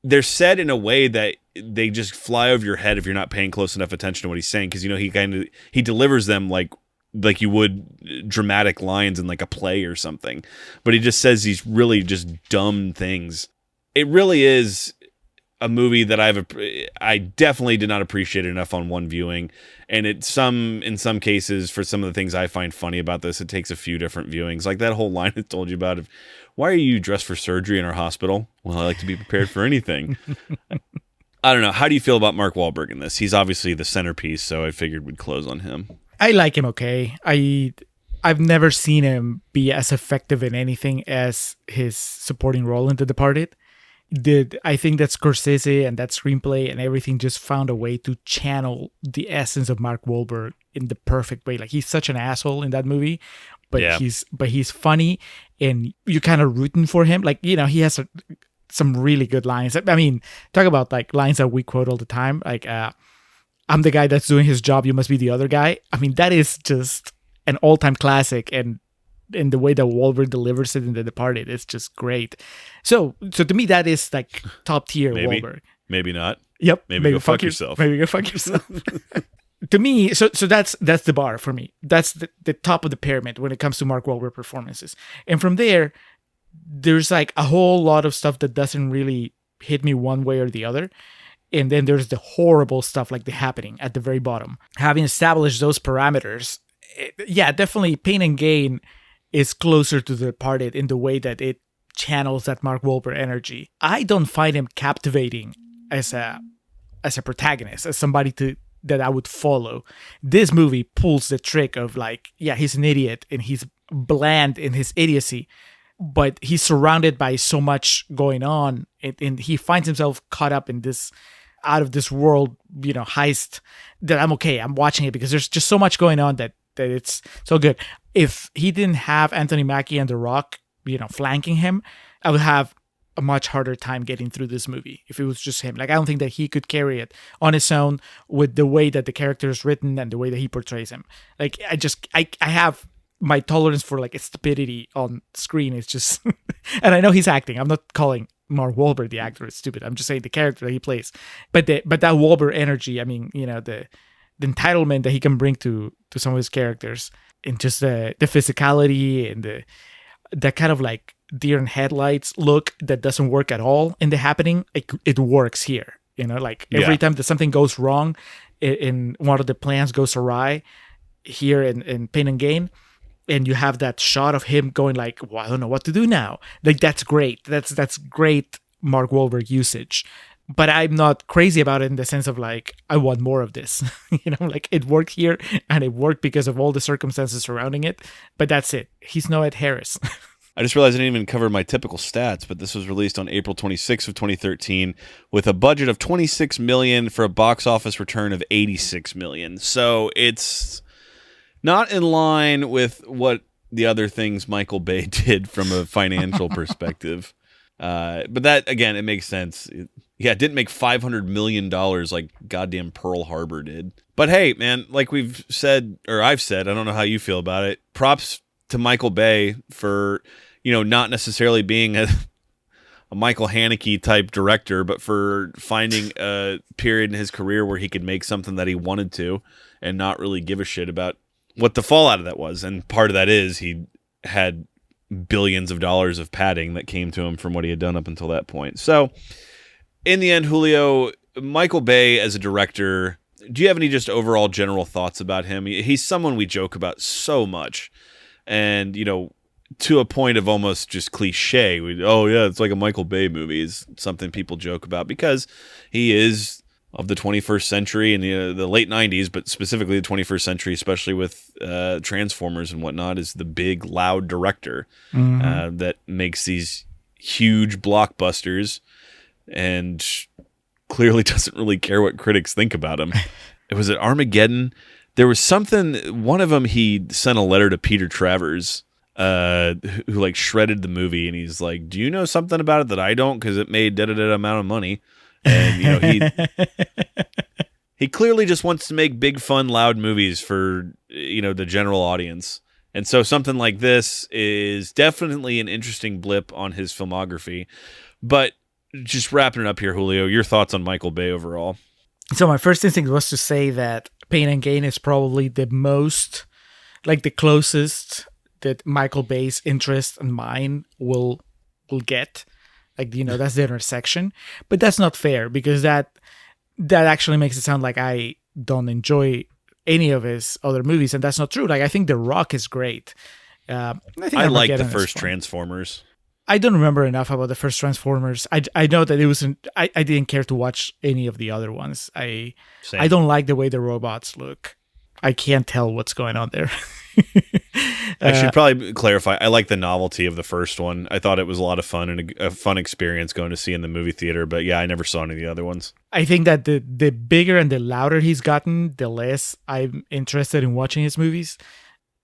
Speaker 1: they're said in a way that they just fly over your head if you're not paying close enough attention to what he's saying, because he delivers them like you would dramatic lines in like a play or something, but he just says these really just dumb things. It really is a movie that I definitely did not appreciate enough on one viewing, and in some cases, for some of the things I find funny about this, it takes a few different viewings. Like that whole line I told you about of, why are you dressed for surgery in our hospital? Well, I like to be prepared for anything. I don't know. How do you feel about Mark Wahlberg in this? He's obviously the centerpiece, so I figured we'd close on him.
Speaker 2: I like him okay. I've never seen him be as effective in anything as his supporting role in The Departed. I think that Scorsese and that screenplay and everything just found a way to channel the essence of Mark Wahlberg in the perfect way. Like, he's such an asshole in that movie, but he's funny, and you're kind of rooting for him. Like, he has some really good lines. I mean, talk about like lines that we quote all the time. Like, I'm the guy that's doing his job, you must be the other guy. I mean, that is just an all-time classic, and in the way that Wahlberg delivers it in The Departed, it's just great. So to me, that is like top tier Wahlberg.
Speaker 1: Maybe not.
Speaker 2: Yep.
Speaker 1: Maybe go fuck yourself.
Speaker 2: Maybe go fuck yourself. To me, so that's the bar for me. That's the top of the pyramid when it comes to Mark Wahlberg performances. And from there, there's like a whole lot of stuff that doesn't really hit me one way or the other. And then there's the horrible stuff like The Happening at the very bottom. Having established those parameters, definitely Pain and Gain is closer to The Departed in the way that it channels that Mark Wahlberg energy. I don't find him captivating as a protagonist, as somebody that I would follow. This movie pulls the trick of like, yeah, he's an idiot and he's bland in his idiocy, but he's surrounded by so much going on, and he finds himself caught up in this out of this world, heist, that I'm okay. I'm watching it because there's just so much going on that it's so good. If he didn't have Anthony Mackie and The Rock, flanking him, I would have a much harder time getting through this movie if it was just him. Like, I don't think that he could carry it on his own with the way that the character is written and the way that he portrays him. Like, I have my tolerance for like stupidity on screen. It's just, and I know he's acting. I'm not calling Mark Wahlberg the actor is stupid. I'm just saying the character that he plays. But that Wahlberg energy, I mean, the entitlement that he can bring to some of his characters, and just the physicality and that kind of like deer in headlights look that doesn't work at all in The Happening. It works here, like every time that something goes wrong in one of the plans goes awry here in Pain and Gain, and you have that shot of him going like, well, I don't know what to do now. Like, that's great. That's great Mark Wahlberg usage. But I'm not crazy about it in the sense of like, I want more of this. Like, it worked here and it worked because of all the circumstances surrounding it. But that's it. He's no Ed Harris.
Speaker 1: I just realized I didn't even cover my typical stats, but this was released on April 26th of 2013 with a budget of $26 million for a box office return of $86 million. So it's not in line with what the other things Michael Bay did from a financial perspective. But that, again, it makes sense. It didn't make $500 million like goddamn Pearl Harbor did. But hey, man, like we've said, or I've said, I don't know how you feel about it. Props to Michael Bay for, not necessarily being a Michael Haneke type director, but for finding a period in his career where he could make something that he wanted to and not really give a shit about what the fallout of that was. And part of that is he had billions of dollars of padding that came to him from what he had done up until that point. So in the end, Julio, Michael Bay as a director, do you have any just overall general thoughts about him? He's someone we joke about so much, and to a point of almost just cliche. It's like a Michael Bay movie is something people joke about because he is of the 21st century and the late 90s, but specifically the 21st century, especially with Transformers and whatnot, is the big, loud director that makes these huge blockbusters and clearly doesn't really care what critics think about him. It was at Armageddon. There was something, one of them, he sent a letter to Peter Travers, who like shredded the movie, and he's like, do you know something about it that I don't? Because it made da-da-da amount of money. And he clearly just wants to make big, fun, loud movies for the general audience. And so something like this is definitely an interesting blip on his filmography. But just wrapping it up here, Julio, your thoughts on Michael Bay overall?
Speaker 2: So my first instinct was to say that Pain and Gain is probably the most, like the closest that Michael Bay's interest and mine will get. Like, that's the intersection. But that's not fair, because that actually makes it sound like I don't enjoy any of his other movies, and that's not true. Like, I think The Rock is great. I
Speaker 1: like the first Transformers.
Speaker 2: I don't remember enough about the first Transformers. I know that it wasn't. I didn't care to watch any of the other ones. I don't like the way the robots look. I can't tell what's going on there.
Speaker 1: I should probably clarify. I like the novelty of the first one. I thought it was a lot of fun and a fun experience going to see in the movie theater. But yeah, I never saw any of the other ones.
Speaker 2: I think that the bigger and the louder he's gotten, the less I'm interested in watching his movies.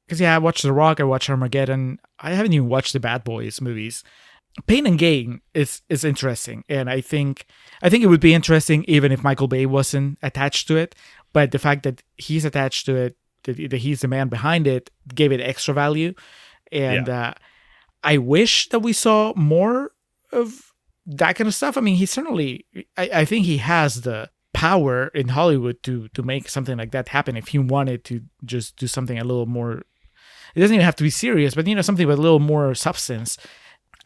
Speaker 2: Because I watched The Rock, I watched Armageddon. I haven't even watched the Bad Boys movies. Pain and Gain is interesting, and I think it would be interesting even if Michael Bay wasn't attached to it. But the fact that he's attached to it, that he's the man behind it, gave it extra value. And I wish that we saw more of that kind of stuff. I mean, he certainly, I think he has the power in Hollywood to make something like that happen if he wanted to just do something a little more. It doesn't even have to be serious, but something with a little more substance.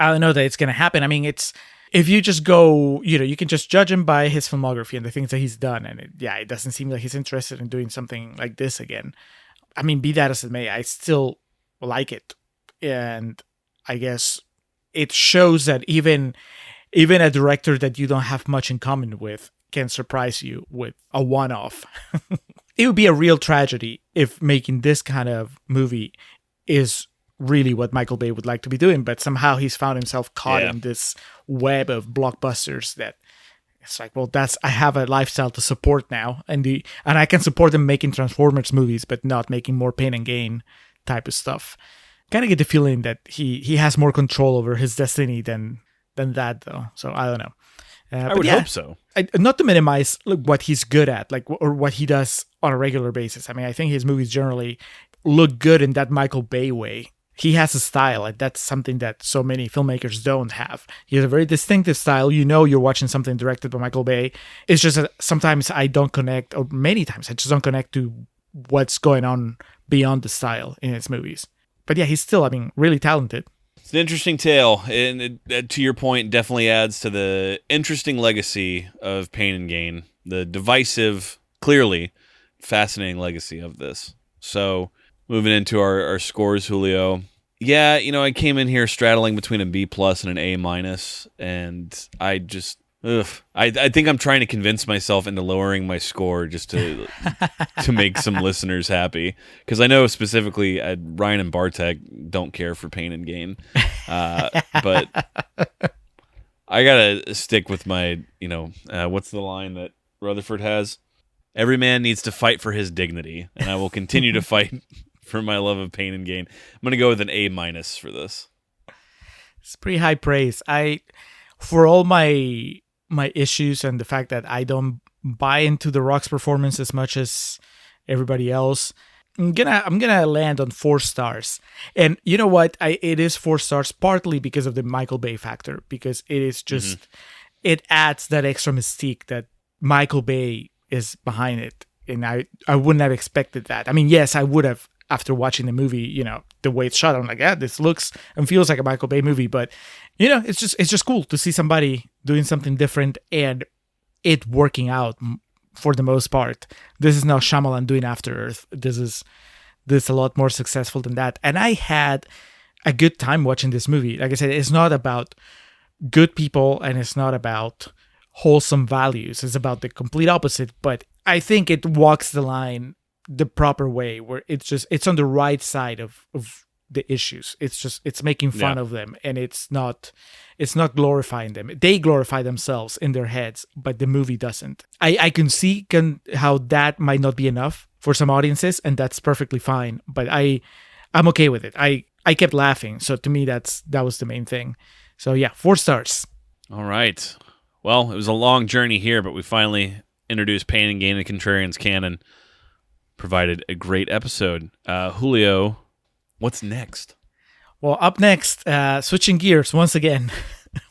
Speaker 2: I don't know that it's going to happen. I mean, if you just go, you can just judge him by his filmography and the things that he's done. And it doesn't seem like he's interested in doing something like this again. I mean, be that as it may, I still like it. And I guess it shows that even a director that you don't have much in common with can surprise you with a one-off. It would be a real tragedy if making this kind of movie is really what Michael Bay would like to be doing, but somehow he's found himself caught in this web of blockbusters that it's like, well, I have a lifestyle to support now, and I can support them making Transformers movies, but not making more pain and gain type of stuff. Kind of get the feeling that he has more control over his destiny than that, though. So I don't know.
Speaker 1: I would hope so.
Speaker 2: Not to minimize what he's good at, or what he does on a regular basis. I mean, I think his movies generally look good in that Michael Bay way. He has a style, and that's something that so many filmmakers don't have. He has a very distinctive style. You know you're watching something directed by Michael Bay. It's just that sometimes I don't connect, or many times I just don't connect to what's going on beyond the style in his movies. But yeah, he's still, really talented.
Speaker 1: It's an interesting tale, and to your point, definitely adds to the interesting legacy of Pain and Gain, the divisive, clearly fascinating legacy of this. So, moving into our scores, Julio. Yeah, I came in here straddling between a B+ and an A-, and I just... I think I'm trying to convince myself into lowering my score just to make some listeners happy, because I know specifically Ryan and Bartek don't care for Pain and Gain, but I gotta stick with my what's the line that Rutherford has? Every man needs to fight for his dignity, and I will continue to fight for my love of Pain and Gain. I'm gonna go with an A- for this.
Speaker 2: It's pretty high praise. For all my issues and the fact that I don't buy into The Rock's performance as much as everybody else, I'm gonna land on 4 stars. And you know what? It is 4 stars partly because of the Michael Bay factor, because it is just it adds that extra mystique that Michael Bay is behind it, and I wouldn't have expected that. I mean, yes, I would have after watching the movie. The way it's shot, I'm like, yeah, this looks and feels like a Michael Bay movie, but it's just cool to see somebody doing something different and it working out for the most part. This is now Shyamalan doing After Earth. This is a lot more successful than that. And I had a good time watching this movie. Like I said, it's not about good people and it's not about wholesome values. It's about the complete opposite, but I think it walks the line the proper way, where it's on the right side of the issues. It's making fun of them, and it's not glorifying them. They glorify themselves in their heads, but the movie doesn't. I can see how that might not be enough for some audiences, and that's perfectly fine, but I'm okay with it. I kept laughing, so to me that was the main thing. So yeah, 4 stars.
Speaker 1: All right. Well, it was a long journey here, but we finally introduced Pain and Gain and Contrarians Canon. Provided a great episode. Julio, what's next?
Speaker 2: Well, up next, switching gears once again,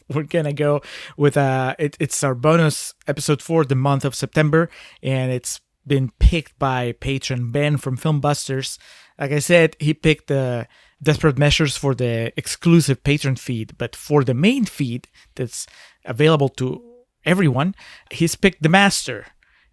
Speaker 2: we're going to go with it's our bonus episode for the month of September, and it's been picked by patron Ben from Filmbusters. Like I said, he picked the Desperate Measures for the exclusive patron feed, but for the main feed that's available to everyone, he's picked The Master,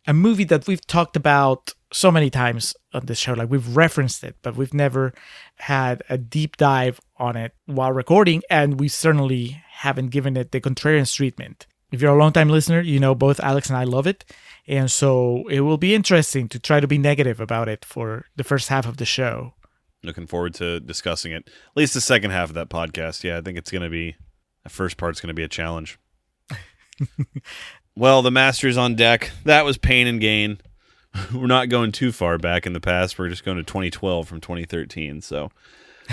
Speaker 2: a movie that we've talked about so many times on this show. Like, we've referenced it, but we've never had a deep dive on it while recording, and we certainly haven't given it the Contrarians treatment. If you're a long-time listener, you know both Alex and I love it, and so it will be interesting to try to be negative about it for the first half of the show.
Speaker 1: Looking forward to discussing it. At least the second half of that podcast. Yeah, I think it's going to be, the first part's going to be a challenge. Well, The Master's on deck. That was Pain and Gain. We're not going too far back in the past. We're just going to 2012 from 2013. So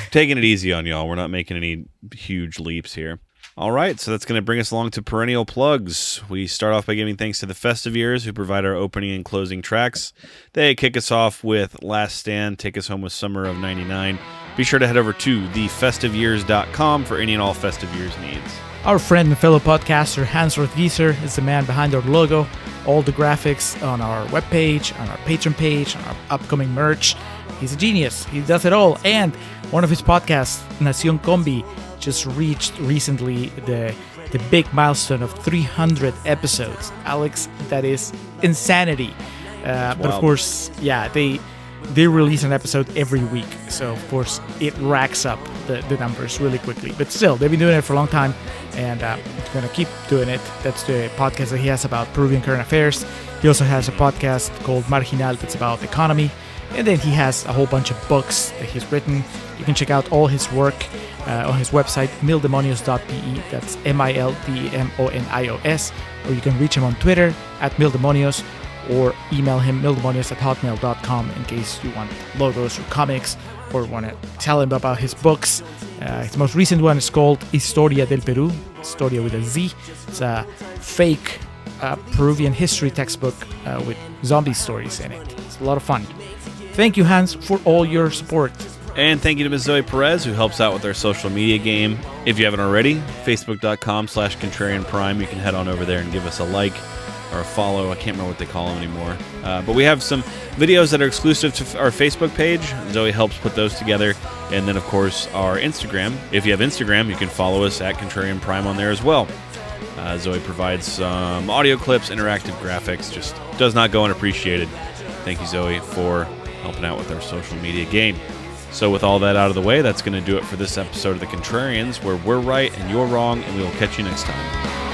Speaker 1: taking it easy on y'all. We're not making any huge leaps here. All right, so that's going to bring us along to Perennial Plugs. We start off by giving thanks to the Festive Years, who provide our opening and closing tracks. They kick us off with Last Stand, take us home with Summer of 99. Be sure to head over to thefestiveyears.com for any and all Festive Years needs.
Speaker 2: Our friend and fellow podcaster Hansworth Gieser is the man behind our logo, all the graphics on our webpage, on our Patreon page, on our upcoming merch. He's a genius. He does it all. And one of his podcasts, Nación Combi, just reached recently the big milestone of 300 episodes. Alex, that is insanity. But of course, yeah, they they release an episode every week. So, of course, it racks up the numbers really quickly. But still, they've been doing it for a long time, and going to keep doing it. That's the podcast that he has about Peruvian current affairs. He also has a podcast called Marginal that's about economy. And then he has a whole bunch of books that he's written. You can check out all his work on his website, mildemonios.pe. That's MILDEMONIOS. Or you can reach him on Twitter at mildemonios, or email him mildemonios@hotmail.com in case you want logos or comics, or want to tell him about his books. His most recent one is called Historia del Perú, Historia with a Z. It's a fake Peruvian history textbook with zombie stories in it. It's a lot of fun. Thank you, Hans, for all your support.
Speaker 1: And thank you to Ms. Zoe Perez, who helps out with our social media game. If you haven't already, facebook.com/ContrarianPrime. You can head on over there and give us a like or a follow. I can't remember what they call them anymore. But we have some videos that are exclusive to our Facebook page. Zoe helps put those together. And then, of course, our Instagram. If you have Instagram, you can follow us at Contrarian Prime on there as well. Zoe provides some audio clips, interactive graphics. Just does not go unappreciated. Thank you, Zoe, for helping out with our social media game. So with all that out of the way, that's going to do it for this episode of The Contrarians, where we're right and you're wrong, and we will catch you next time.